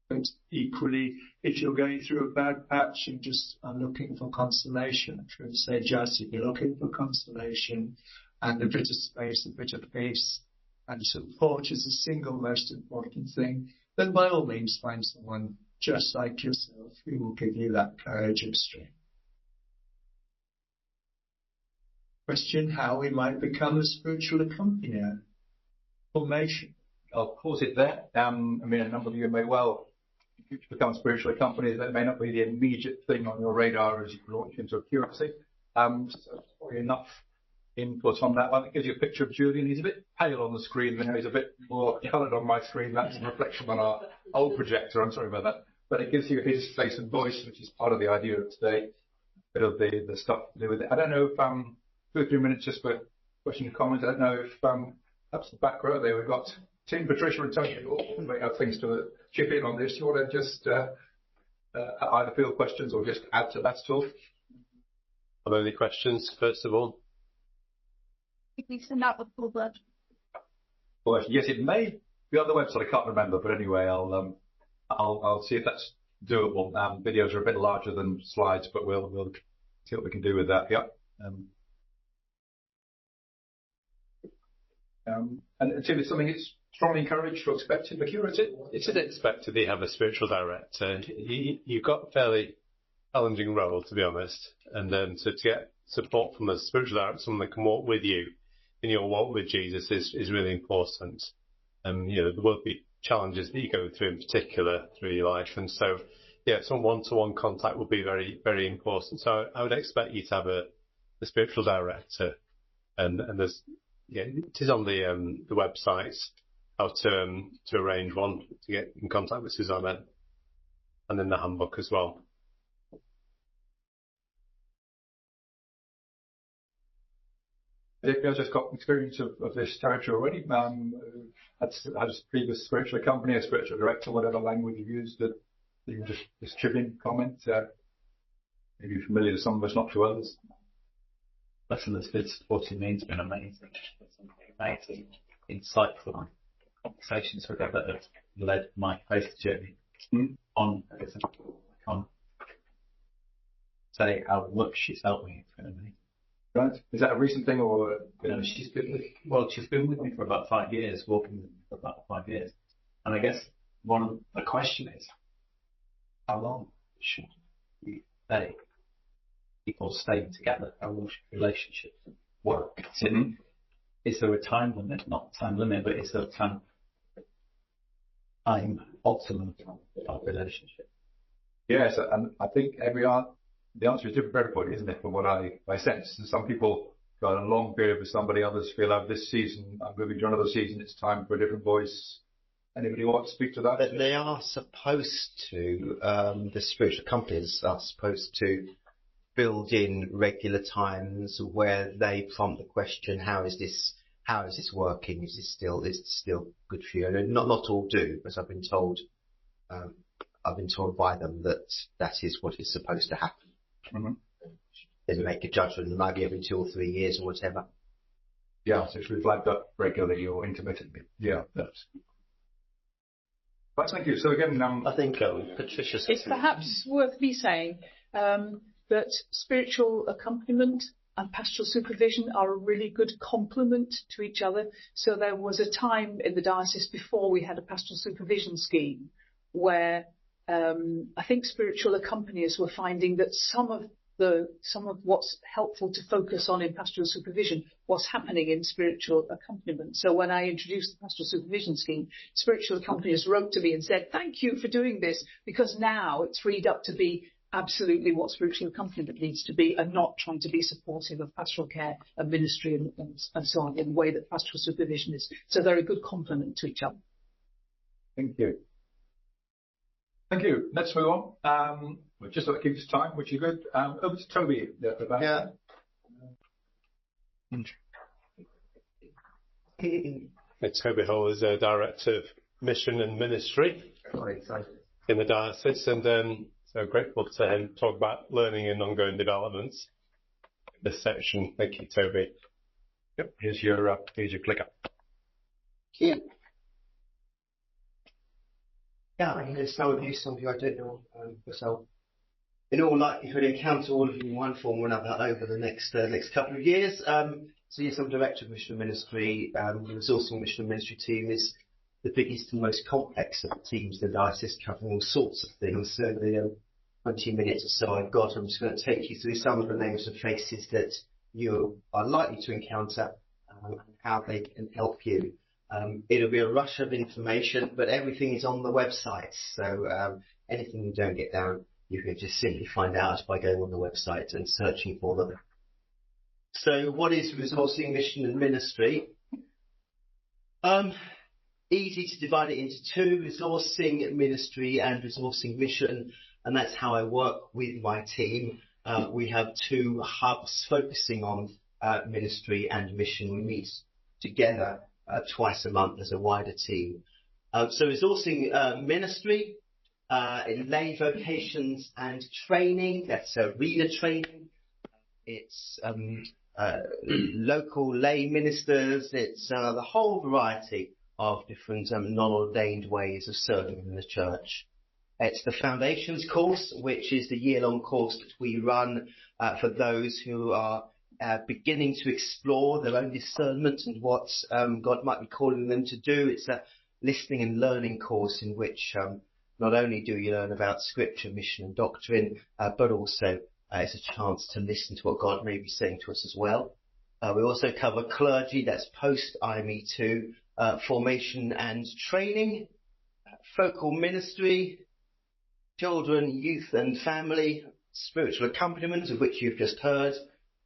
Speaker 12: But equally, if you're going through a bad patch and just are looking for consolation, I would say just if you're looking for consolation and a bit of space, a bit of peace, and support is the single most important thing, then by all means find someone just like yourself who will give you that courage and strength. Question: how we might become a spiritual accompanier? Formation.
Speaker 1: I'll pause it there. A number of you may well become spiritual accompaniers. That may not be the immediate thing on your radar as you launch into a curacy. So probably enough input on that one. It gives you a picture of Julian. He's a bit pale on the screen there. He's a bit more coloured on my screen. That's a reflection on our old projector. I'm sorry about that. But it gives you his face and voice, which is part of the idea of today. A bit of the stuff to do with it. I don't know if 2 or 3 minutes just for question and comment. I don't know if perhaps the back row there we've got Tim, Patricia and Tony who may have things to chip in on this. You want to just either field questions or just add to that stuff?
Speaker 2: Are there any questions, first of all?
Speaker 9: If we send out the full blood.
Speaker 1: Well, yes, it may be on the website. I can't remember, but anyway, I'll see if that's doable. Videos are a bit larger than slides, but we'll see what we can do with that. Yeah. And Tim, it's something it's strongly encouraged or expected for curacy?
Speaker 2: It is expected that you have a spiritual director. You've got fairly challenging role, to be honest. And to get support from a spiritual director, someone that can walk with you in your walk with Jesus is really important. There will be challenges that you go through in particular through your life. And so, some one-to-one contact will be very, very important. So I would expect you to have a spiritual director, and there's, it is on the website how to arrange one to get in contact with Susanna, and in the handbook as well.
Speaker 1: I've just got experience of this territory already. Had a previous spiritual company, a spiritual director, whatever language you used, that you just chip in, comment. Maybe you're familiar to some of us, not to others.
Speaker 13: Listen, that's good supporting me. It's been amazing. Amazing, insightful conversations with that have led my faith journey on everything. I can't say how much she's helped me. It's been amazing.
Speaker 1: Right. Is that a recent thing, or?
Speaker 13: No, she's been with me for about 5 years, walking with me for about 5 years. And I guess one of the question is, how long should people stay together? How long should relationships work? Is there a time limit? Not time limit, but is there a time ultimate of relationship?
Speaker 1: Yes, and I think the answer is different for everybody, isn't it? From what I sense, and some people go on a long period with somebody, others feel this season, I'm moving to another season, it's time for a different voice. Anybody want to speak to that?
Speaker 14: But they are supposed to, the spiritual companies are supposed to build in regular times where they prompt the question, how is this working? Is it still good for you? And not all do, because I've been told by them that is what is supposed to happen. They make a judgment, it might be every 2 or 3 years or whatever.
Speaker 1: Yeah, so it's flagged up regularly or intermittently. Yeah, that's. Right, thank you. So again,
Speaker 14: I think Patricia.
Speaker 15: It's perhaps worth me saying that spiritual accompaniment and pastoral supervision are a really good complement to each other. So there was a time in the diocese before we had a pastoral supervision scheme where I think spiritual accompaniers were finding that some of what's helpful to focus on in pastoral supervision was happening in spiritual accompaniment. So when I introduced the pastoral supervision scheme, spiritual accompaniers wrote to me and said, thank you for doing this, because now it's freed up to be absolutely what spiritual accompaniment needs to be, and not trying to be supportive of pastoral care and ministry and so on in the way that pastoral supervision is. So they're a good complement to each other.
Speaker 1: Thank you. Thank you. Let's move on. We'll just keep this time, which is good. Over to Toby.
Speaker 14: Yeah.
Speaker 2: Toby Hall is a Director of Mission and Ministry in the Diocese, and so grateful to him talk about learning and ongoing developments in this section. Thank you, Toby.
Speaker 1: Yep. Here's your clicker.
Speaker 14: Yeah. Yeah, I mean, some of you I don't know myself. In all likelihood, encounter all of you in one form or another over the next couple of years. So yes, I'm Director of Mission and Ministry. The Resourcing Mission and Ministry team is the biggest and most complex of the teams in the diocese, covering all sorts of things. So the 20 minutes or so I've got, I'm just going to take you through some of the names and faces that you are likely to encounter and how they can help you. It'll be a rush of information, but everything is on the website. So anything you don't get down, you can just simply find out by going on the website and searching for them. So what is Resourcing Mission and Ministry? Easy to divide it into two, Resourcing Ministry and Resourcing Mission, and that's how I work with my team. We have 2 hubs focusing on ministry and mission. We meet together twice a month as a wider team. So Resourcing Ministry, in lay vocations and training, that's reader training. It's local lay ministers. It's the whole variety of different non-ordained ways of serving in the church. It's the Foundations course, which is the year-long course that we run for those who are beginning to explore their own discernment and what God might be calling them to do. It's a listening and learning course in which not only do you learn about scripture, mission and doctrine, but also it's a chance to listen to what God may be saying to us as well. We also cover clergy, that's post IME2, formation and training, focal ministry, children, youth and family, spiritual accompaniment, of which you've just heard,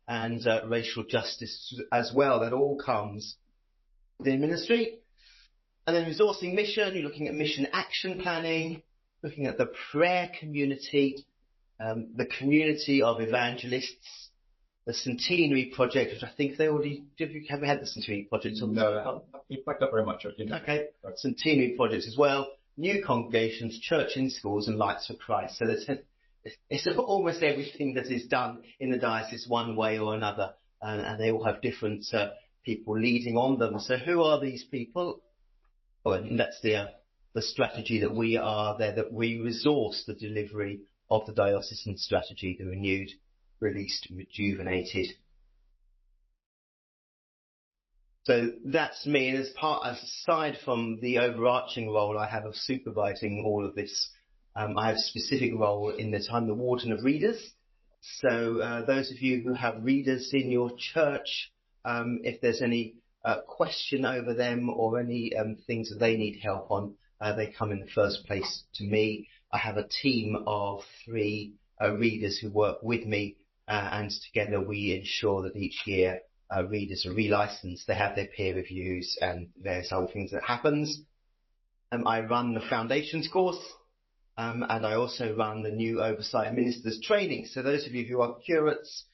Speaker 14: and racial justice as well. That all comes within ministry. And then resourcing mission, you're looking at mission action planning, looking at the prayer community, the community of evangelists, the Centenary Project, which I think they already, have we had the Centenary Project?
Speaker 1: No, you backed up very much.
Speaker 14: Okay, Centenary Project as well, new congregations, church in schools and Lights for Christ. So it's almost everything that is done in the diocese one way or another, and they all have different people leading on them. So who are these people? Well, and that's the strategy that we are there, that we resource the delivery of the diocesan strategy, the renewed, released, rejuvenated. So that's me, and aside from the overarching role I have of supervising all of this, I have a specific role in that I'm the warden of readers. So those of you who have readers in your church, if there's any question over them or any things that they need help on, they come in the first place to me. I have a team of 3 readers who work with me, and together we ensure that each year readers are relicensed, they have their peer reviews and various other things that happens. I run the foundations course, and I also run the new oversight ministers training. So those of you who are curates,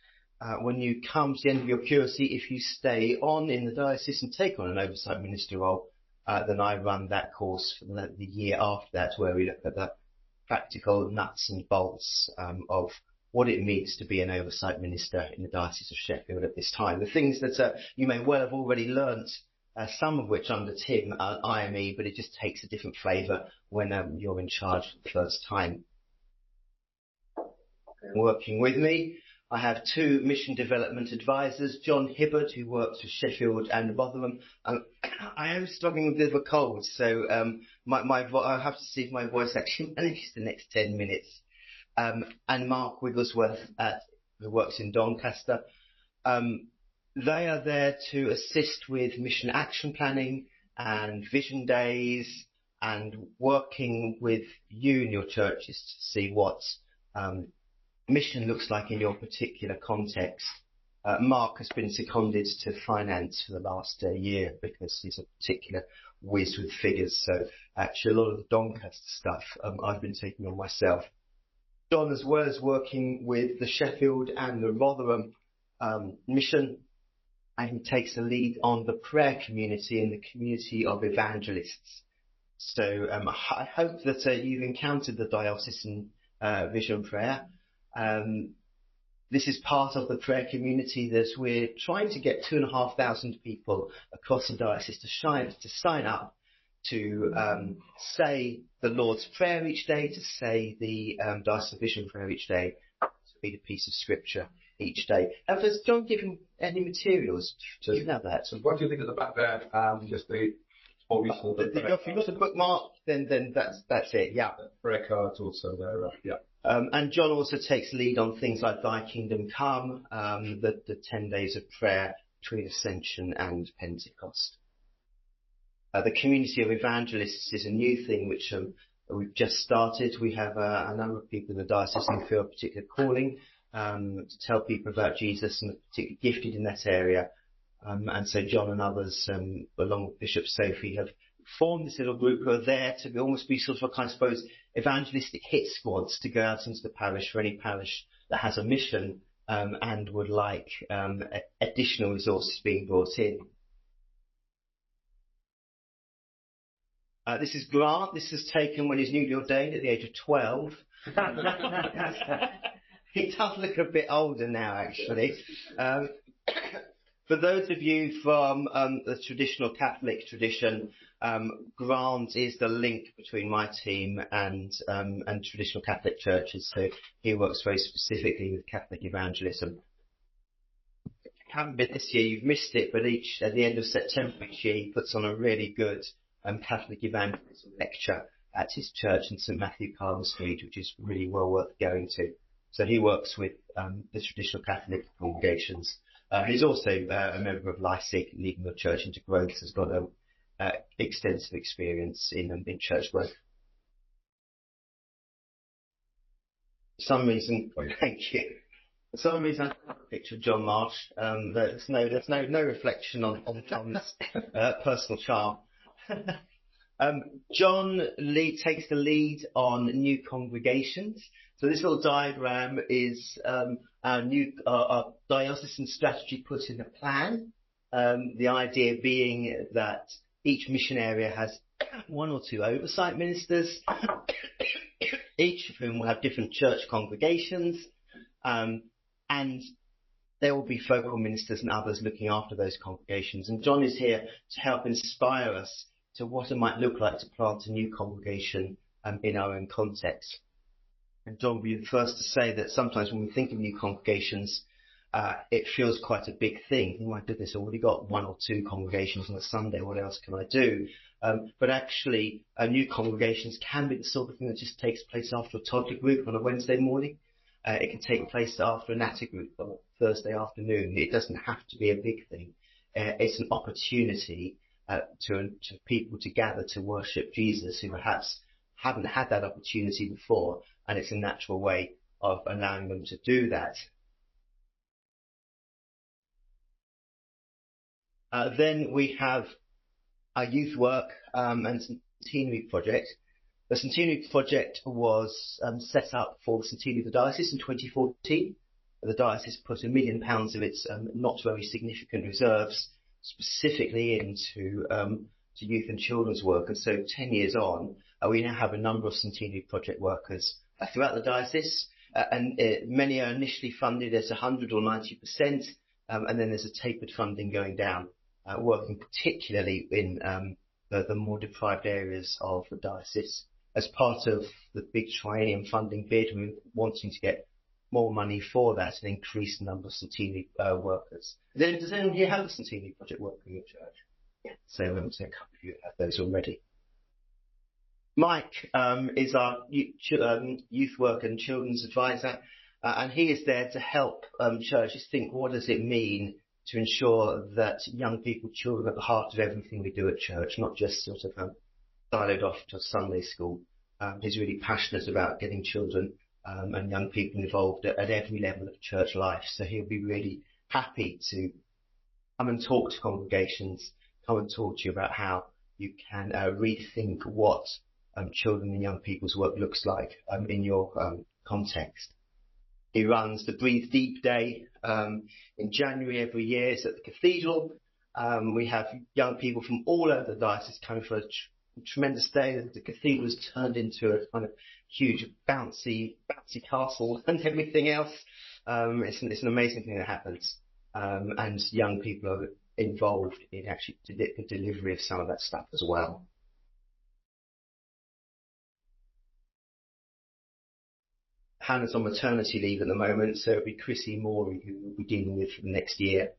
Speaker 14: when you come to the end of your curacy, if you stay on in the diocese and take on an oversight minister role, then I run that course for the year after that, where we look at the practical nuts and bolts of what it means to be an oversight minister in the Diocese of Sheffield at this time. The things that you may well have already learnt, some of which under Tim are IME, but it just takes a different flavour when you're in charge for the first time. Working with me, I have 2 mission development advisors, John Hibbard, who works for Sheffield and Rotherham. I am struggling with a bit of a cold, so I'll have to see if my voice actually manages the next 10 minutes. And Mark Wigglesworth, who works in Doncaster. They are there to assist with mission action planning and vision days and working with you in your churches to see what mission looks like in your particular context. Mark has been seconded to finance for the last year because he's a particular whiz with figures. So actually a lot of the Doncaster stuff I've been taking on myself. John, as well as working with the Sheffield and the Rotherham mission, and he takes the lead on the prayer community and the community of evangelists. So I hope that you've encountered the diocesan vision prayer. This is part of the prayer community that we're trying to get 2,500 people across the diocese to sign up to say the Lord's Prayer each day, to say the Diocese Vision Prayer each day, to read a piece of scripture each day. And does John give him any materials? Do you know that?
Speaker 1: So what do you think of the back there? Just what we call
Speaker 14: if you've got a bookmark, then that's it. Yeah.
Speaker 1: Prayer cards also there. Yeah.
Speaker 14: And John also takes lead on things like Thy Kingdom Come, the 10 days of prayer between Ascension and Pentecost. The community of evangelists is a new thing which we've just started. We have a number of people in the diocese who feel a particular calling to tell people about Jesus and are particularly gifted in that area. And so John and others, along with Bishop Sophie, have formed this little group who are there to almost be sort of, I suppose, evangelistic hit squads to go out into the parish for any parish that has a mission and would like additional resources being brought in. This is Grant. This is taken when he's newly ordained at the age of 12. He does look a bit older now, actually. For those of you from the traditional Catholic tradition, Grant is the link between my team and traditional Catholic churches. So he works very specifically with Catholic evangelism. If you haven't been this year, you've missed it, but at the end of September each year, he puts on a really good Catholic evangelism lecture, at his church in St Matthew Cardinal Street, which is really well worth going to. So he works with the traditional Catholic congregations. He's also a member of LISIC, Leading the Church into Growth, has got extensive experience in church growth. For some reason, thank you. For some reason, I can't picture John Marsh. There's no reflection on John's personal charm. John takes the lead on new congregations. So this little diagram is our diocesan strategy put in a plan. The idea being that each mission area has one or two oversight ministers, each of whom will have different church congregations, and there will be focal ministers and others looking after those congregations. And John is here to help inspire us to what it might look like to plant a new congregation in our own context. And John will be the first to say that sometimes when we think of new congregations, it feels quite a big thing. Oh my goodness, I've already got one or two congregations on a Sunday, what else can I do? But actually, new congregations can be the sort of thing that just takes place after a toddler group on a Wednesday morning. It can take place after a natter group on a Thursday afternoon. It doesn't have to be a big thing. It's an opportunity to people to gather to worship Jesus who perhaps haven't had that opportunity before, and it's a natural way of allowing them to do that. Then we have our youth work and centenary project. The centenary project was set up for the centenary of the diocese in 2014. The diocese put £1 million of its not very significant reserves specifically into to youth and children's work. And so 10 years on, we now have a number of centenary project workers throughout the diocese, and many are initially funded as 100 or 90%, and then there's a tapered funding going down, working particularly in the more deprived areas of the diocese. As part of the big triennium funding bid, we're wanting to get more money for that and increase the number of centenary workers. Then, does anyone here have a centenary project worker in your church? Yeah. So a couple of you have those already. Mike is our youth work and children's advisor, and he is there to help churches think, what does it mean to ensure that young people, children, are at the heart of everything we do at church, not just sort of siloed off to Sunday school. He's really passionate about getting children and young people involved at every level of church life. So he'll be really happy to come and talk to congregations, come and talk to you about how you can rethink what children and young people's work looks like in your context. He runs the Breathe Deep Day in January every year. It's at the cathedral. We have young people from all over the diocese coming for a tremendous day. The cathedral has turned into a kind of huge bouncy castle and everything else. It's an amazing thing that happens, and young people are involved in actually the delivery of some of that stuff as well. Hannah's on maternity leave at the moment, so it'll be Chrissy Morey who we'll be dealing with for the next year.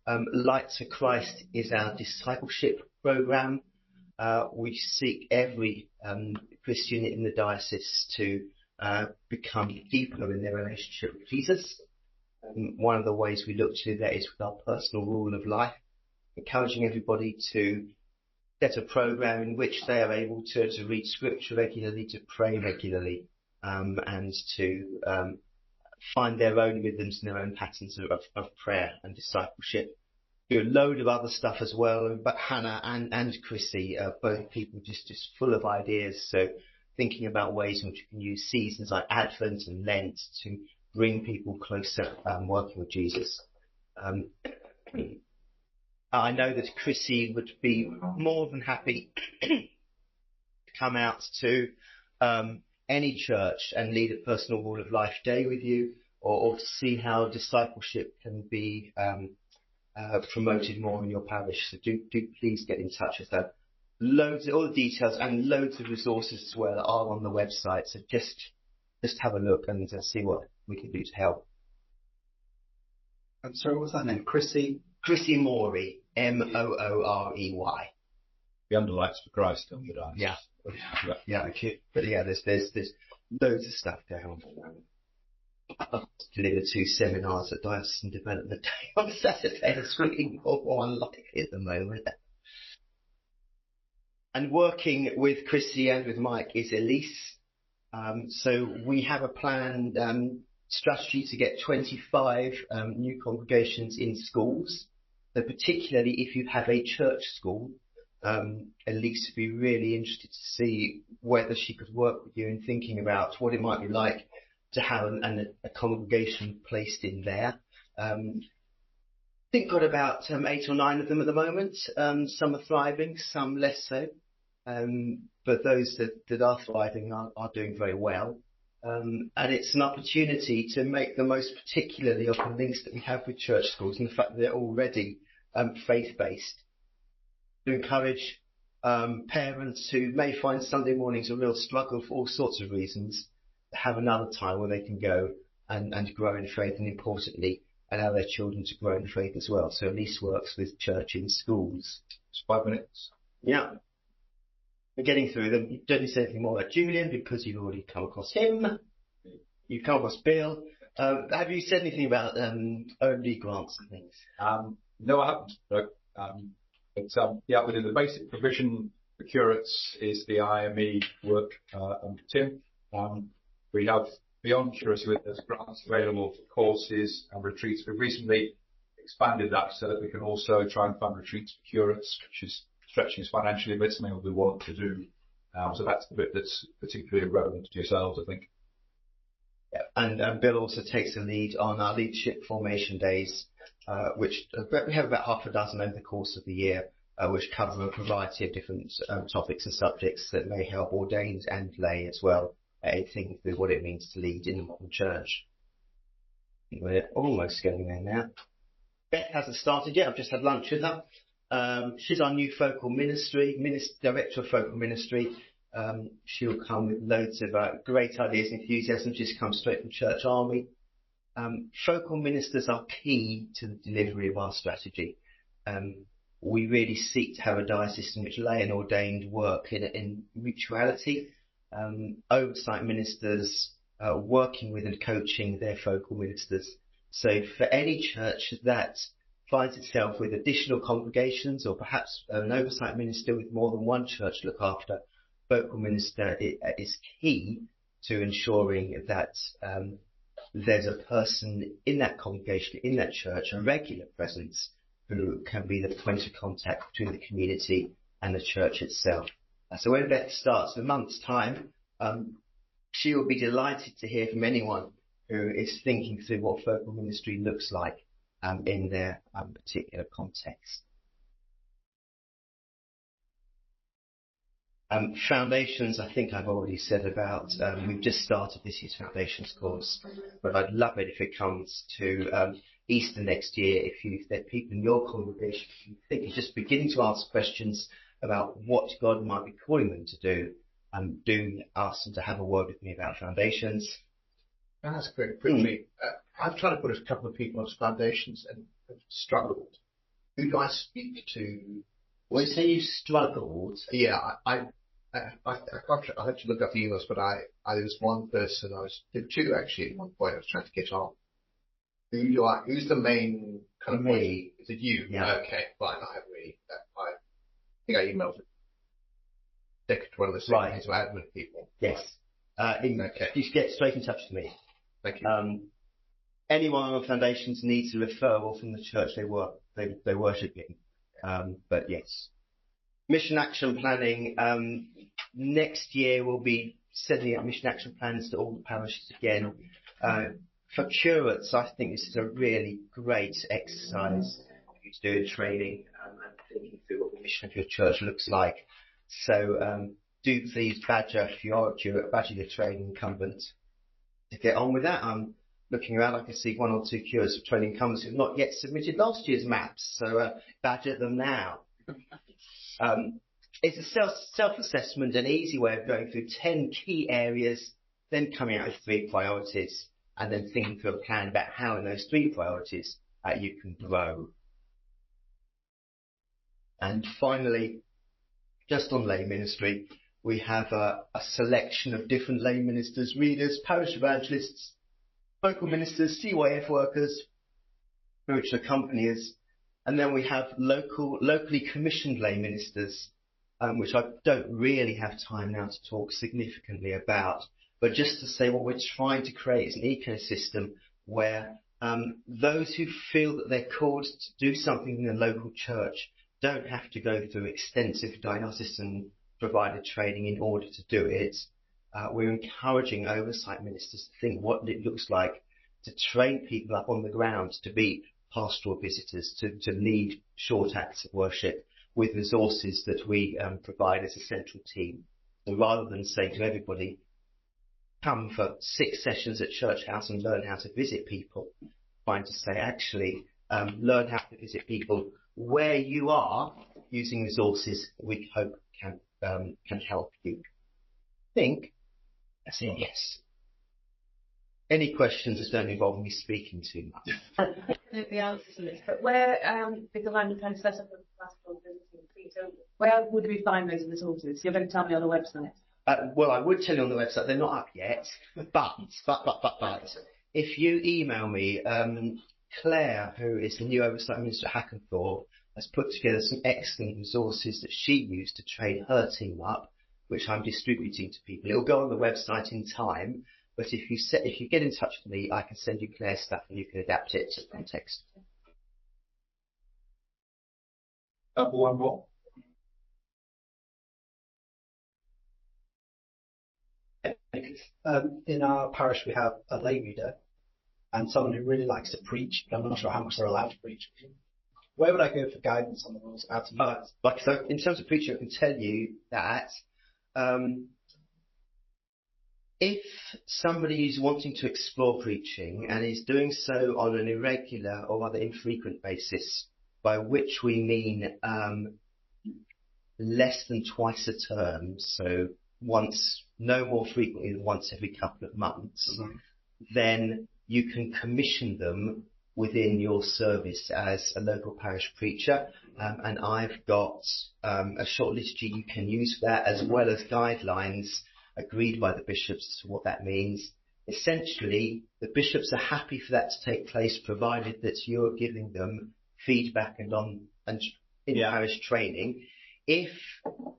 Speaker 14: Light to Christ is our discipleship programme. We seek every Christian in the diocese to become deeper in their relationship with Jesus. One of the ways we look to that is with our personal rule of life, encouraging everybody to set a programme in which they are able to read scripture regularly, to pray regularly, and to find their own rhythms and their own patterns of prayer and discipleship. Do a load of other stuff as well, but Hannah and Chrissy are both people just full of ideas. So thinking about ways in which you can use seasons like Advent and Lent to bring people closer, working with Jesus. I know that Chrissy would be more than happy to come out to any church and lead a personal rule of life day with you, or to see how discipleship can be promoted more in your parish. So do please get in touch with her. All the details and loads of resources as well are on the website. So just have a look and see what we can do to help.
Speaker 4: I'm sorry, what was that name? Chrissy
Speaker 14: Morey, Moorey. The Underlights for Christ on the diocese.
Speaker 4: Yeah.
Speaker 14: Yeah, okay. But yeah, there's loads of stuff going on. I've delivered 2 seminars at Diocesan Development Day on Saturday. It's really more unlikely at the moment. And working with Chrissy and with Mike is Elise. So we have a planned strategy to get 25 new congregations in schools. So particularly if you have a church school, Elise would be really interested to see whether she could work with you in thinking about what it might be like to have a congregation placed in there. I think got about 8 or 9 of them at the moment. Some are thriving, some less so. But those that are thriving are doing very well. And it's an opportunity to make the most particularly of the links that we have with church schools and the fact that they're already faith-based. To encourage parents who may find Sunday mornings a real struggle for all sorts of reasons, to have another time where they can go and grow in faith, and importantly, allow their children to grow in faith as well. So Elise works with church in schools.
Speaker 1: It's 5 minutes.
Speaker 14: Yeah. We're getting through them. You don't need to say anything more about Julian because you've already come across him. You've come across Bill. Have you said anything about early grants and things?
Speaker 1: No, I haven't. No. Yeah, within the basic provision for curates is the IME work under Tim. We have beyond curacy with there's grants available for courses and retreats. We've recently expanded that so that we can also try and fund retreats for curates, which is stretching us financially, but it's something we want to do. So that's the bit that's particularly relevant to yourselves, I think.
Speaker 14: Yeah, and Bill also takes the lead on our leadership formation days, which we have about half a dozen over the course of the year, which cover a variety of different topics and subjects that may help ordained and lay as well, thinking through what it means to lead in the modern church. We're almost getting there now. Beth hasn't started yet. I've just had lunch with her. She's our new focal director of focal ministry. She'll come with loads of great ideas and enthusiasm. She's come straight from Church Army. Focal ministers are key to the delivery of our strategy. We really seek to have a diocese in which lay and ordained work in mutuality. Oversight ministers working with and coaching their focal ministers. So for any church that finds itself with additional congregations or perhaps an oversight minister with more than one church to look after, focal minister is key to ensuring that there's a person in that congregation, in that church, a regular presence who can be the point of contact between the community and the church itself. So when Beth starts in a month's time, she will be delighted to hear from anyone who is thinking through what focal ministry looks like in their particular context. Foundations, I think I've already said about. We've just started this year's foundations course, but I'd love it if it comes to Easter next year. If there are people in your congregation who think you're just beginning to ask questions about what God might be calling them to do ask them to have a word with me about foundations.
Speaker 3: That's great. Quickly, I've tried to put a couple of people on foundations and have struggled. Who do I speak to?
Speaker 14: Well, you say you struggled.
Speaker 3: Yeah, I had to look up the emails, but there was one person did 2 actually at one point. I was trying to get on. Who's the main kind of
Speaker 14: me?
Speaker 3: Is it you?
Speaker 14: Yeah.
Speaker 3: Okay, fine. I have really. I think I emailed Dick to one of the signings to admin people.
Speaker 14: Yes.
Speaker 3: Okay.
Speaker 14: You get straight in touch with me.
Speaker 3: Thank you.
Speaker 14: Anyone on foundations needs a referral from the church they worship in. But yes. Mission action planning. Next year we'll be setting up mission action plans to all the parishes again. For curates, I think this is a really great exercise for you to do in training and thinking through what the mission of your church looks like. So do please badger if you're a curate, badger your training incumbent to get on with that. I'm looking around, I can see 1 or 2 curates of training incumbents who have not yet submitted last year's maps, so badger them now. It's a self-assessment, an easy way of going through 10 key areas, then coming out with 3 priorities, and then thinking through a plan about how in those 3 priorities you can grow. And finally, just on lay ministry, We have a selection of different lay ministers, readers, parish evangelists, local ministers, CYF workers, spiritual accompaniers, and then we have locally commissioned lay ministers, which I don't really have time now to talk significantly about, but just to say what we're trying to create is an ecosystem where those who feel that they're called to do something in the local church don't have to go through extensive diocesan provided training in order to do it. We're encouraging oversight ministers to think what it looks like to train people up on the ground to be pastoral visitors, to lead short acts of worship with resources that we provide as a central team. So rather than say to everybody, come for 6 sessions at Church House and learn how to visit people, trying to say actually learn how to visit people where you are using resources that we hope can help you. Think, I say yes. Any questions that don't involve me speaking too much?
Speaker 7: The answer to this, but where, because I'm trying to set up a pastoral visiting, so where would we find those resources? You're going to tell me on the website.
Speaker 14: Well, I would tell you on the website, they're not up yet, but if you email me, Claire, who is the new Oversight Minister at Hackenthorpe, has put together some excellent resources that she used to train her team up, which I'm distributing to people. It'll go on the website in time, but if you get in touch with me, I can send you Claire's stuff and you can adapt it to context.
Speaker 1: One more.
Speaker 4: In our parish we have a lay reader and someone who really likes to preach, but I'm not sure how much they're allowed to preach. Where would I go for guidance on the rules of how to use
Speaker 14: it? So in terms of preaching, I can tell you that if somebody is wanting to explore preaching and is doing so on an irregular or rather infrequent basis, by which we mean less than twice a term, so once, no more frequently than once every couple of months, then you can commission them within your service as a local parish preacher, and I've got a short liturgy you can use for that, as well as guidelines agreed by the bishops as to what that means. Essentially, the bishops are happy for that to take place, provided that you're giving them feedback and parish training. If,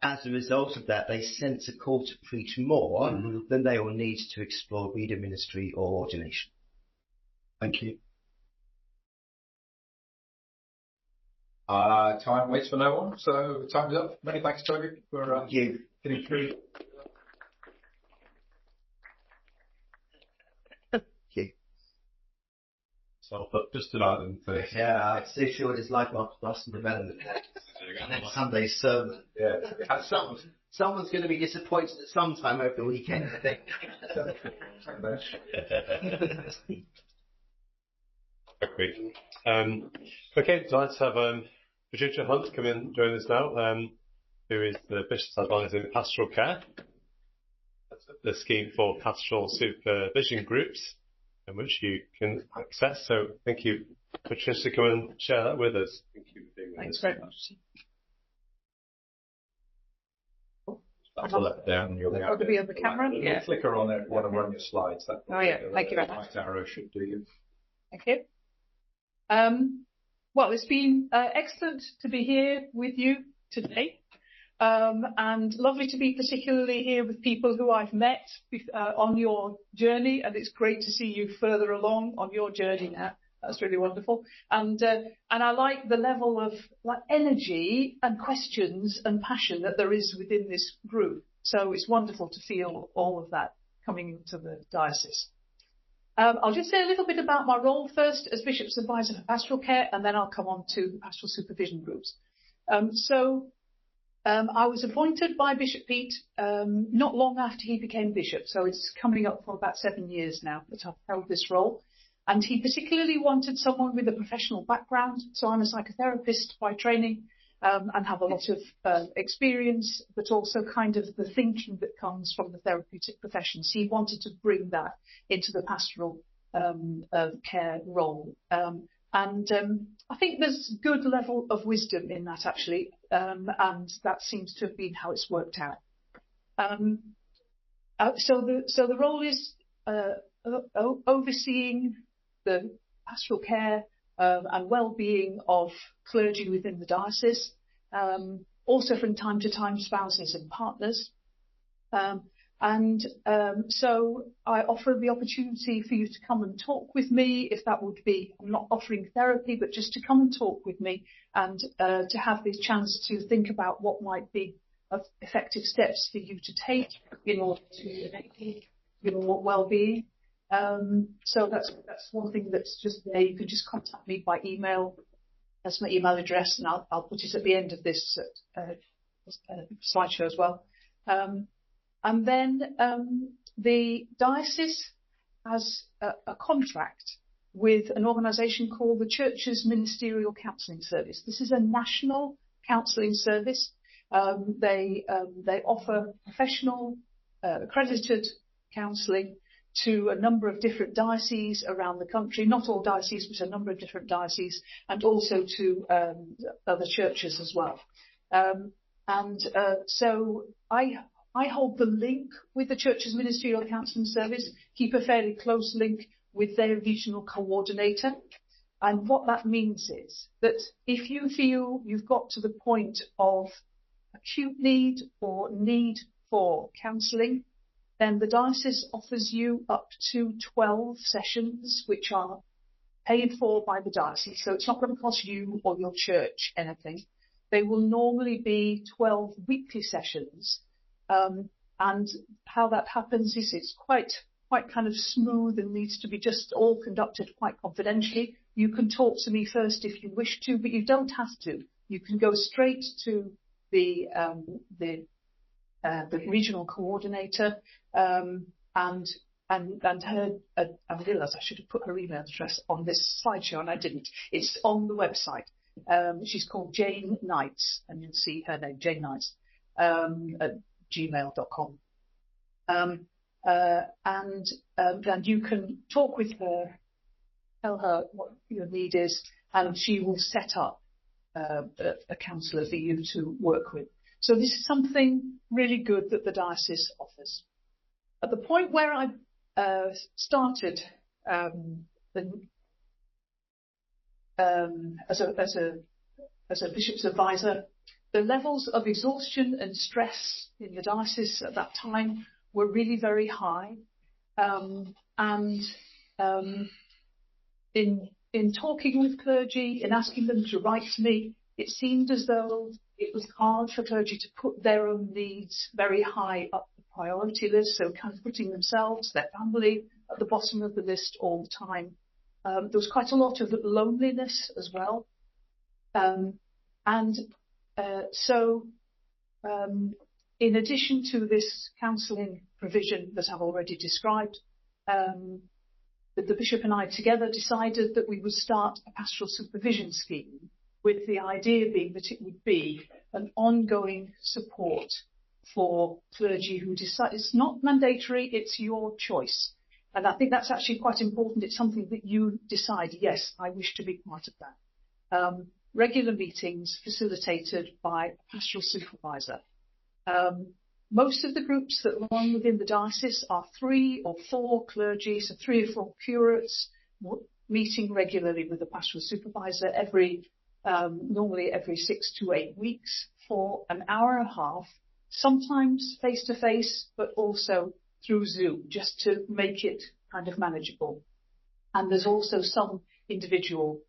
Speaker 14: as a result of that, they sense a call to preach more, then they will need to explore reader ministry or ordination.
Speaker 4: Thank you.
Speaker 1: Time waits for no one, so time's up. Many thanks, Toby, for getting through.
Speaker 2: So, but just tonight and first.
Speaker 14: Yeah, it's so short. It's like our Boston development. Next Sunday's sermon.
Speaker 1: Yeah.
Speaker 14: Someone's going to be disappointed at some time over the weekend, I think.
Speaker 2: Okay, so let's have Patricia Hunt come in and join us now, who is the Bishop's Advisor in Pastoral Care. That's the scheme for pastoral supervision groups, in which you can access. So thank you, Patricia, come and share that with us. Thank you for being with us.
Speaker 15: Thanks very much.
Speaker 1: I'll let down. You'll be
Speaker 15: able to be on the camera. Yeah.
Speaker 1: Clicker on there if you want to run your slides. That
Speaker 15: Thank you very much.
Speaker 1: Right arrow should do you.
Speaker 15: Thank you. Well, it's been excellent to be here with you today, and lovely to be particularly here with people who I've met on your journey, and it's great to see you further along on your journey now. That's really wonderful, and I like the level of energy and questions and passion that there is within this group. So it's wonderful to feel all of that coming into the diocese. I'll just say a little bit about my role first as Bishop's Advisor for Pastoral Care, and then I'll come on to pastoral supervision groups. I was appointed by Bishop Pete not long after he became bishop, so it's coming up for about 7 years now that I've held this role. And he particularly wanted someone with a professional background, so I'm a psychotherapist by training, and have a lot of experience, but also kind of the thinking that comes from the therapeutic professions. He wanted to bring that into the pastoral care role. I think there's a good level of wisdom in that, actually, and that seems to have been how it's worked out. So the role is overseeing the pastoral care and well-being of clergy within the diocese, also from time to time spouses and partners. So I offer the opportunity for you to come and talk with me, if that would be, I'm not offering therapy, but just to come and talk with me and to have the chance to think about what might be effective steps for you to take in order to enable your well-being. So that's one thing that's just there. You can just contact me by email. That's my email address, and I'll put it at the end of this slideshow as well. And then the diocese has a contract with an organisation called the Church's Ministerial Counselling Service. This is a national counselling service. They offer professional, accredited counselling to a number of different dioceses around the country, not all dioceses, but a number of different dioceses, and also to other churches as well. So I hold the link with the Church's Ministerial Counselling Service, keep a fairly close link with their regional coordinator. And what that means is that if you feel you've got to the point of acute need or need for counselling, then the diocese offers you up to 12 sessions, which are paid for by the diocese. So it's not going to cost you or your church anything. They will normally be 12 weekly sessions. And how that happens is it's quite kind of smooth and needs to be just all conducted quite confidentially. You can talk to me first if you wish to, but you don't have to. You can go straight to the regional coordinator and her. I realised I should have put her email address on this slideshow, and I didn't. It's on the website. She's called Jane Knights, and you'll see her name, Jane Knights, at gmail.com. And you can talk with her, tell her what your need is, and she will set up a counsellor for you to work with. So this is something really good that the diocese offers. At the point where I started as a bishop's advisor, the levels of exhaustion and stress in the diocese at that time were really very high. In talking with clergy and asking them to write to me, it seemed as though it was hard for clergy to put their own needs very high up the priority list, so kind of putting themselves, their family, at the bottom of the list all the time. There was quite a lot of loneliness as well. So in addition to this counselling provision that I've already described, the bishop and I together decided that we would start a pastoral supervision scheme, with the idea being that it would be an ongoing support for clergy who decide. It's not mandatory, it's your choice. And I think that's actually quite important. It's something that you decide, yes, I wish to be part of that. Regular meetings facilitated by a pastoral supervisor. Most of the groups that run within the diocese are 3 or 4 clergy, so 3 or 4 curates meeting regularly with the pastoral supervisor normally every 6 to 8 weeks for an hour and a half, sometimes face to face, but also through Zoom, just to make it kind of manageable. And there's also some individual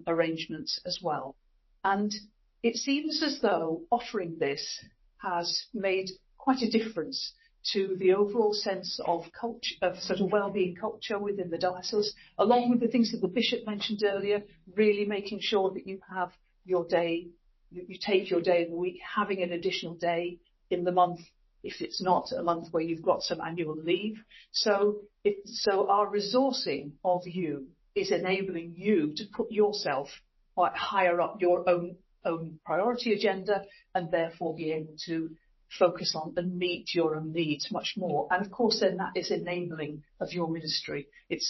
Speaker 15: arrangements as well. And it seems as though offering this has made quite a difference to the overall sense of culture, of sort of well-being culture within the diocese, along with the things that the bishop mentioned earlier, really making sure that you have your day, you take your day of the week, having an additional day in the month, if it's not a month where you've got some annual leave. So our resourcing of you is enabling you to put yourself quite higher up your own priority agenda, and therefore be able to focus on and meet your own needs much more. And of course, then that is enabling of your ministry. It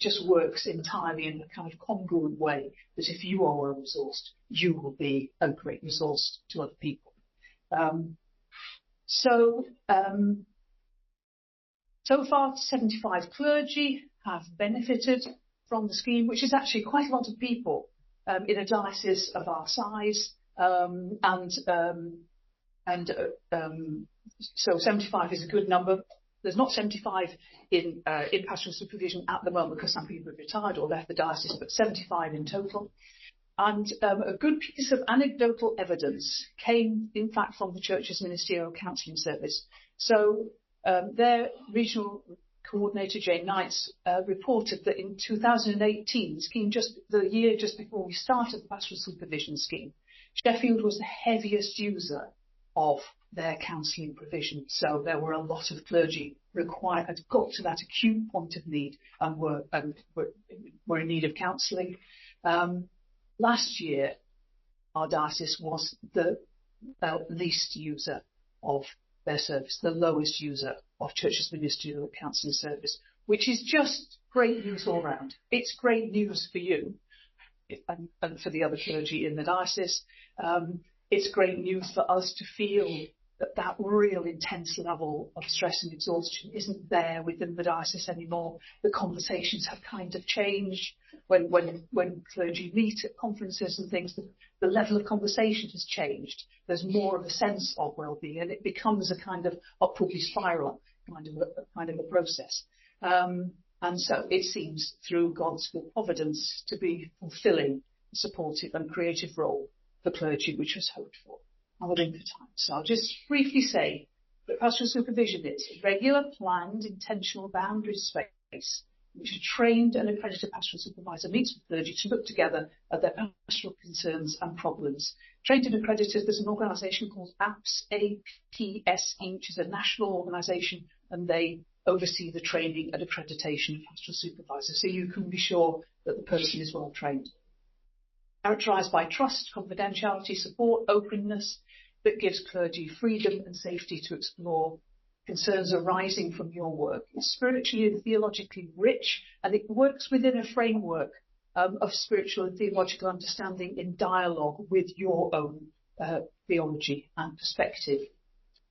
Speaker 15: just works entirely in a kind of congruent way that if you are well resourced, you will be a great resource to other people. So, so far 75 clergy have benefited from the scheme, which is actually quite a lot of people in a diocese of our size, so 75 is a good number. There's not 75 in pastoral supervision at the moment because some people have retired or left the diocese, but 75 in total. And a good piece of anecdotal evidence came, in fact, from the Church's Ministerial Counselling Service. So their regional coordinator, Jane Knights, reported that in 2018, the scheme the year just before we started the pastoral supervision scheme, Sheffield was the heaviest user of their counselling provision. So there were a lot of clergy had got to that acute point of need and were in need of counselling. Last year, our diocese was the least user of their service, the lowest user of Church's Ministerial Counselling Service, which is just great news all round. It's great news for you and for the other clergy in the diocese. It's great news for us to feel that real intense level of stress and exhaustion isn't there within the diocese anymore. The conversations have kind of changed. When clergy meet at conferences and things, the level of conversation has changed. There's more of a sense of well-being, and it becomes a kind of upwardly spiral kind of a process. And so it seems, through God's good providence, to be fulfilling a supportive and creative role for clergy, which was hoped for. I'm running for time, so I'll just briefly say that pastoral supervision is a regular, planned, intentional boundary space in which a trained and accredited pastoral supervisor meets with clergy to look together at their pastoral concerns and problems. Trained and accredited, there's an organisation called APSE, which is a national organisation, and they oversee the training and accreditation of pastoral supervisors, so you can be sure that the person is well trained. Characterised by trust, confidentiality, support, openness that gives clergy freedom and safety to explore concerns arising from your work. It's spiritually and theologically rich, and it works within a framework of spiritual and theological understanding in dialogue with your own theology and perspective.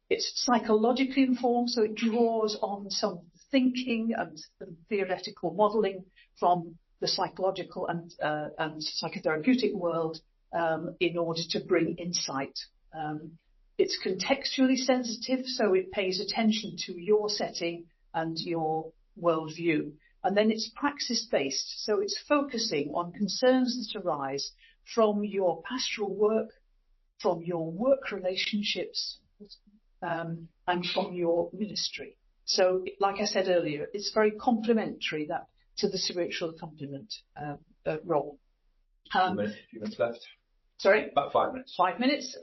Speaker 15: It's psychologically informed, so it draws on some of the thinking and theoretical modelling from the psychological and psychotherapeutic world in order to bring insight. It's contextually sensitive, so it pays attention to your setting and your worldview. And then it's praxis-based, so it's focusing on concerns that arise from your pastoral work, from your work relationships, and from your ministry. So, like I said earlier, it's very complementary to the spiritual accompaniment role.
Speaker 1: A few minutes left.
Speaker 15: Sorry?
Speaker 1: About 5 minutes.
Speaker 15: 5 minutes.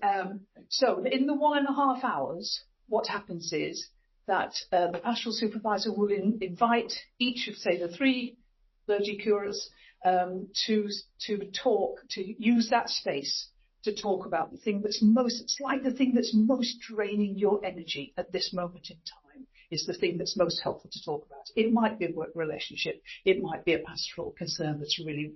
Speaker 15: So in the 1.5 hours, what happens is that the pastoral supervisor will invite each of, say, the 3 clergy curats to talk, to use that space to talk about the thing that's most draining your energy at this moment in time. Is the thing that's most helpful to talk about. It might be a work relationship. It might be a pastoral concern that's really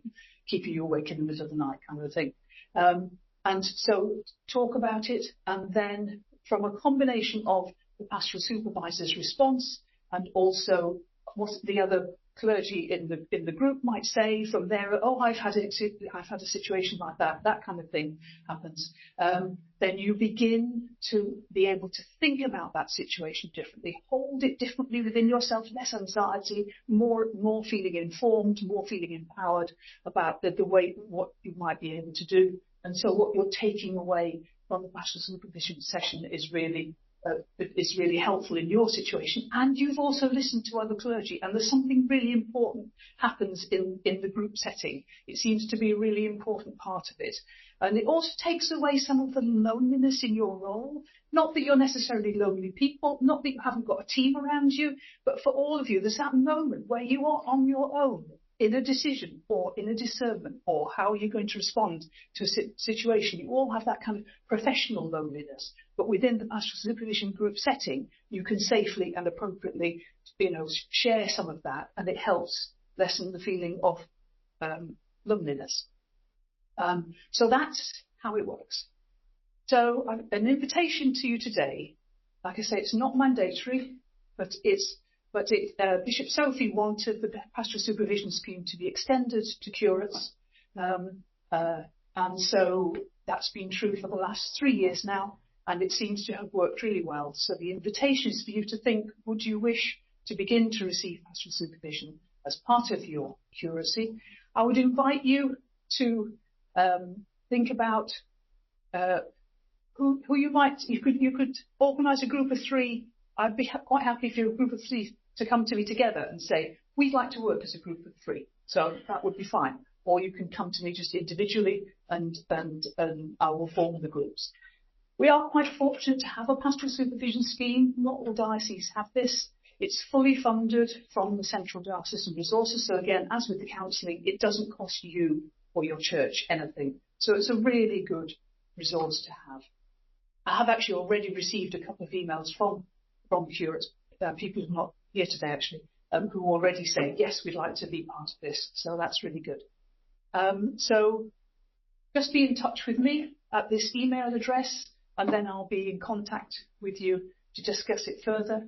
Speaker 15: keeping you awake in the middle of the night kind of thing. And so talk about it, and then from a combination of the pastoral supervisor's response and also what the other clergy in the group might say from there, I've had a situation like that kind of thing happens. Then you begin to be able to think about that situation differently, hold it differently within yourself, less anxiety, more feeling informed, more feeling empowered about the way what you might be able to do. And so what you're taking away from the pastoral supervision session is really helpful in your situation, and you've also listened to other clergy, and there's something really important happens in the group setting. It seems to be a really important part of it, and it also takes away some of the loneliness in your role. Not that you're necessarily lonely people, not that you haven't got a team around you, but for all of you, there's that moment where you are on your own in a decision or in a discernment, or how you're going to respond to a situation. You all have that kind of professional loneliness, but within the pastoral supervision group setting, you can safely and appropriately, share some of that, and it helps lessen the feeling of loneliness. So that's how it works. So an invitation to you today Like I say, it's not mandatory, but Bishop Sophie wanted the pastoral supervision scheme to be extended to curates. And so that's been true for the last 3 years now, and it seems to have worked really well. So the invitation is for you to think, would you wish to begin to receive pastoral supervision as part of your curacy? I would invite you to think about who you might. You could organise a group of 3. I'd be quite happy for a group of 3 to come to me together and say, we'd like to work as a group of 3. So that would be fine. Or you can come to me just individually and I will form the groups. We are quite fortunate to have a pastoral supervision scheme. Not all dioceses have this. It's fully funded from the central diocesan resources. So again, as with the counselling, it doesn't cost you or your church anything. So it's a really good resource to have. I have actually already received a couple of emails from curates, people who are not here today actually, who already say, yes, we'd like to be part of this. So that's really good. So just be in touch with me at this email address, and then I'll be in contact with you to discuss it further.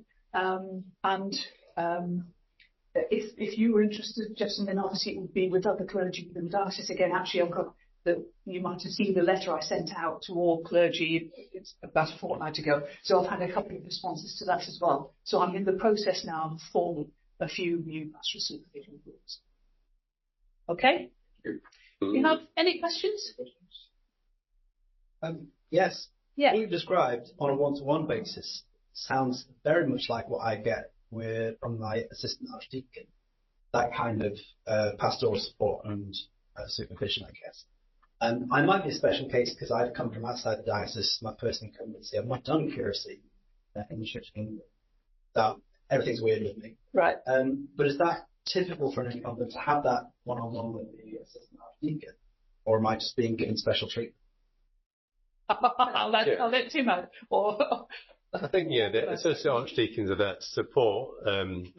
Speaker 15: If you were interested, Justin, then obviously it would be with other clergy within the diocese. Again, actually, I've got you might have seen the letter I sent out to all clergy. It's about a fortnight ago. So I've had a couple of responses to that as well. So I'm in the process now of forming a few new pastoral supervision groups. Okay? You have any questions?
Speaker 4: Yes.
Speaker 15: Yeah.
Speaker 4: What you've described on a one-to-one basis sounds very much like what I get from my assistant archdeacon. That kind of pastoral support and supervision, I guess. I might be a special case because I've come from outside the diocese. My personal incumbency. I've not done curacy in the Church of England. So everything's weird with me.
Speaker 15: Right.
Speaker 4: But is that typical for an incumbent to have that one-on-one with the assistant archdeacon, or am I just being given special treatment?
Speaker 15: I'll let Tim out.
Speaker 2: I think, the associate archdeacons are there to support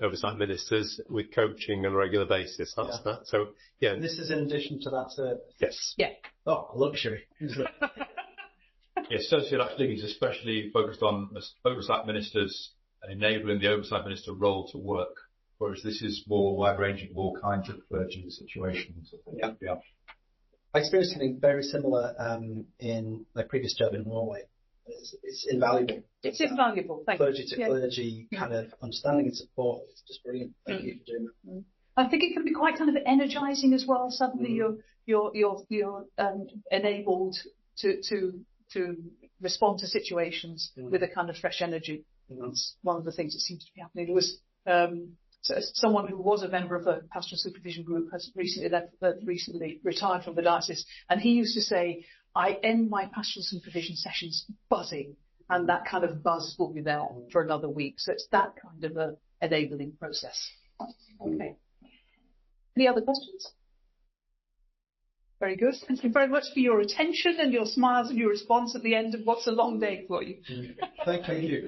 Speaker 2: oversight ministers with coaching on a regular basis. That's that. So,
Speaker 4: And this is in addition to that service?
Speaker 2: Yes.
Speaker 15: Yeah.
Speaker 4: Oh, luxury.
Speaker 1: Associate archdeacon is especially focused on oversight ministers and enabling the oversight minister role to work, whereas this is more wide-ranging, all kinds of clergy situations.
Speaker 4: Yeah. I experienced something very similar in my previous job in Norway. It's invaluable.
Speaker 15: It's invaluable. Thank
Speaker 4: clergy
Speaker 15: you.
Speaker 4: to clergy kind of understanding and support. It's just brilliant. Thank you for doing that.
Speaker 15: I think it can be quite kind of energising as well. Suddenly you're enabled to respond to situations with a kind of fresh energy. That's one of the things that seems to be happening. There was someone who was a member of a pastoral supervision group has recently retired from the diocese, and he used to say, I end my pastoral supervision sessions buzzing, and that kind of buzz will be there for another week. So it's that kind of a enabling process. Okay. Any other questions? Very good. Thank you very much for your attention and your smiles and your response at the end of what's a long day for you.
Speaker 4: Thank you.